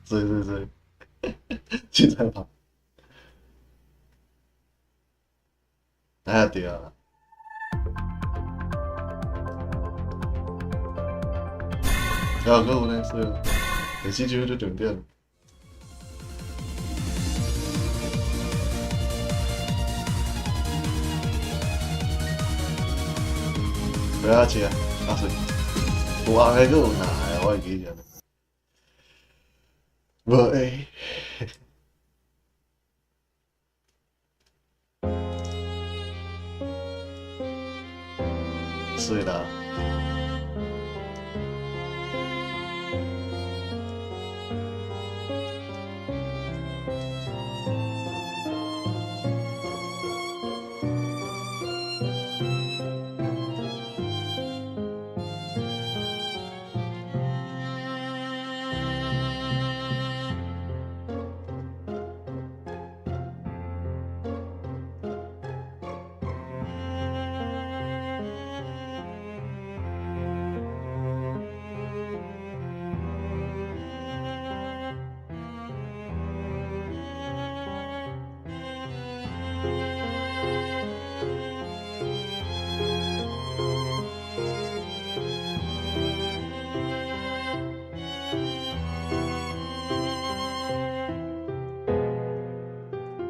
对，凊彩拍。对啊。还有呢，是啊，第四集就重点。不要吃啊！是有红的，佮有蓝的，我会记着。无诶。水啦。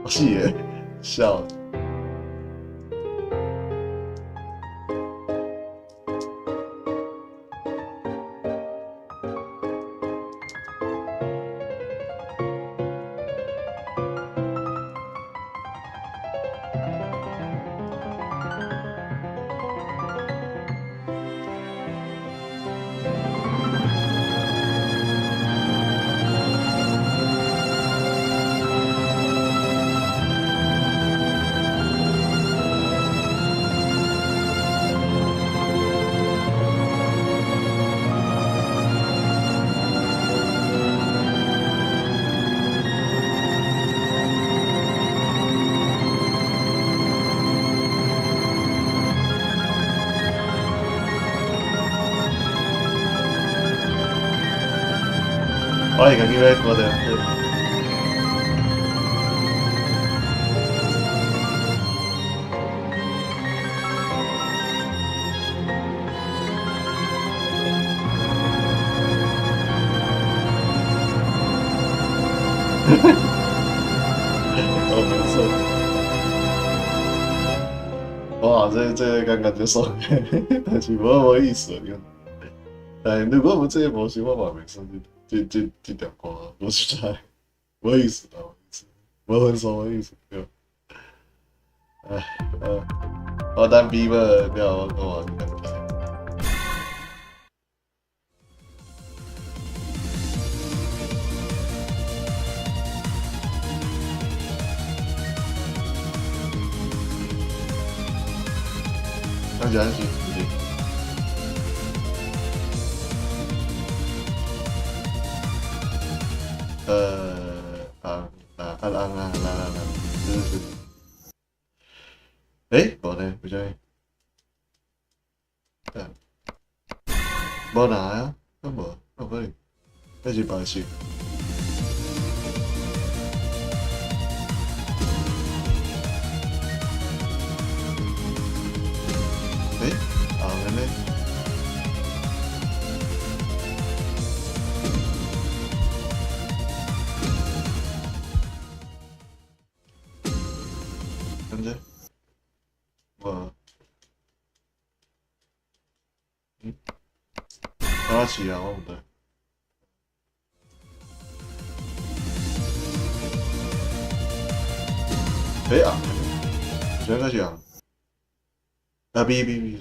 是耶，笑。我係咁樣過的。哦，沒錯。哇，這剛剛就說，但是冇意思了。但如果我們這些模型，我嘛袂算這條歌，我實在冇意思啦，冇分數冇意思。我單逼吧，了我感覺。那就安心。是。无呢，不知。无拿啊，那无，那是白色。红的呢？看这，kha-ta啊，我唔对。红的，我觉得是红。B。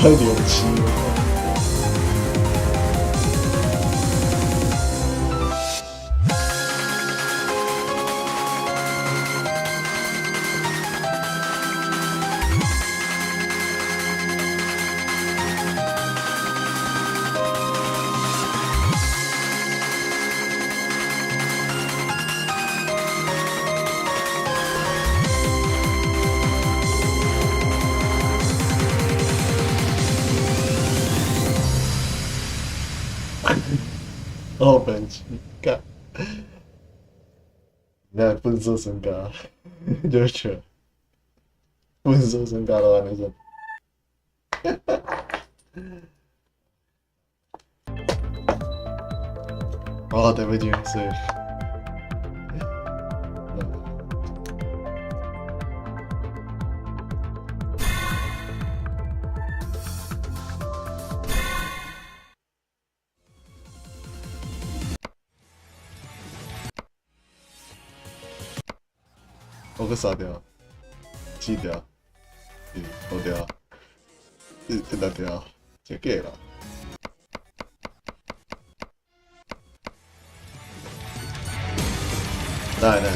太牛气了！好本气！干，那分数身高，就去分数身高的话，那是。哦，对不起，是。我个杀掉，7条，5条，6条，这个啦。来来。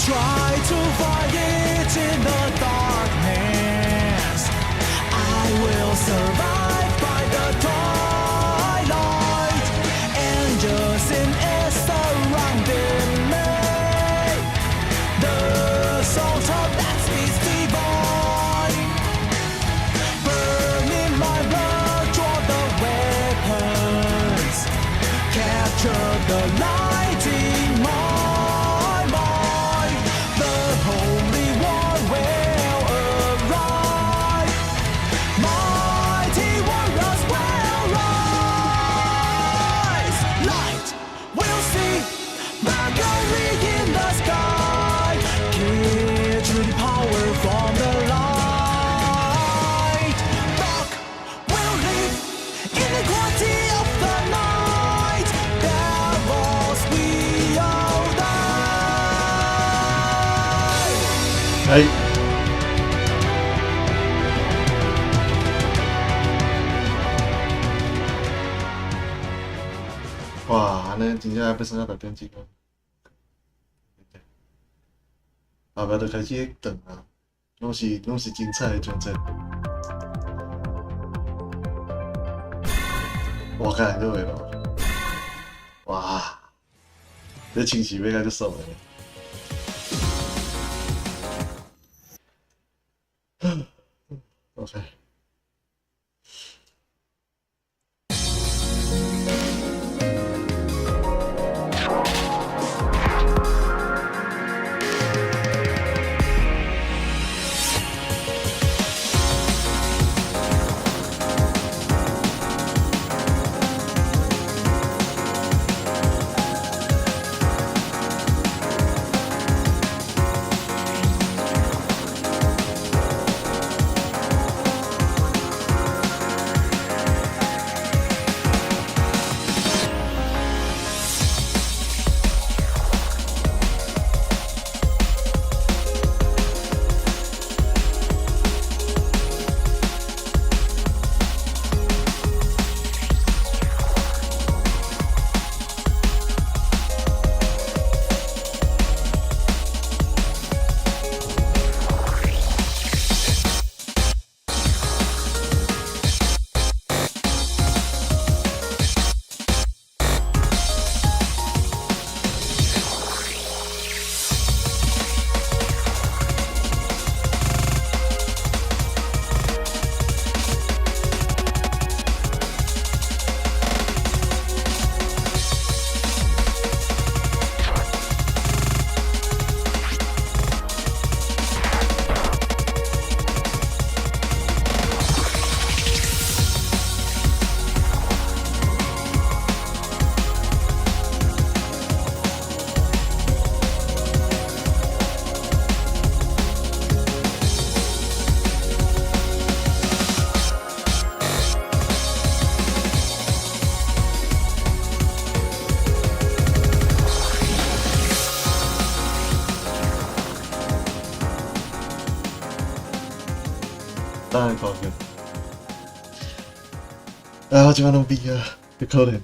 Try to fight it in the darkness. I will survive by the twilight. Angels in it surrounding me. The salt of that speaks divine. Burning my blood, draw the weapons. Capture the light in my哎，哇，那真正还要剩下6点钟啊！后壁就开始等啊，拢是精彩的状态。我看就会了，哇，这情绪要开始爽了。OK。当然考验。哎，我今晚弄毕业，别可怜。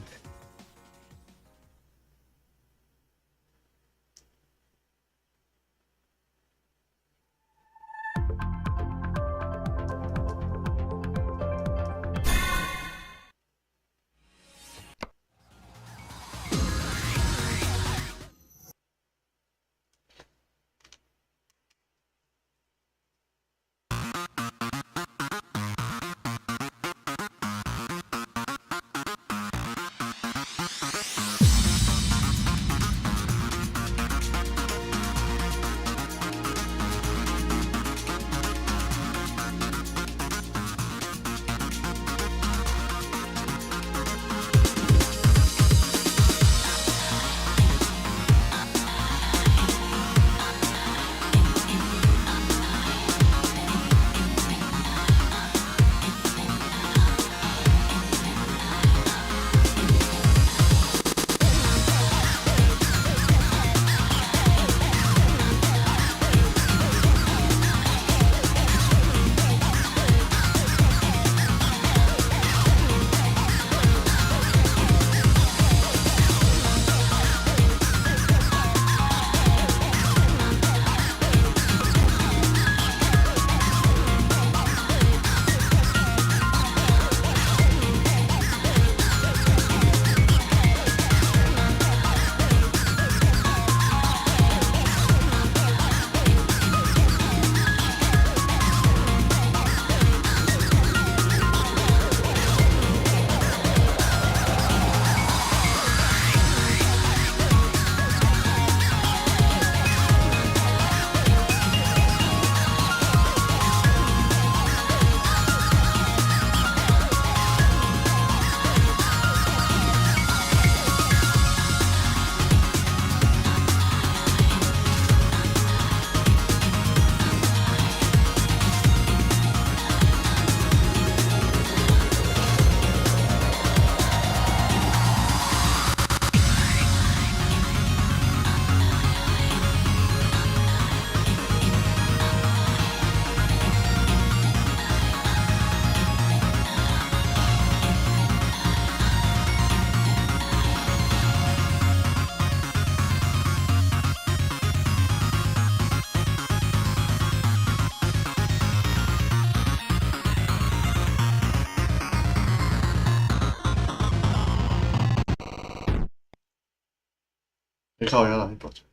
你靠一下啦，你抱歉，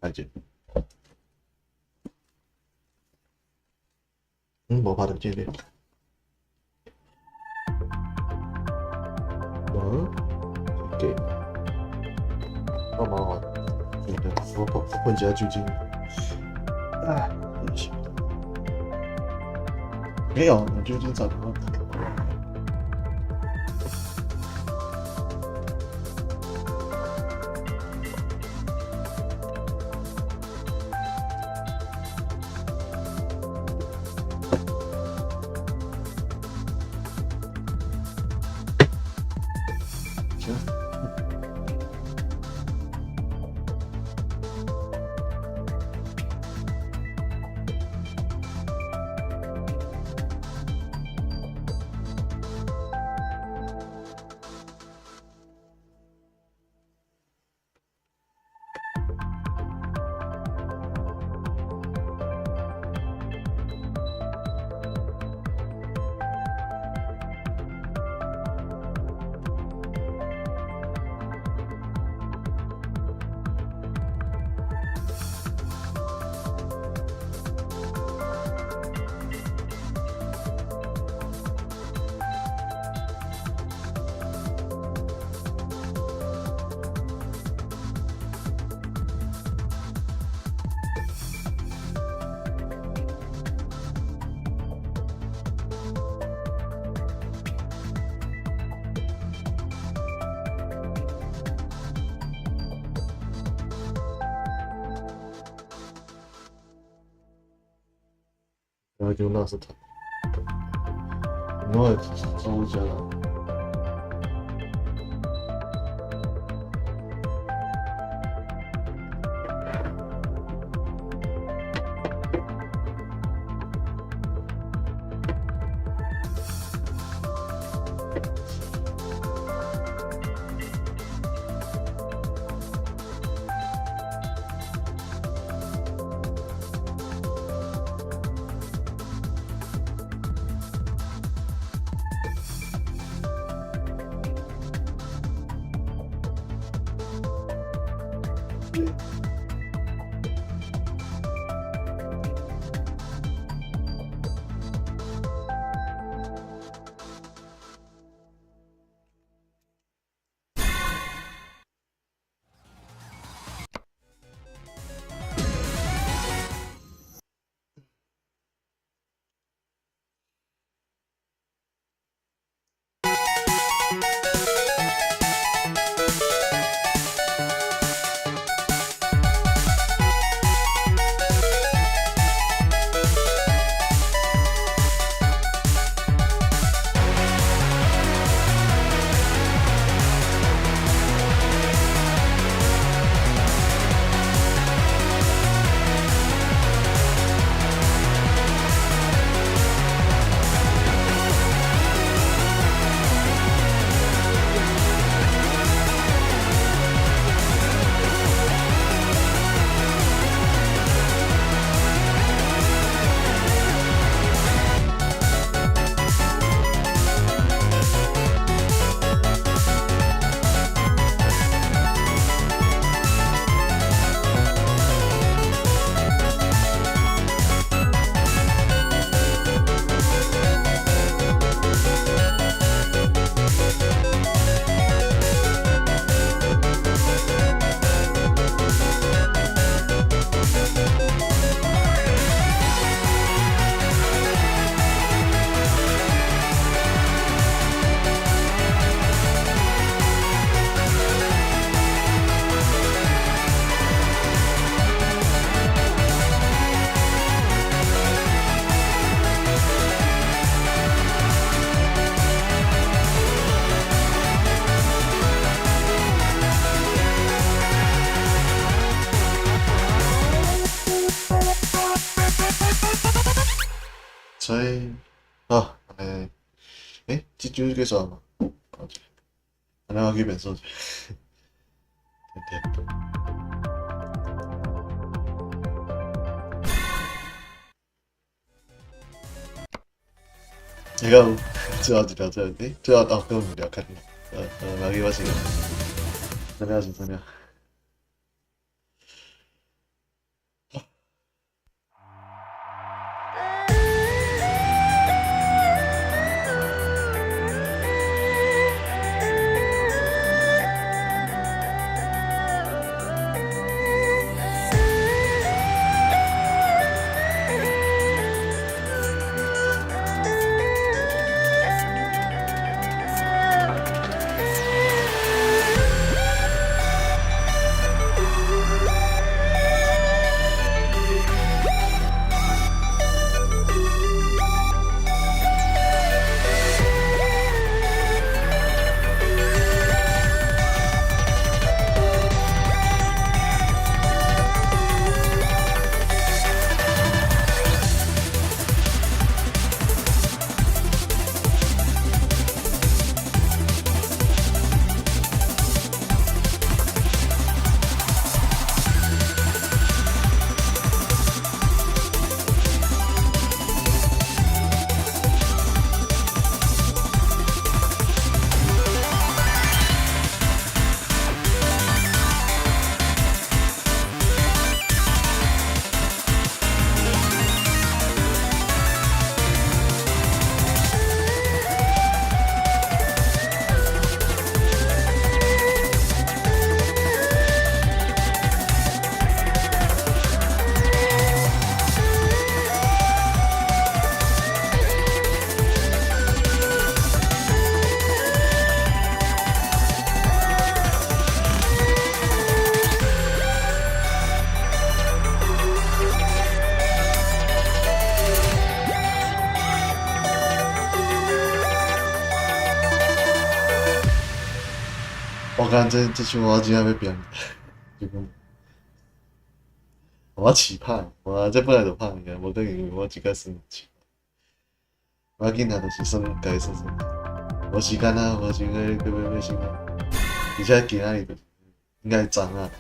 再见。无拍到这个。给，干嘛啊？我碰一下酒精。哎，也行。没有，我酒精咋了？然后就那是他，我周家了。所以，好，这就是结束嘛？安尼我去变数去。你讲最后一条最后到跟5条看了，来给我时间，3秒是3秒。我感觉这首我真正要变，就讲我起拍，我这本来就拍个，无等于我即个算起。我要紧啊，就是算家己算算，无时间啊，无想要想啊，而且今仔日就应该昨啊，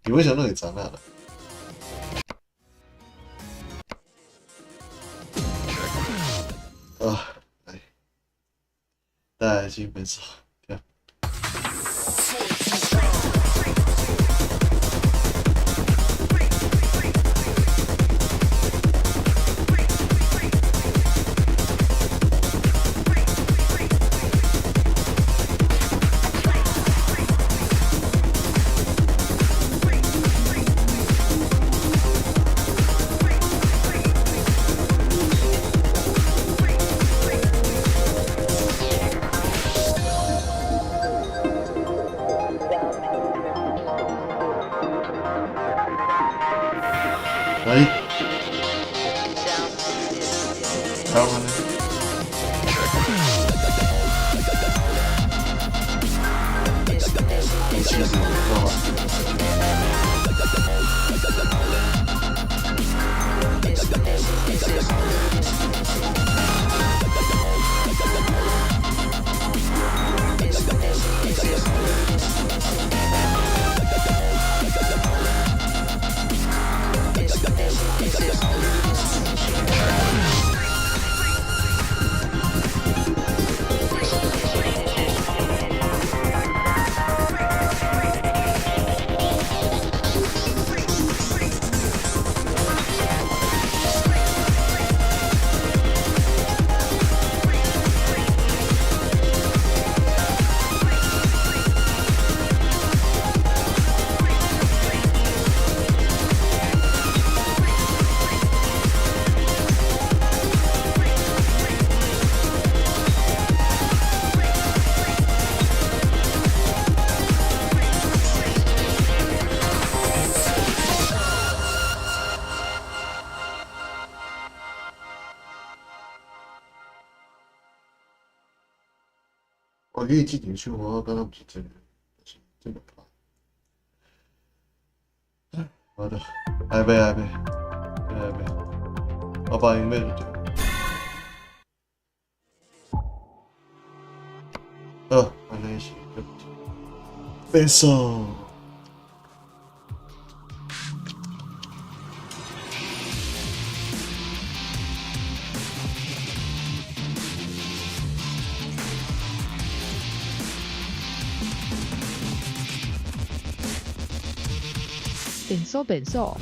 基本上都是昨啊啦。啊，来，再来去分手。台湾呢？你其实知道吗？我可以记进去，我刚刚不是真的怕。好的，来呗，我把音乐就掉。安尼是变数。变数。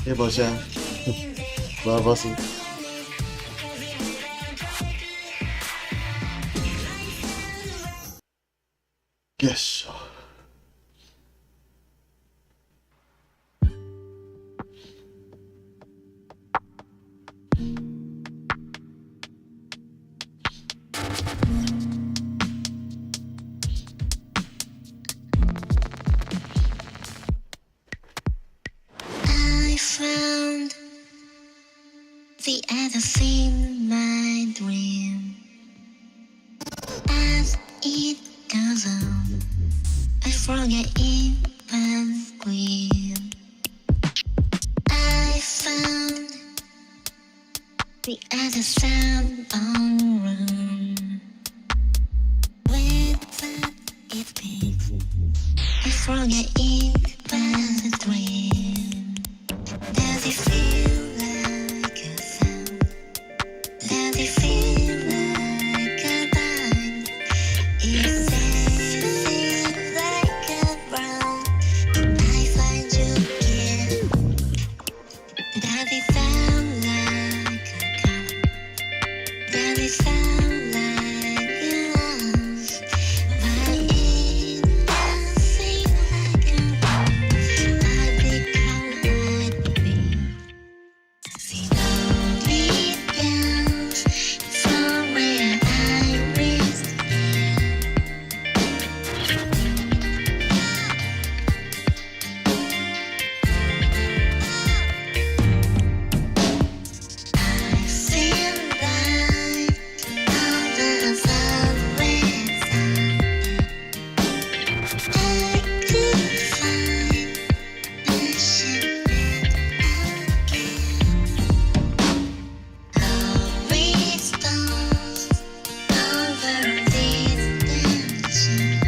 叶宝香，不是。Yes。I found the others in my dream. As it goes on, I forget even scream. I found The other sound on the run. When that it beats, as long as it was a dream. Does it feel like a sound? Does it feel like a bind? It seems like a brown. I find you again. Does it sound like a car? Does it sound like yours? Why it does seem like a road? I become like me. See lonely bells from where I rest. I feel like all the subways I could find a shipwreck again. Rolling stones over this dimension.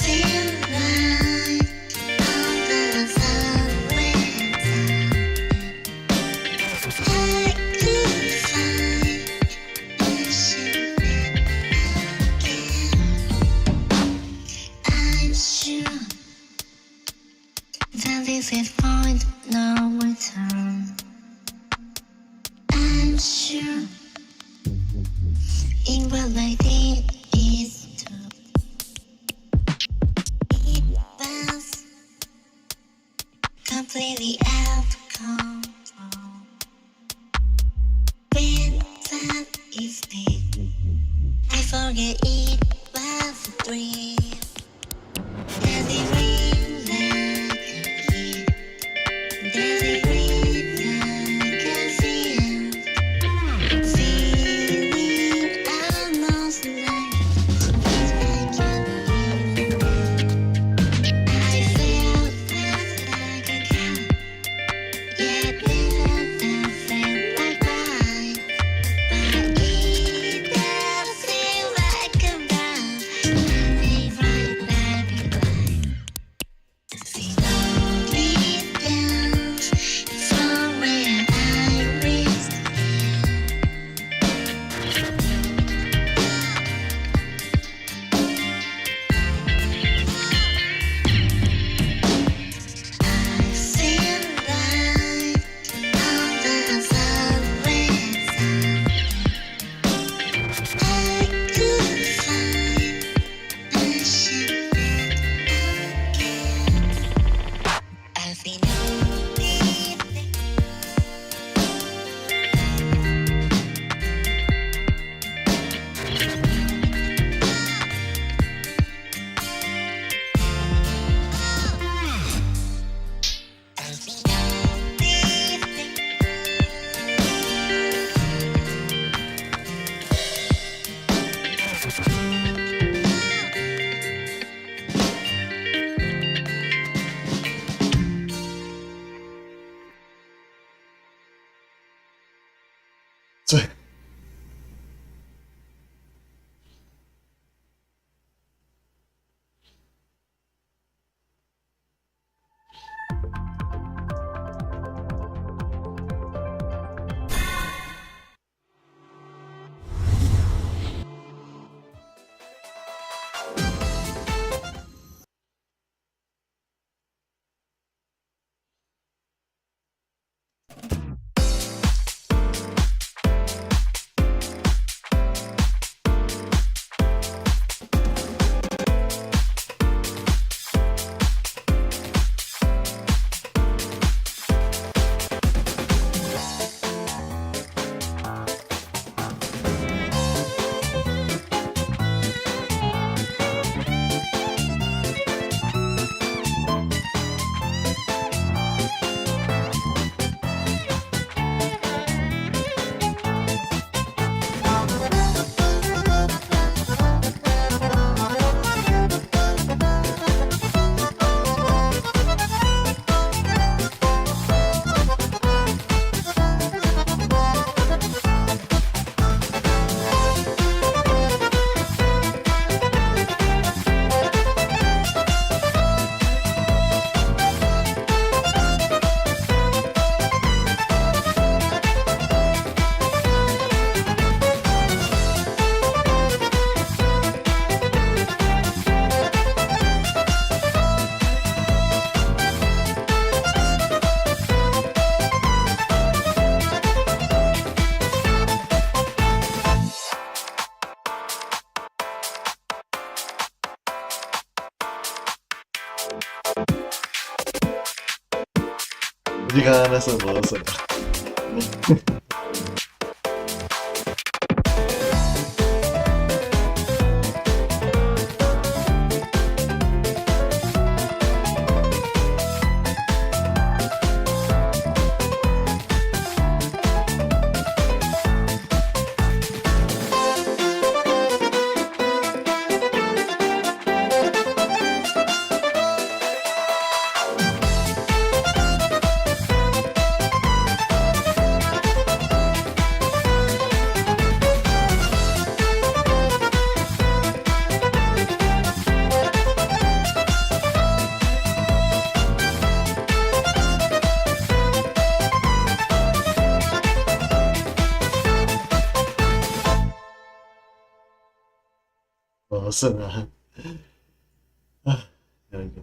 Feel like all the subways I could find a shipwreck again. I'm sure that this is point no return. I'm sure it will like it is too. It was completely out of control. When that is big, I forget it was a dream. Does it ring like a key? Does it ring like a fear? Feeling almost like I can't hear. I felt like a cat. 你看那算不算？我算啊，啊，有一个。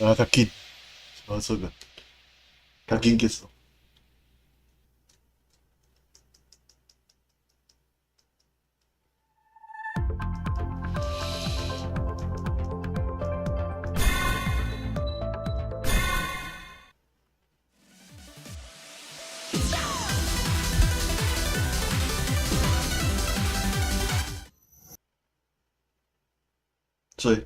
啊，较紧，好出个，较紧结束。追。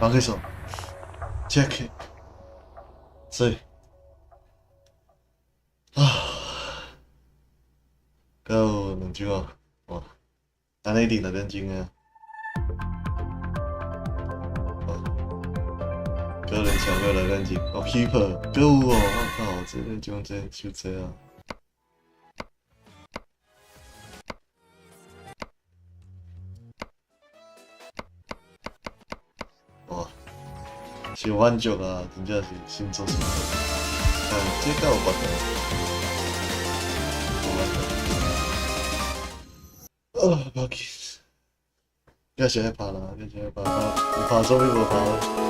放开手。Jack， 所以啊，有2句啊，哇，安尼一定就认真啊。个人强调的认真哦 ，keeper 够哦，我靠，这个就这样。哇，是满足啊，真正是心足心足。这个有办法。不要紧，要先拍啦，要先拍，你拍终于无拍了。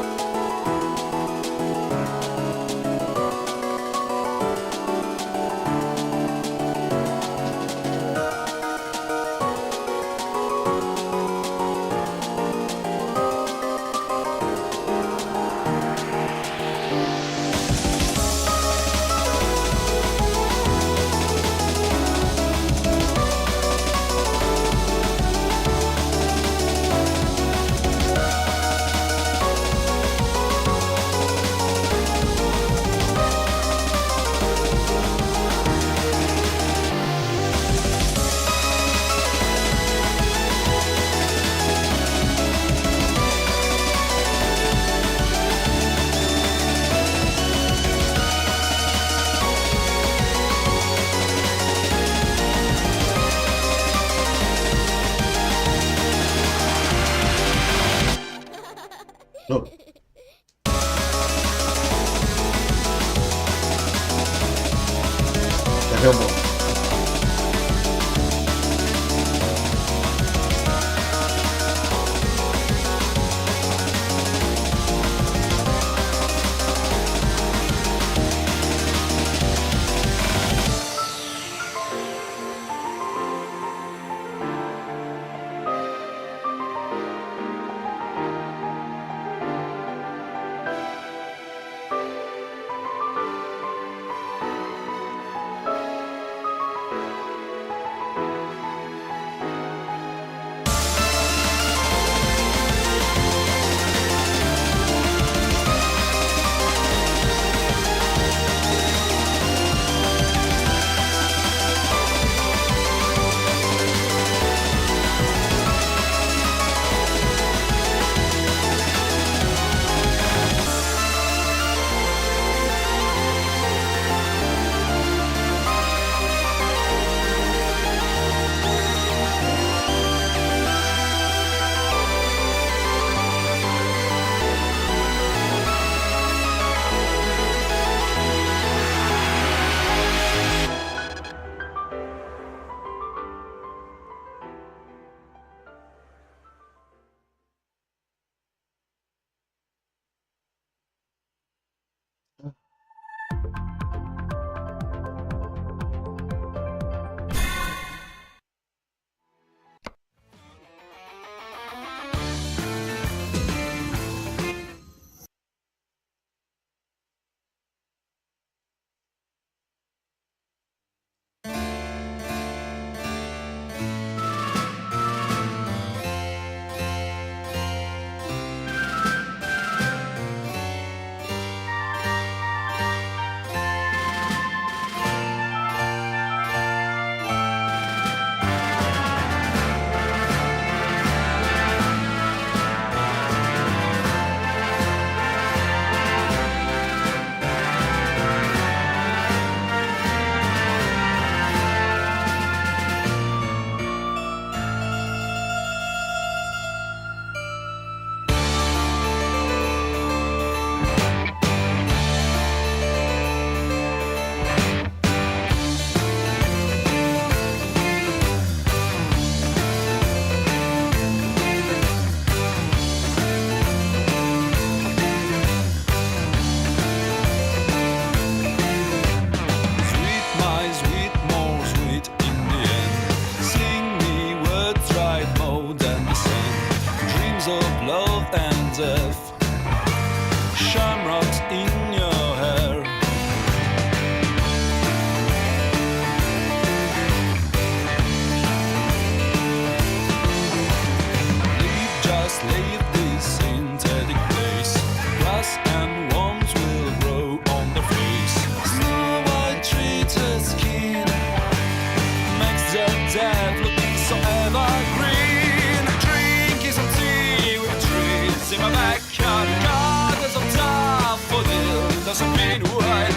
life looking so evergreen. Drinking some tea with trees in my backyard. God, there's some time for this. Doesn't mean what.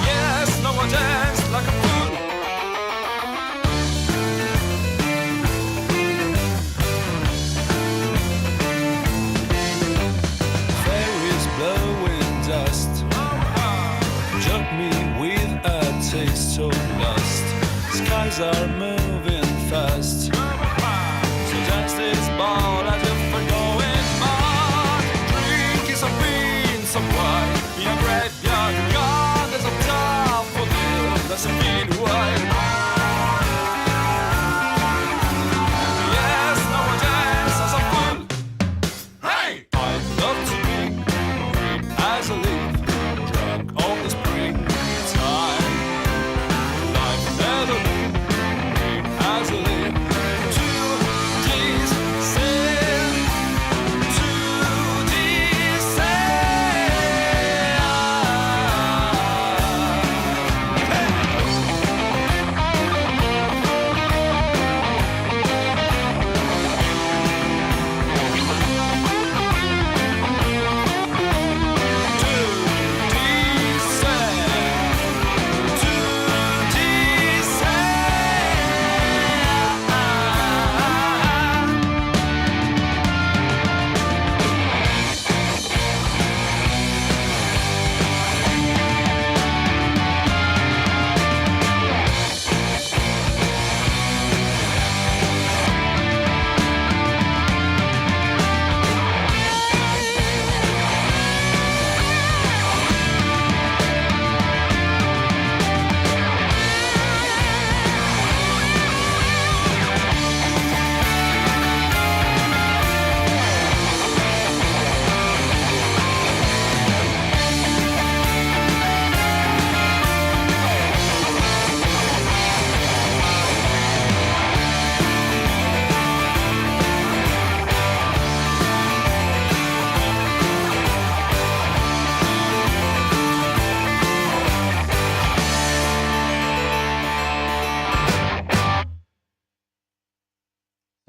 Yes, no one dance like a fool. Fairies blowing dust. Choke me with a taste of lust. Skies are moving fast. So dance this ball as if we're going mad. Drinking some beans, some wine in a graveyard. God, there's a time for this. Doesn't mean why. Yes, no one dance as a fool. Hey! I love to be green as a leaf, drunk on the springtime. Life never been green as a leaf. To descend, to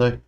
对。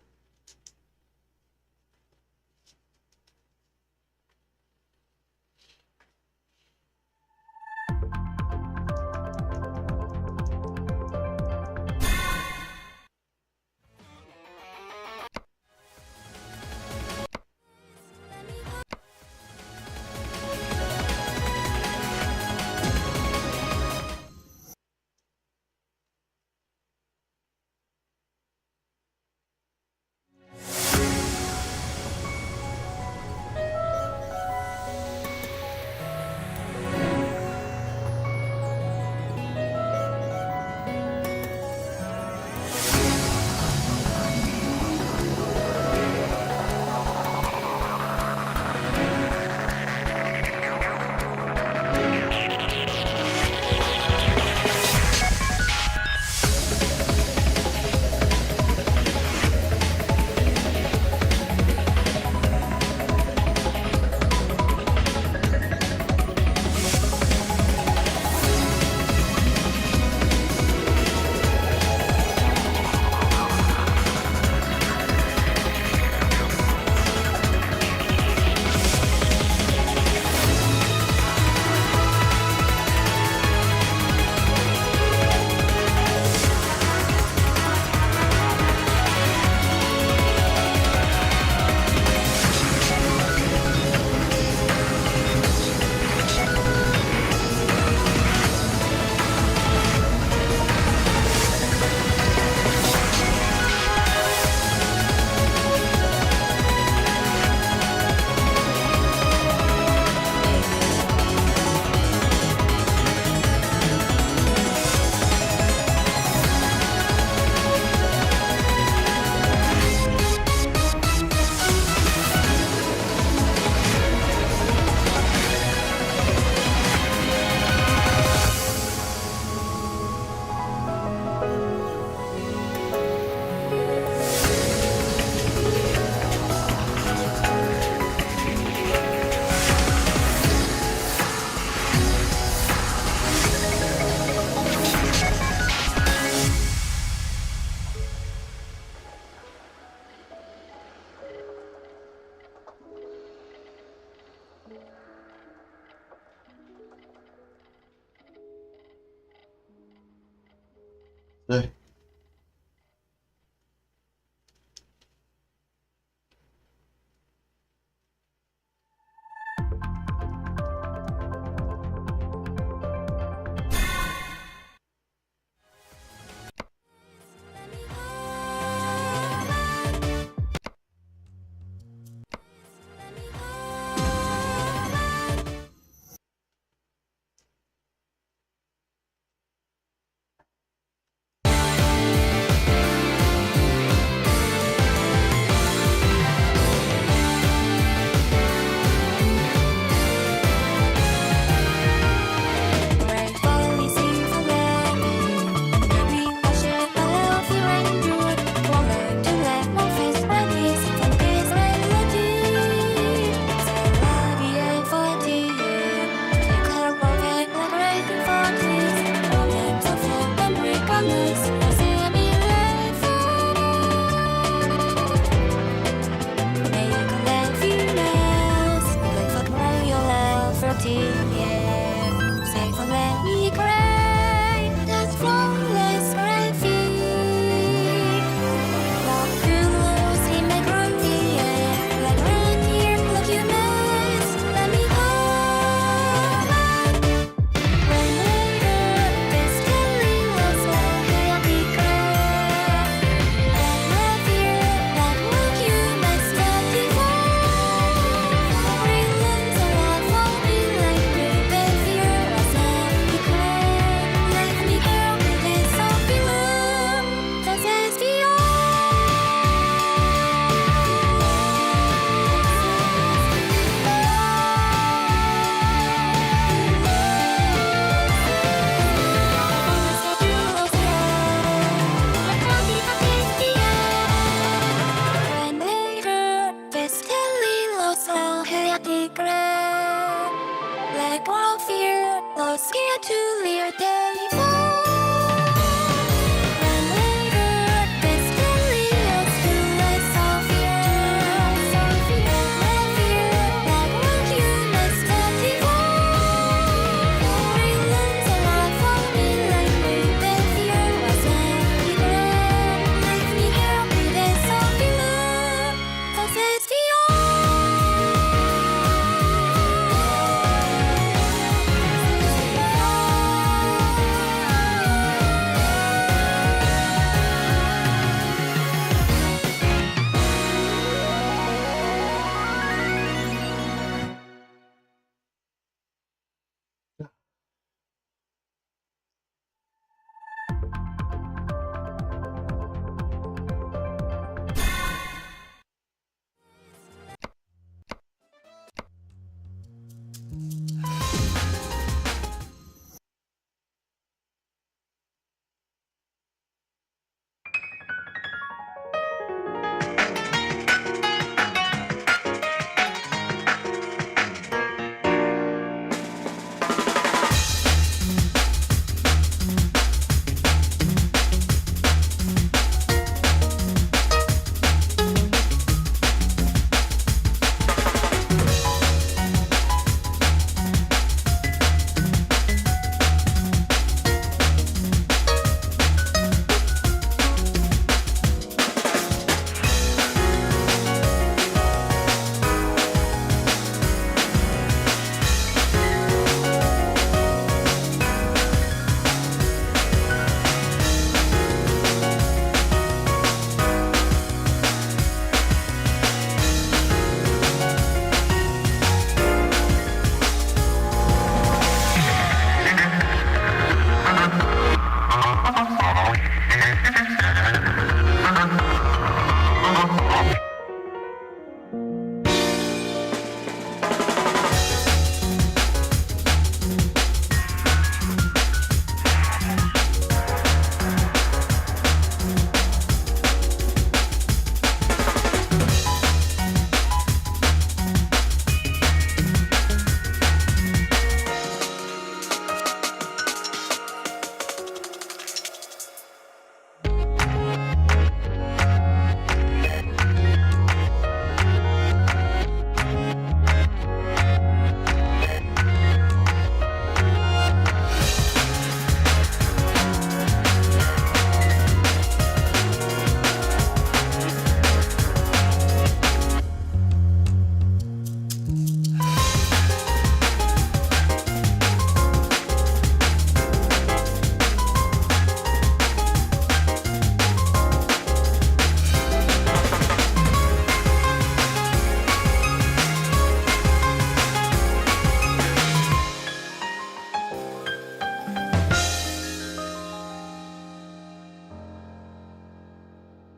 对。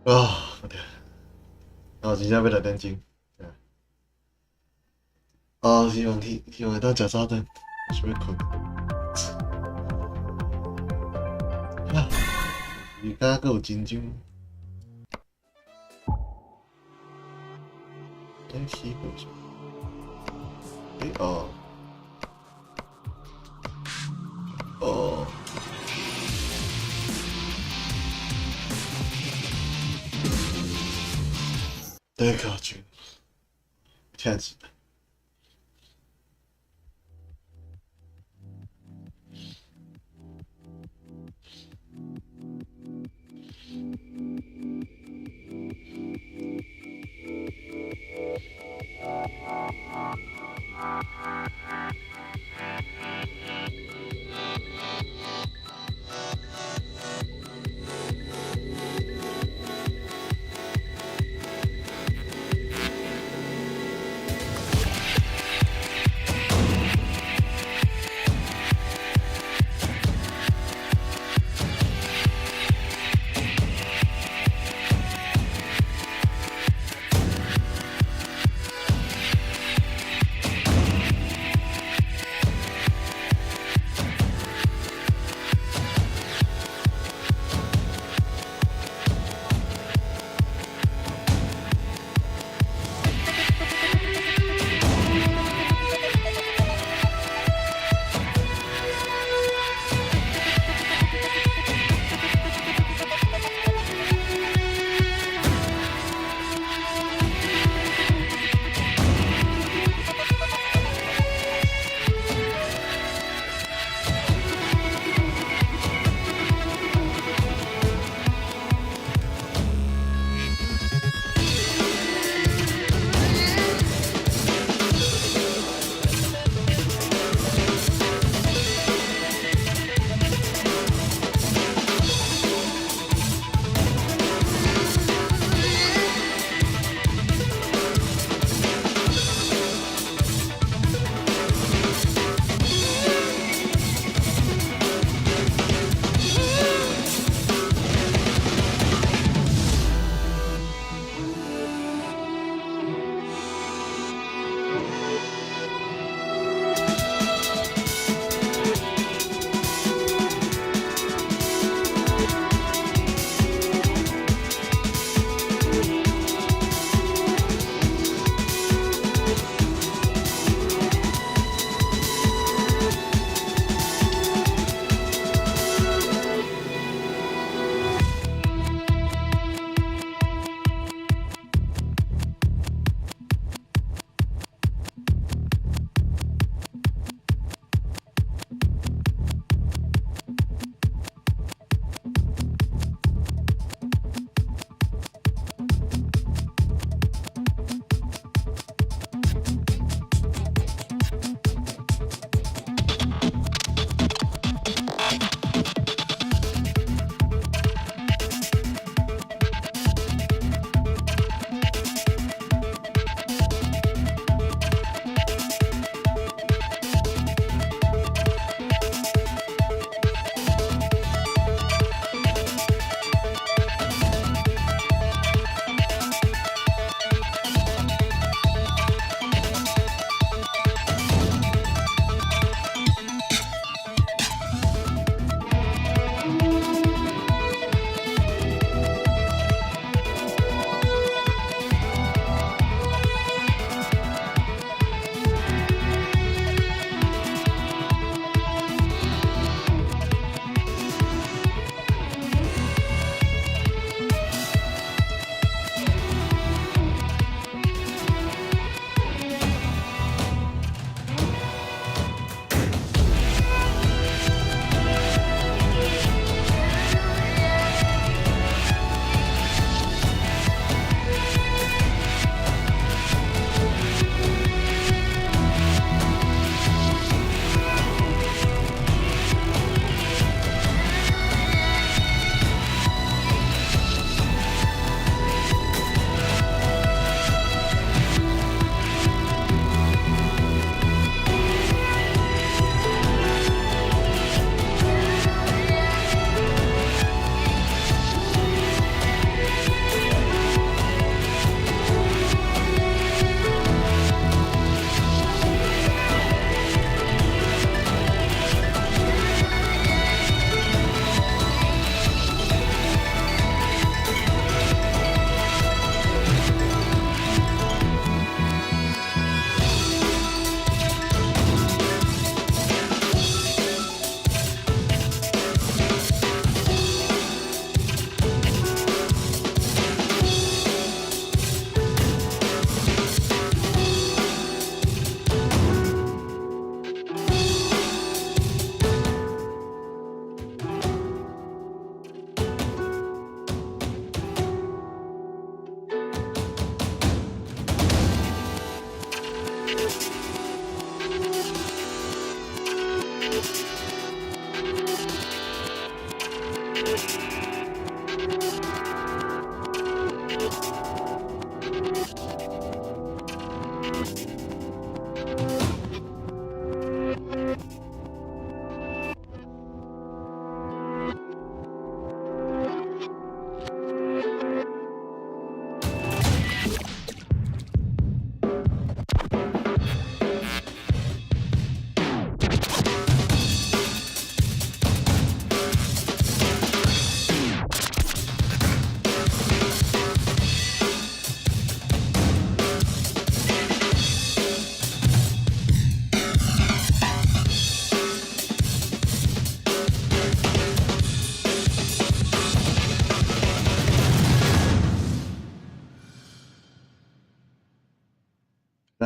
啊，我天！我真正要来点钟。希望会当食早餐，想要困。啊，而家阁有真钟。起过去。第一个钟，天气。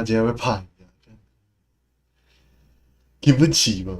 那今天会怕你经不起嘛。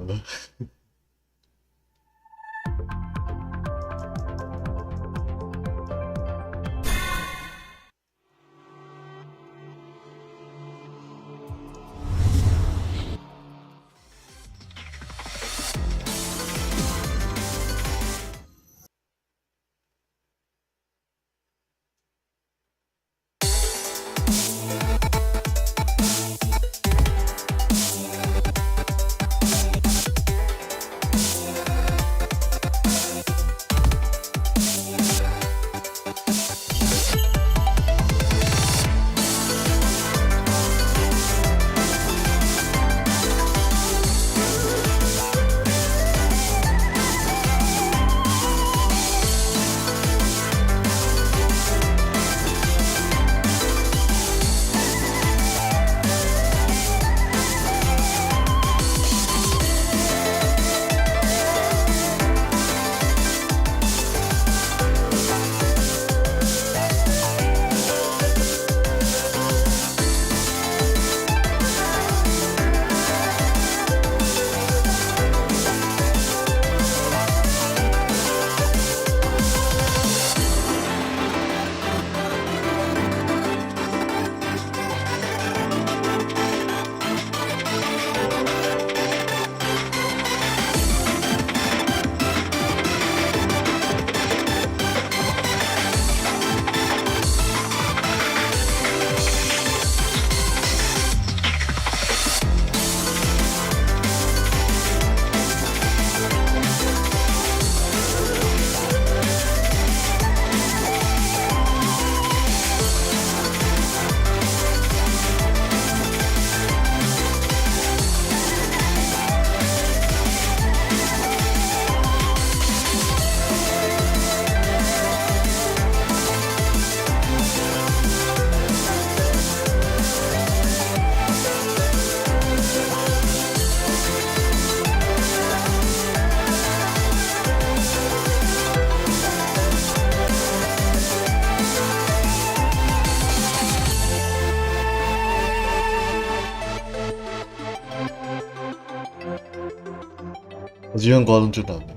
我今天高中就难了。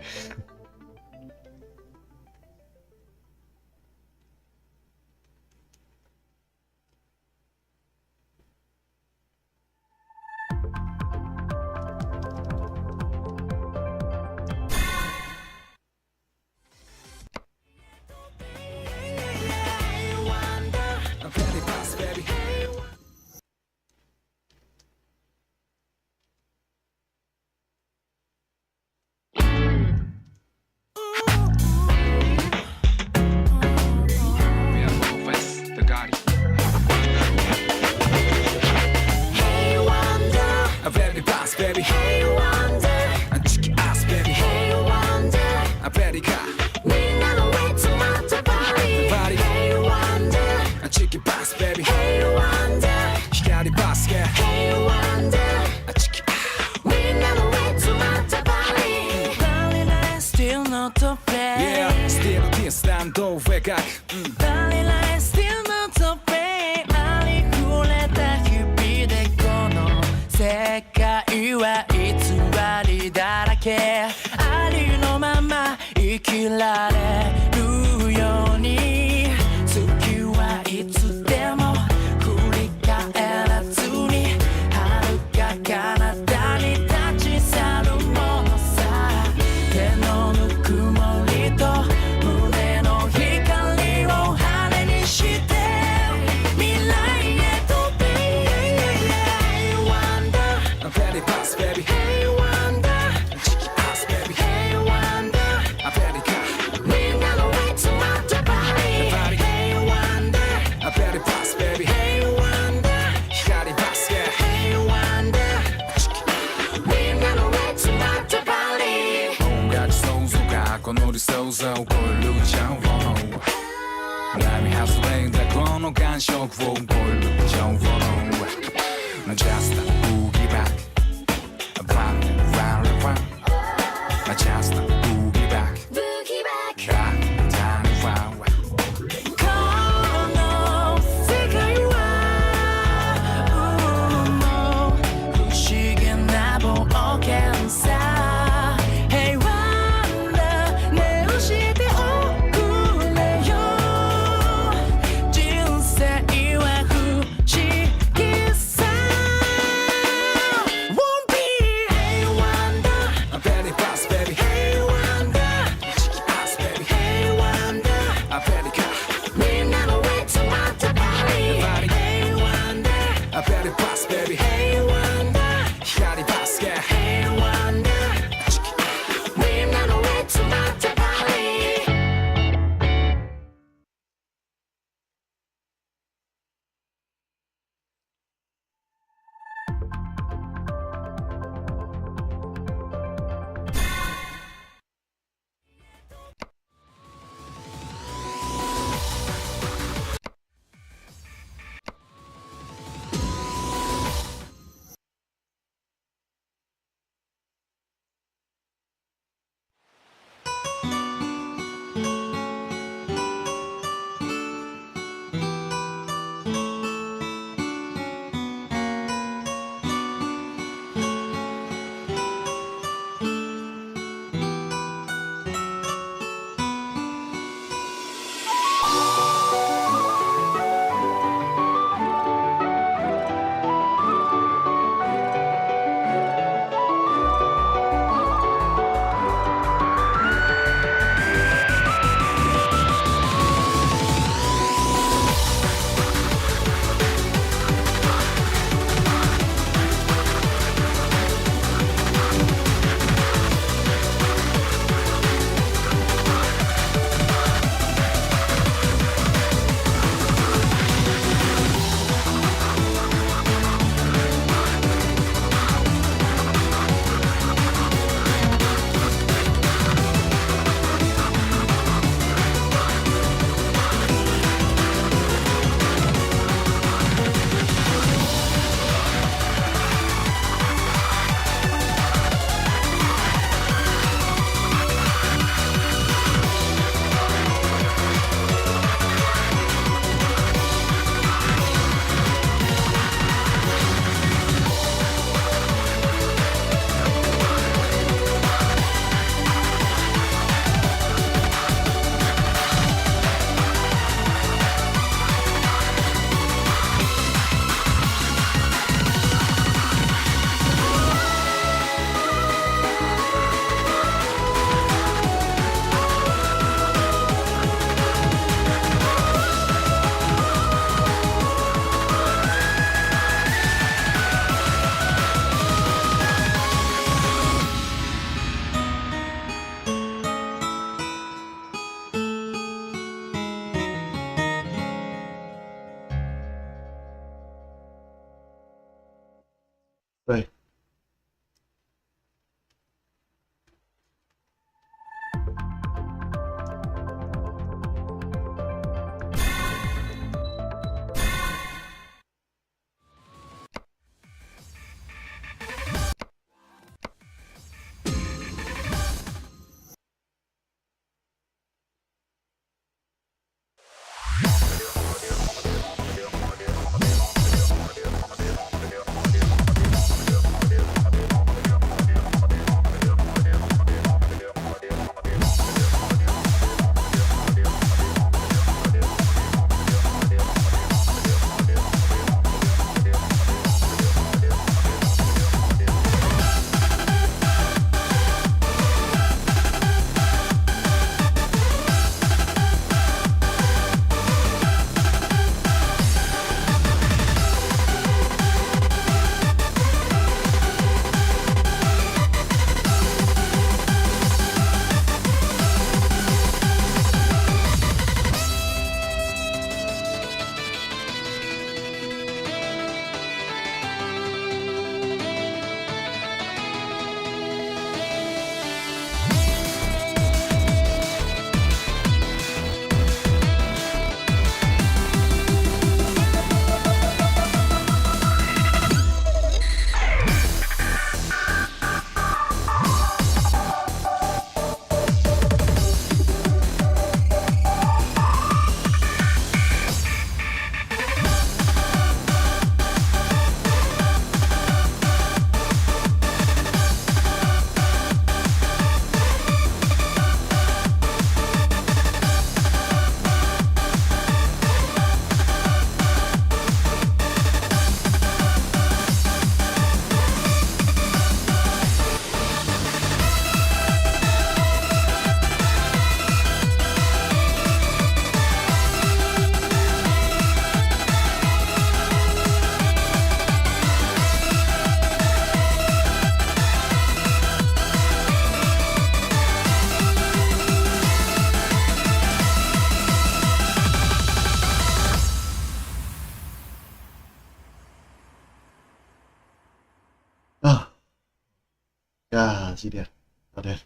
几点？2点。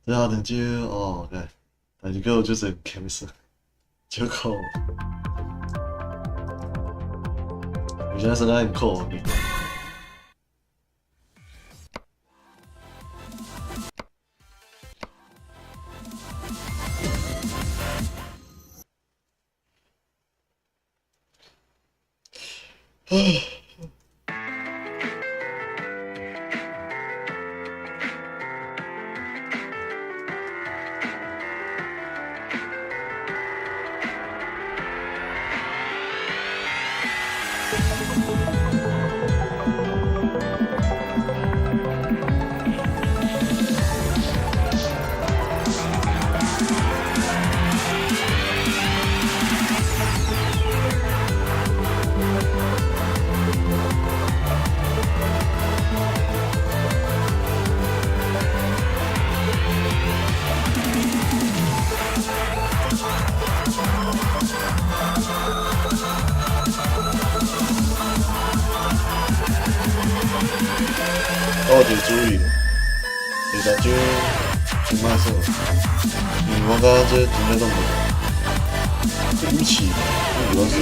这2点就哦，对，但是个就是开始，就扣。我现在身上很扣。我得注意，第三就挺慢手，我刚刚这真的动不了，对不起，主要是。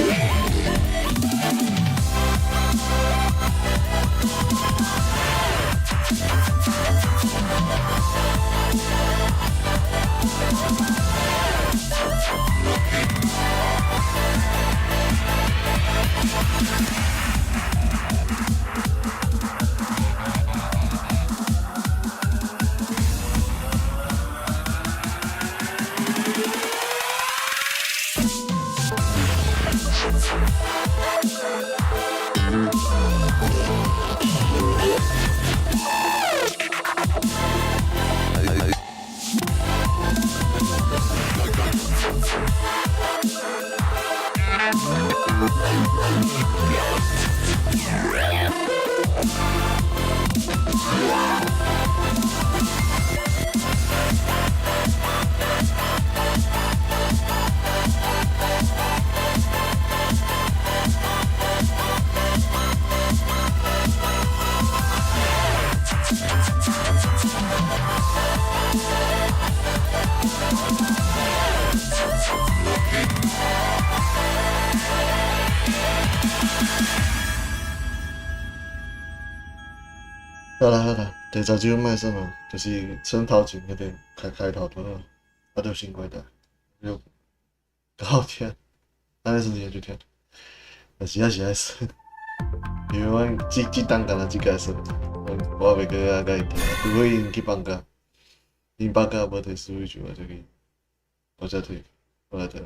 好啦，第十招卖什么？就是伸头前嗰啲开头都好，我都先过的，就好天，安尼时间就天，但是也是爱死，因为我这档干了这个事，我袂个啊个听，除非因去放假，因放假无摕输入就我就去，我再退，我来退。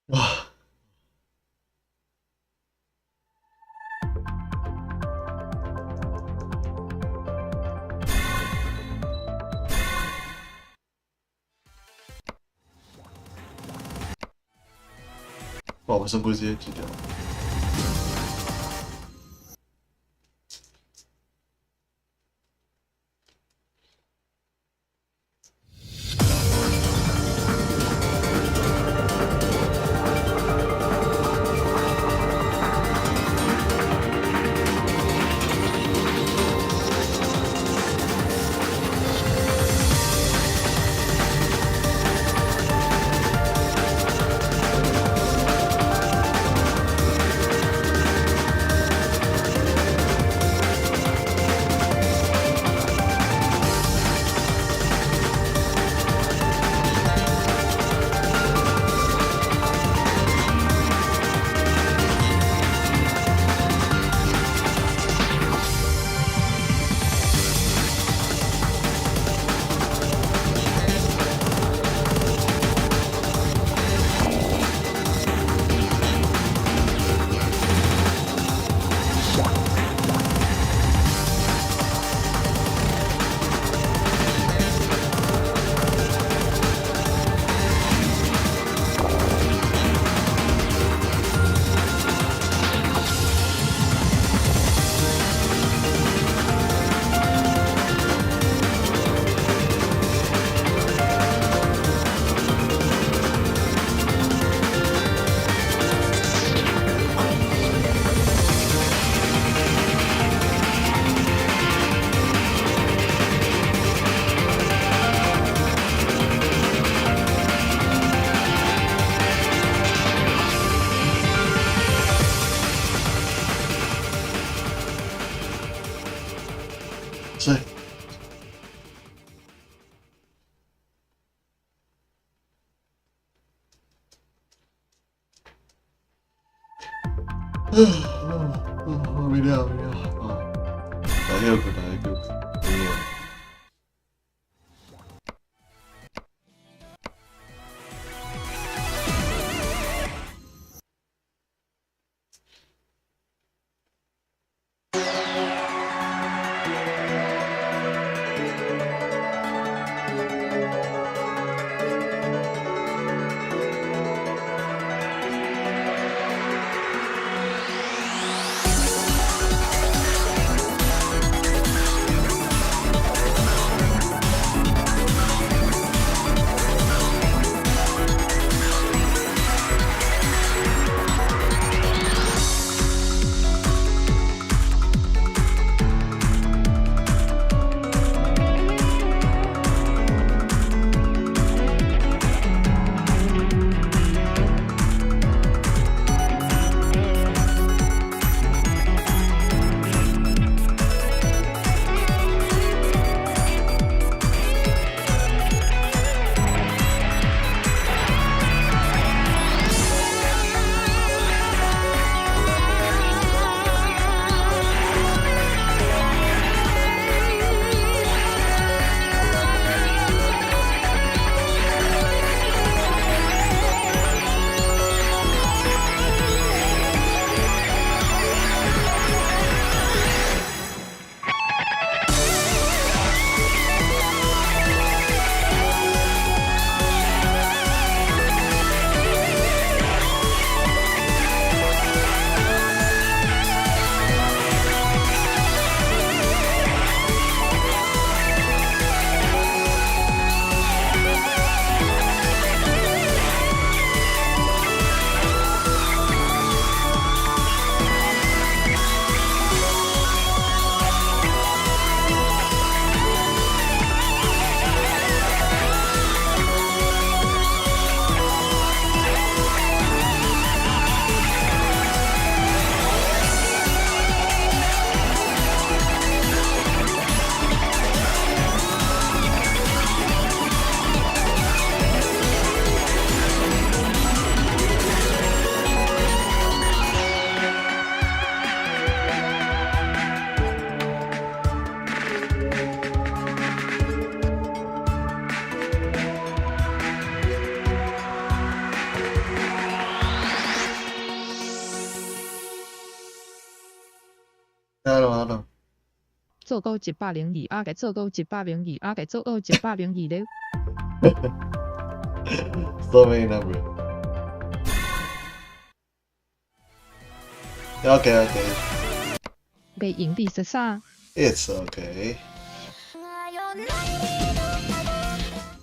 哇！把我们胜负直接击掉。睡。没料没料啊！大丈夫大丈夫。いいよ。做到102，啊个做到102，啊个做到102了。So many numbers. Okay. 袂用第13。It's okay.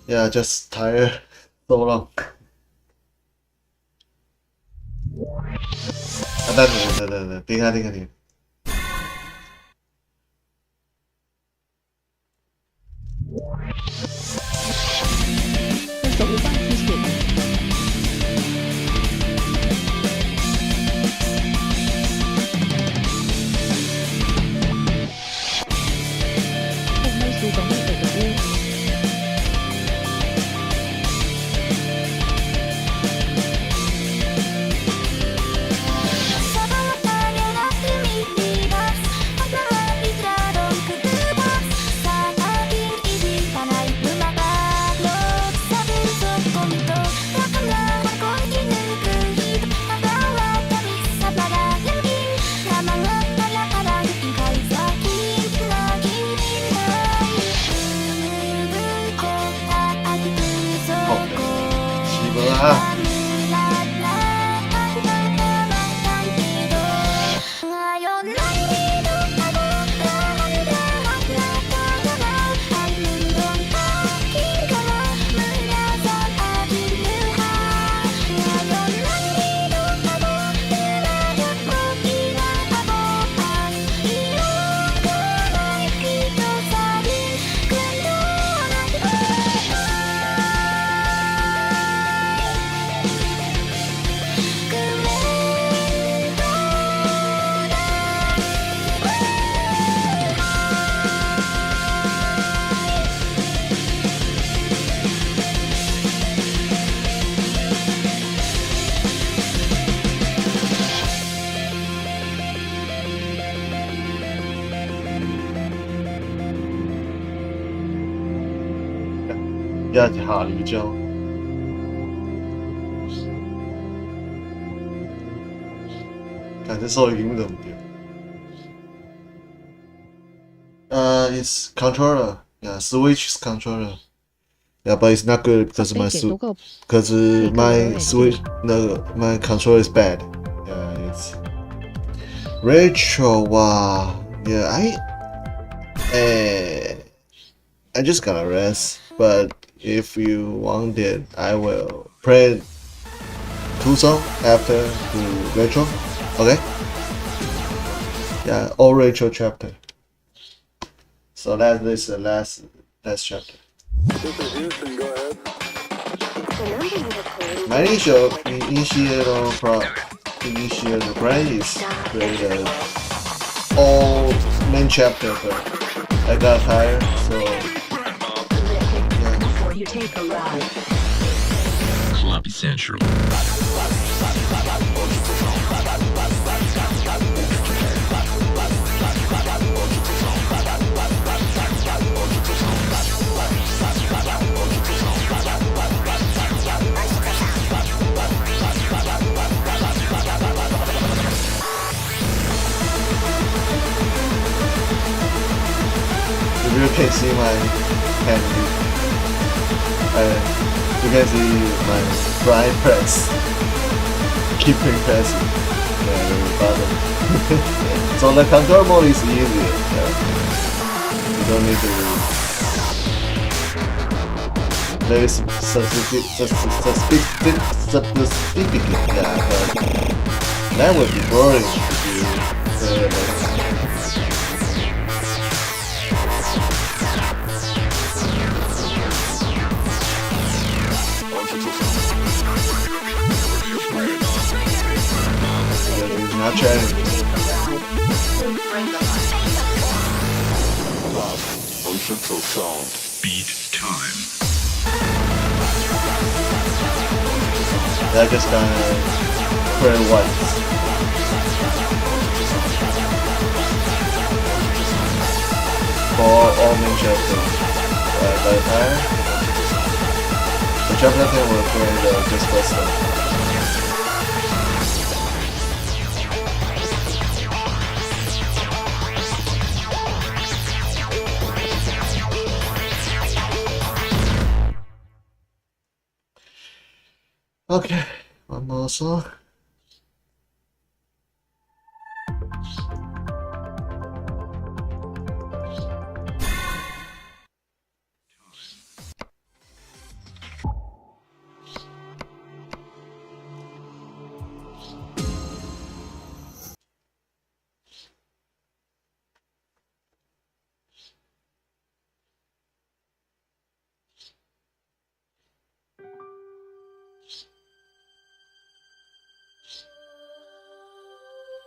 Yeah, just tired so long. 等，停下。这首5番 acoustic。后面是讲你的歌。啊！要下绿椒。看这手音怎么变？It's controller. Yeah, Switch is controller. Yeah, but it's not good because my Switch, no, my controller is bad. Yeah, it's Rachel. Wow. Yeah, I just gotta rest. But if you want it, I will play 2 songs after the Rachel. Okay? Yeah, all Rachel chapter. So that is the last chapter. My initial plan is create all main chapter, but I got tired, so You take a ride. Club Central. if you can see my hand, you can see my blind press. Keeping pressing the button. So the control mode is easier. Yeah. You don't need to very specific. Yeah, but that would be boring if you not challenging. Beat time. That just kind of play once. For all main chapters. By the time the chapter 10 will play the just first one. Okay, one more song.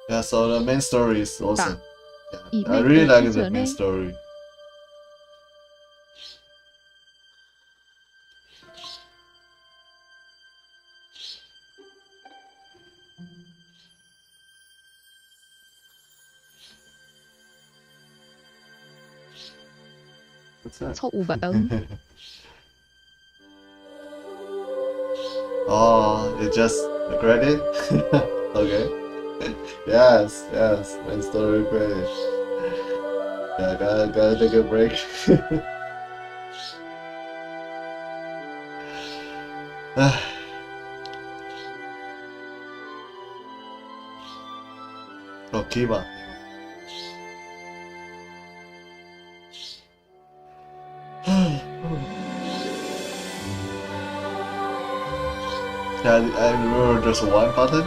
Yeah, so the main story is awesome. Yeah, I really like the main story. What's that? 錯誤版 Oh, it just the credit? Okay. Yes, main story credit. Yeah, gotta take a break. Oh, Kiba. Yeah, I remember just one button.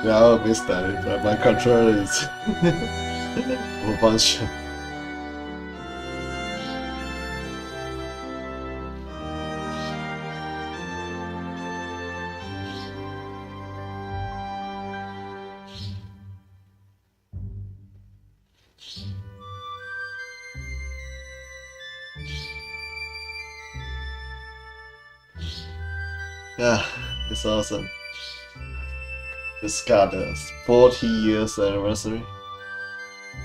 Yeah, I will miss that. But my controller is a bunch. Yeah, it's awesome. It's got a 40 years anniversary.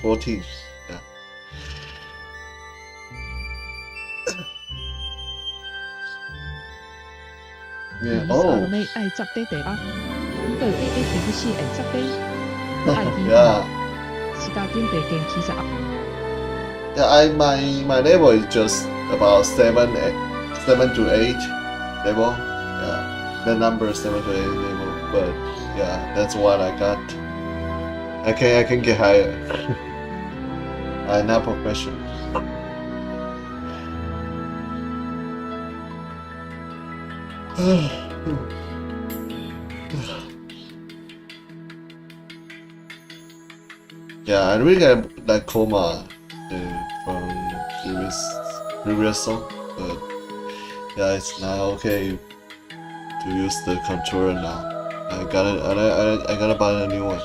14, yeah. Yeah. 你 Oh. 咩愛執啲地啊？咁對啲電視係執啲，愛啲 Yeah. 是家見地鏡其實 Yeah, my level is just about 7 to 8 level. Yeah, the number 7 to 8 level. But yeah, that's what I got. I can get higher. I'm not professional. Yeah, I really like Coma from previous song, but yeah, it's not okay to use the controller now. I gotta buy a new one.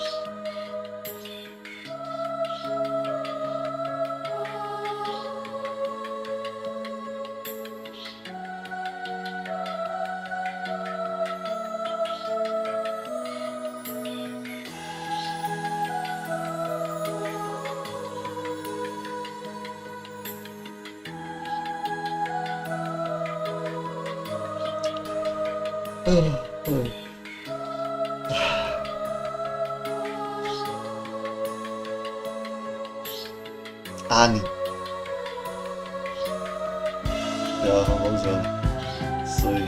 아니. 야, 방금所以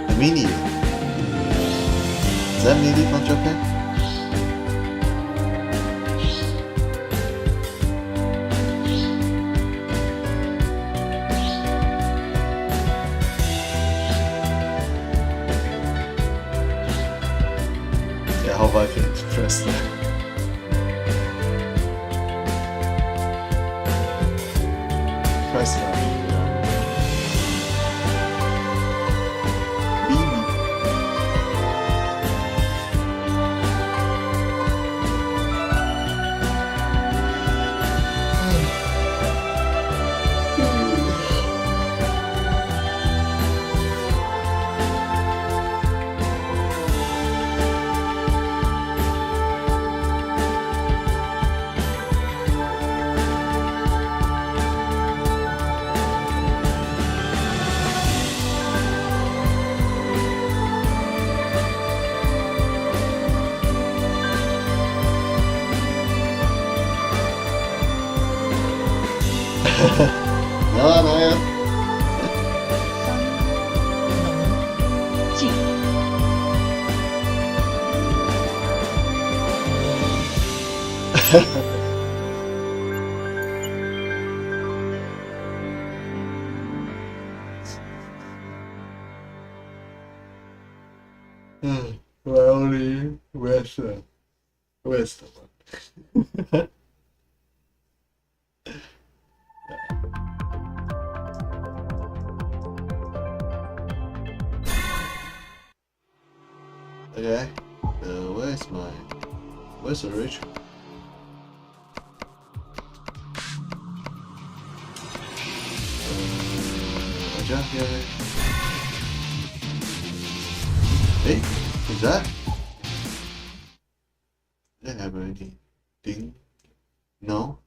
the mini. Is that mini from Japan? Yeah, how about I can press that? Press that. Mini. 啊，哪呀？生农技。嗯，only West West 嘛。Okay, where's the Rachel? Yeah. Hey, who's that? Didn't have anything. No.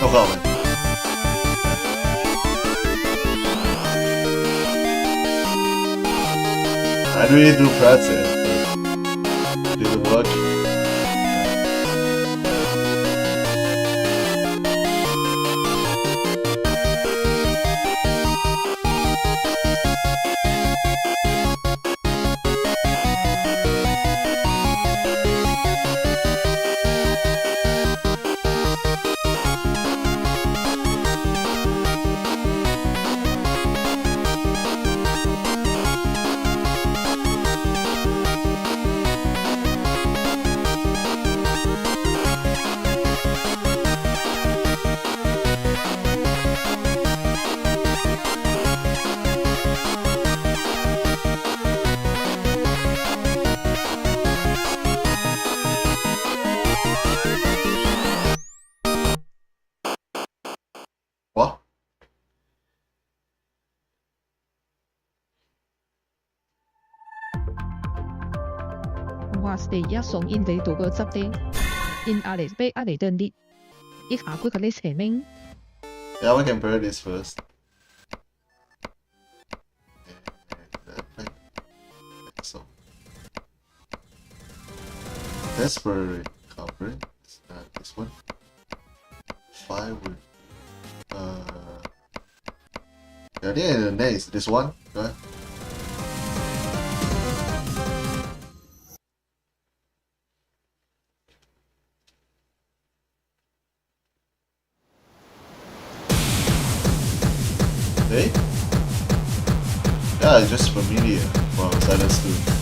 No comment. I really do pretzel. Didn't work. What? Was the song in the double sub day in Alice Bay Aliden Lit. If I could list hemming, Yeah, we can pair this first. So. Desperate cover. This one. 5 with yeah, I think the next this one. Go ahead. Hey? Yeah, it's just familiar from Cytus 2.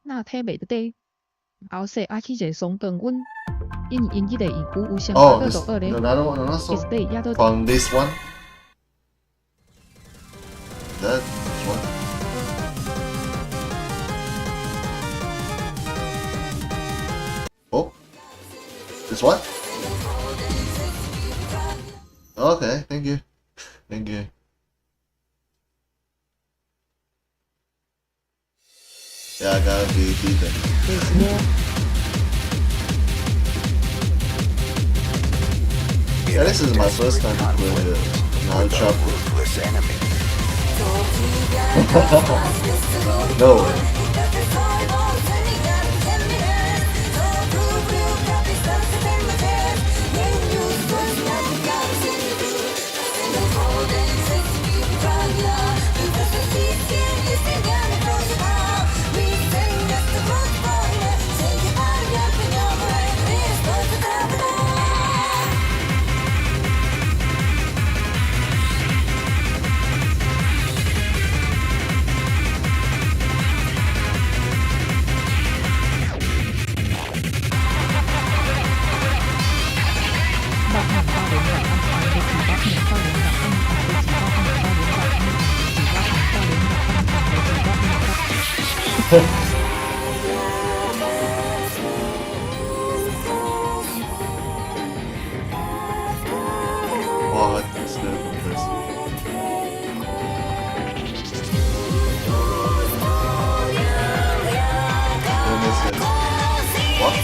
那睇未得地，後世阿起隻送更温，因一個已故無相 Oh, 八個 this 到二咧， another one, another 其 song 實地也都 from this one. That one. Oh, this one. Okay, thank you, thank you. Yeah, I gotta be decent. Yeah, this is my first time playing the Naruto. No way. Wow, that's good. What?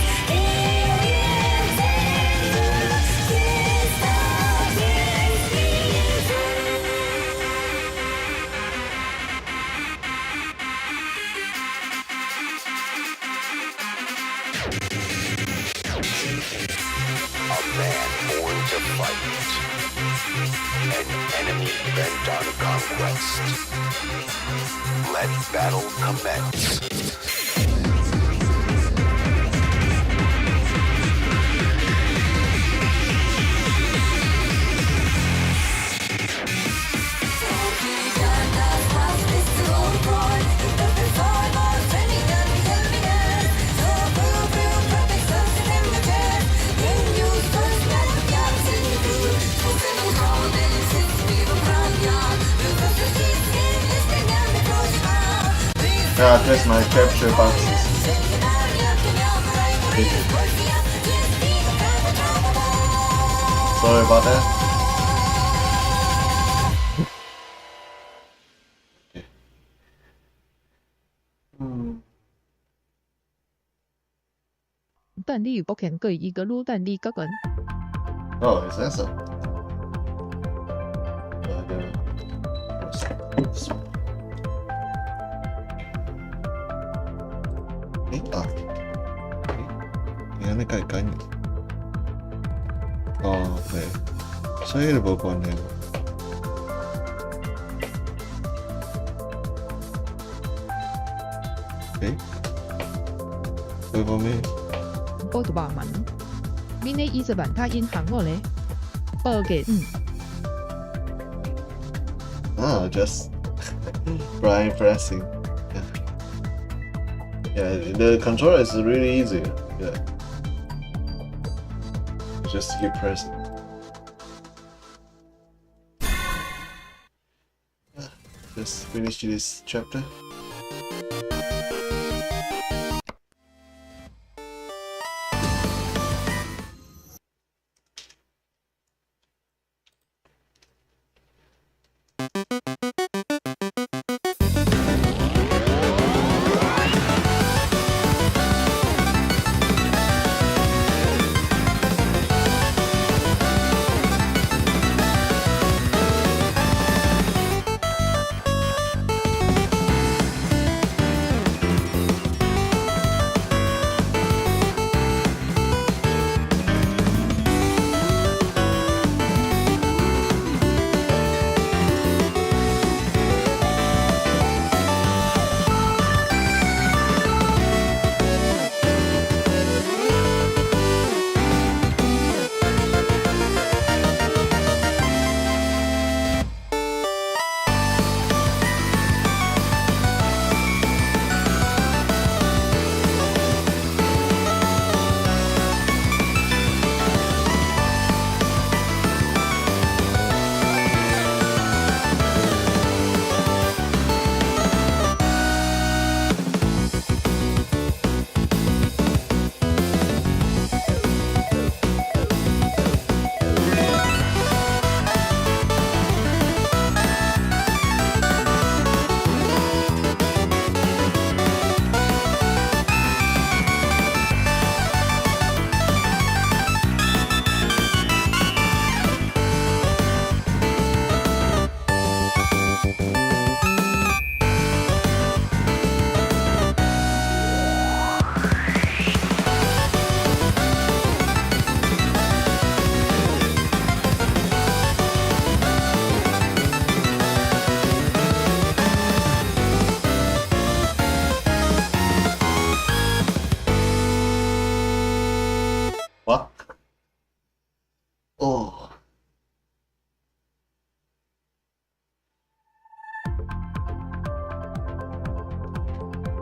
A man born to fight. An enemy bent on conquest. Let battle commence. Yeah, that's my capture boxes. Sorry about that. Okay.但你不肯給一個路，但你個人 Oh, is that so? Ini kayak-kayaknya. Oh, okay. Saya ada bawaan-bawaan. Okay. Apa ni? 報讀華文，面呢20萬他銀行我咧，報嘅Ah, just Brian pressing. Yeah, the controller is really easy. Yeah. Just keep pressing. Just finish this chapter.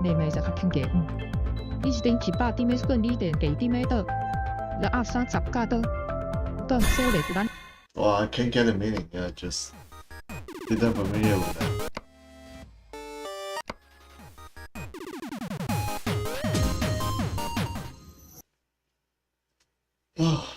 你咪就較偏嘅。呢定七八啲咩跟呢定幾啲咩得，你30家得，都少嚟不單。Well, I can't get the meaning. Yeah, just didn't familiar with that. Oh.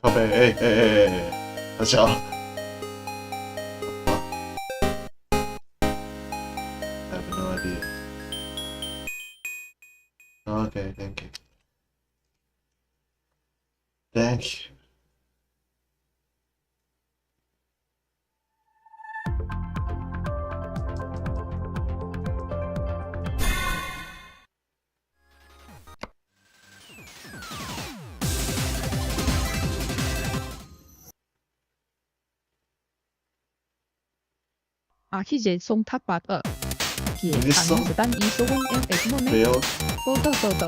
靠背，大小。I have no idea. Okay, thank you. Thank you. Alfred Ye送他8也你送子弹一收问 FX 诺没有。报道。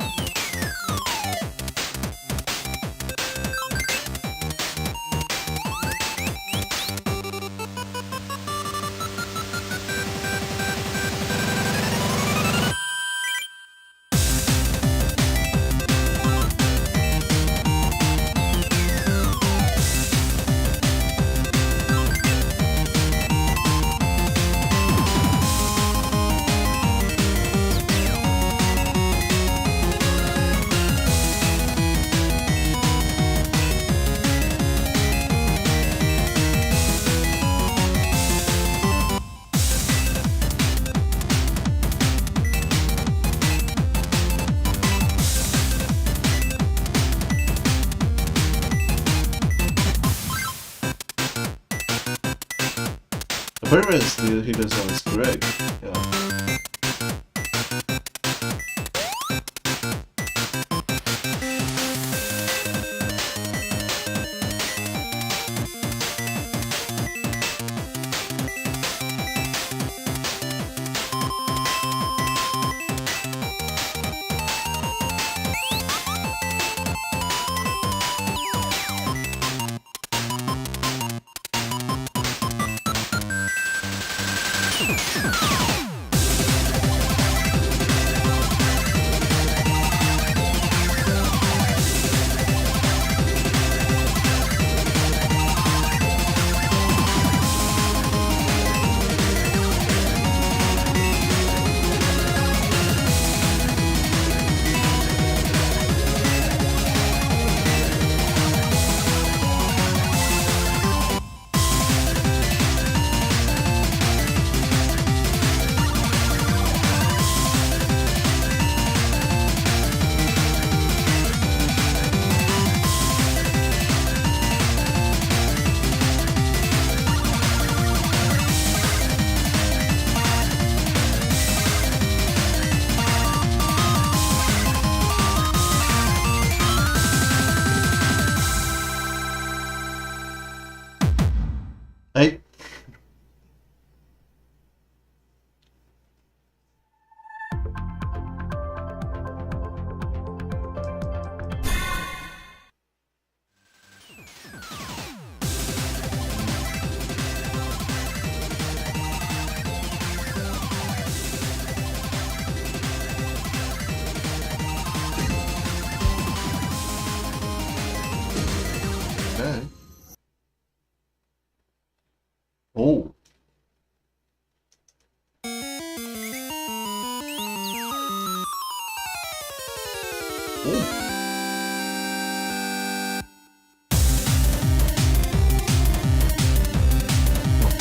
Appearance, he does one is correct. Yeah.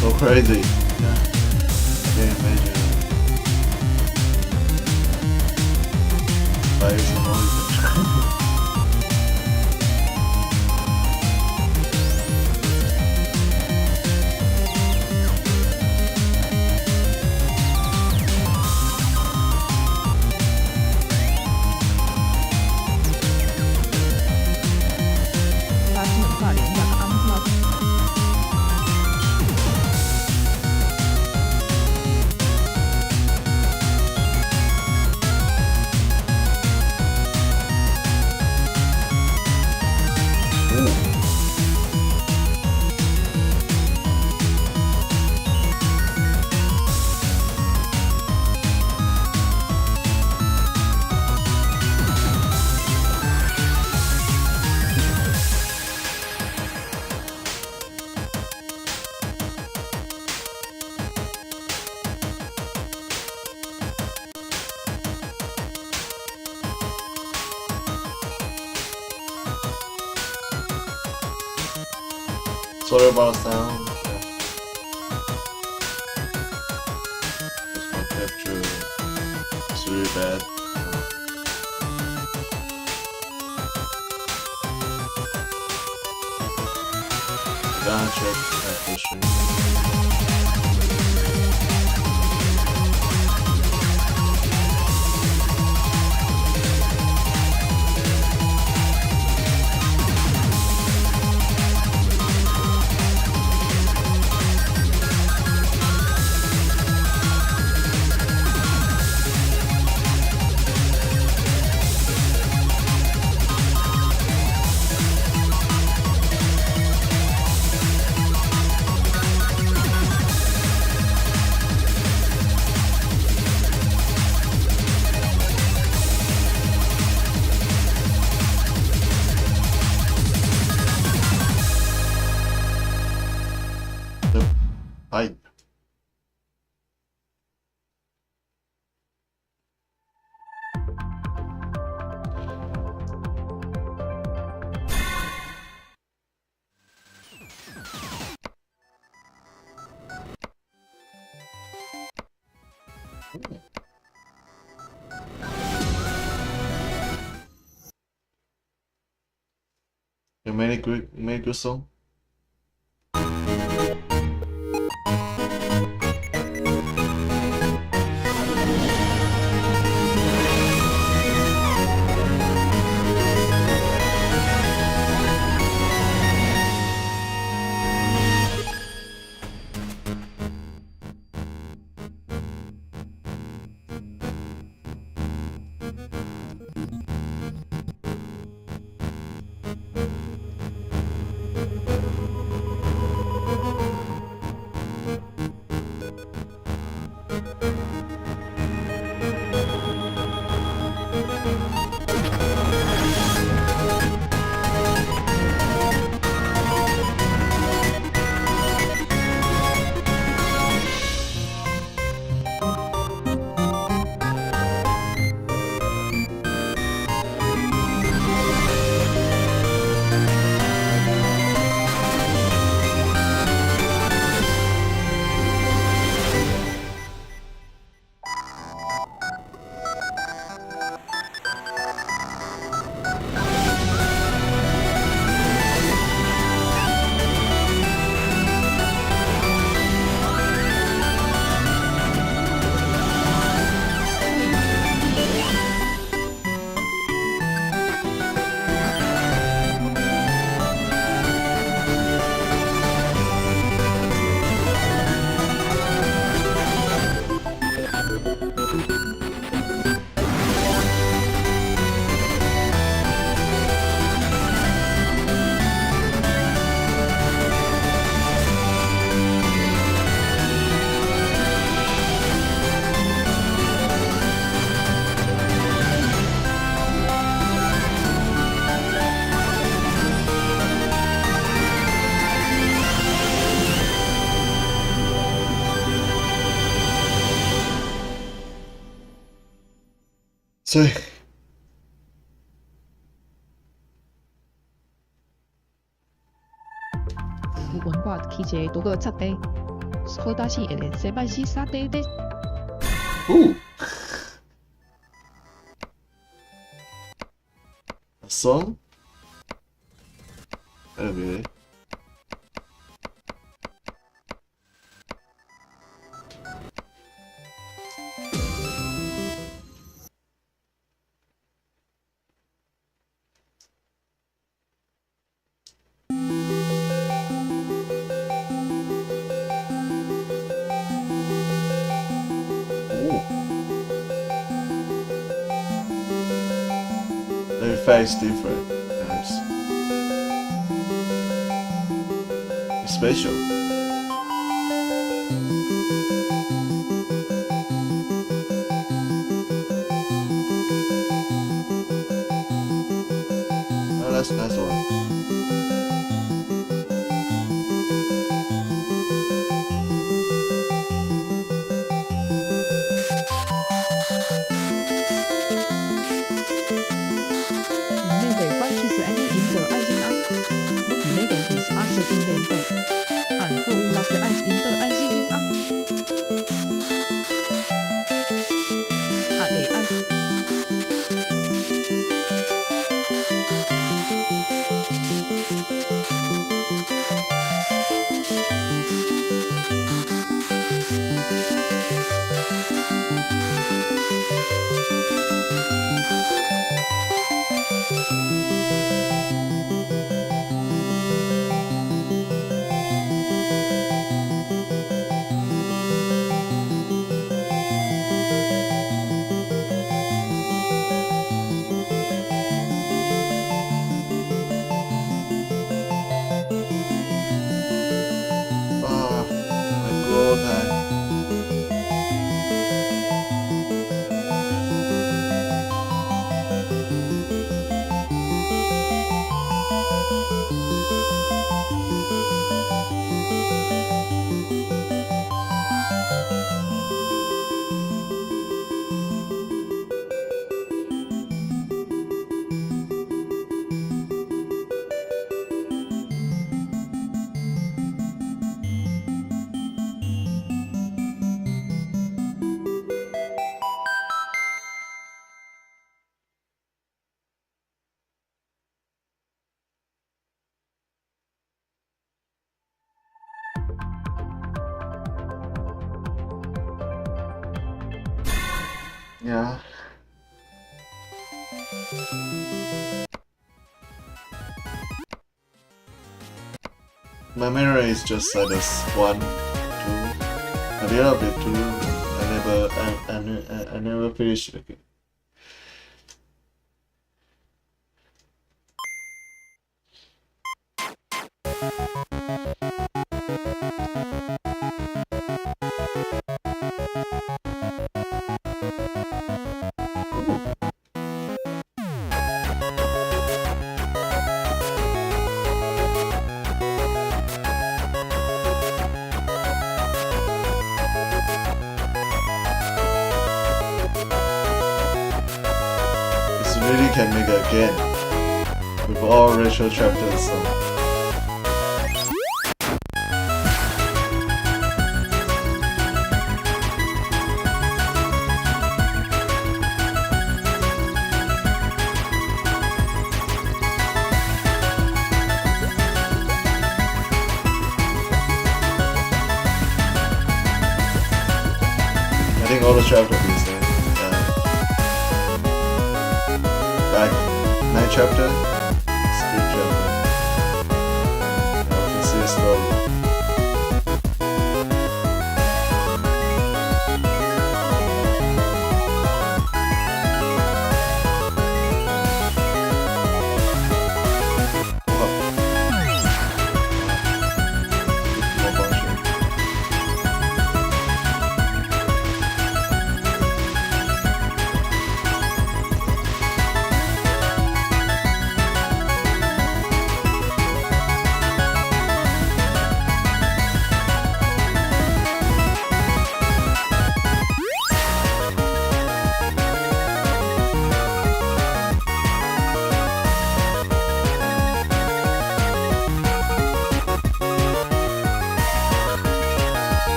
So crazy. Yeah. I can't imagine. But it's amazing. Sorry about the sound. This one capture is really bad. Gotta check after stream. Hi. You made a good song? 이제 도거 찾대. 서다시 에레 세바시 사대데. Ooh. A song? Okay. Every face different. Nice. It's special. Oh, that's a nice one. Never fight his any in the ice in up. Look never his answer in the book. And who love the ice in the ice in up. Ale ice. Ah, my god, man. Yeah. My memory is just like this 1, 2, a little bit 2. I never finished it. This really can make it again with all retro chapters. I think all the chapters is there. Back 9 chapter, skip chapter. Now we can see a story.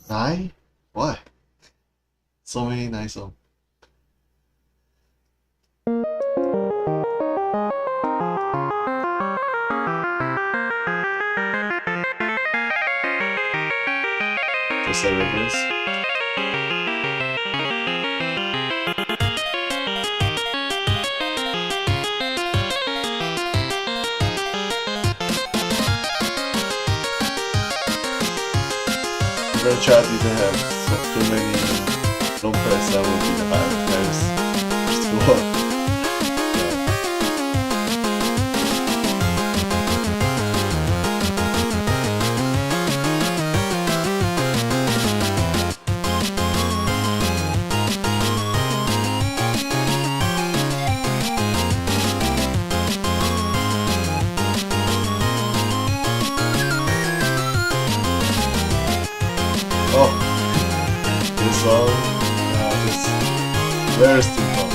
Nine? Why? So many nice songs. Just a reference. The chat didn't have too many long press, that would be the bad. Just one. Oh, this song, this very simple.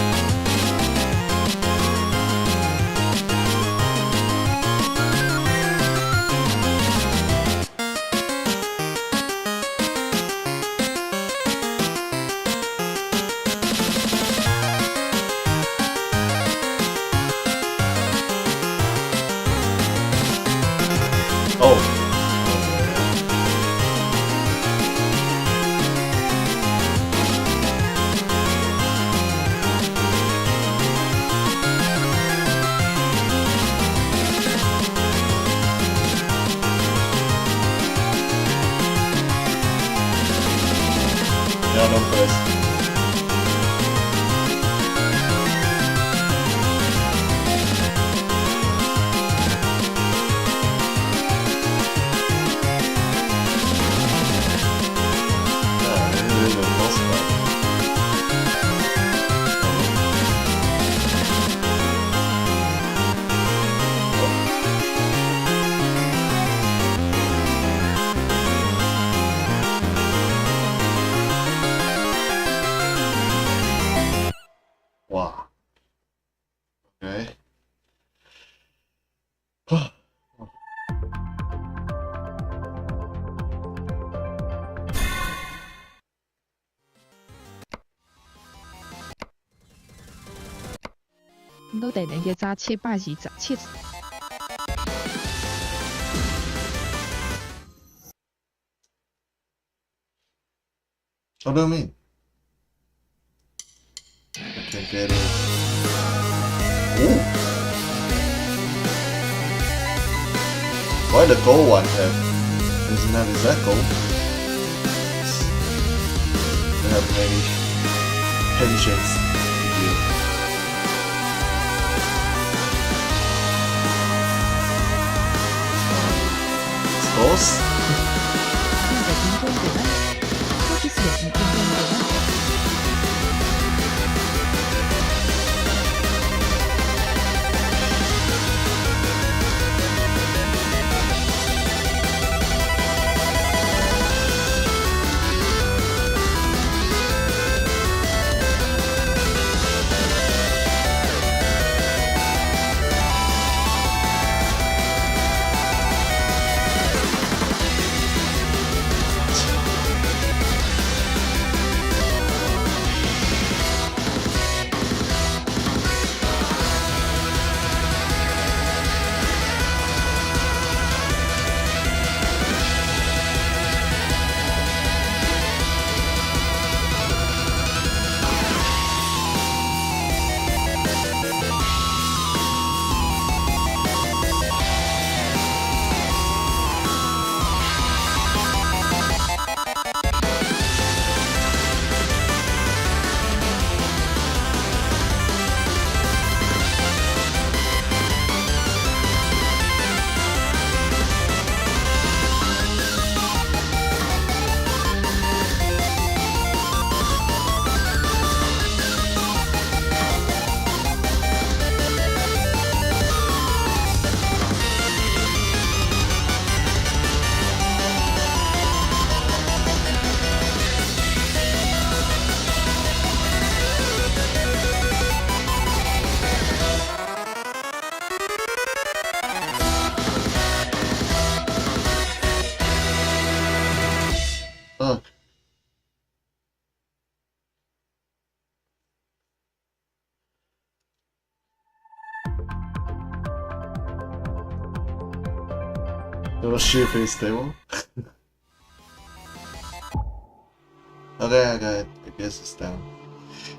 Oh. Yeah, long press. Wow. Okay. Nó để đến cái giá trị p-sì十四。What do you mean? I can't get it. Ooh. Why the gold one have? Isn't that exact gold? They have many pensions to give. Skulls? 现在听中国人，这就是也是听中国人。Your ship is stable. Okay, I got it. I guess it's down.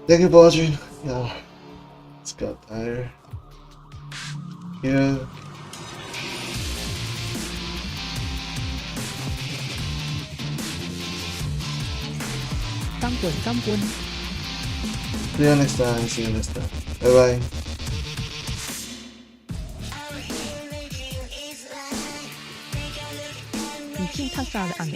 Thank you for watching. Yeah, it's got tired. Yeah. Cảm ơn. See you next time. See you next time. Bye bye. Ì-kiàn thắt ra là ăn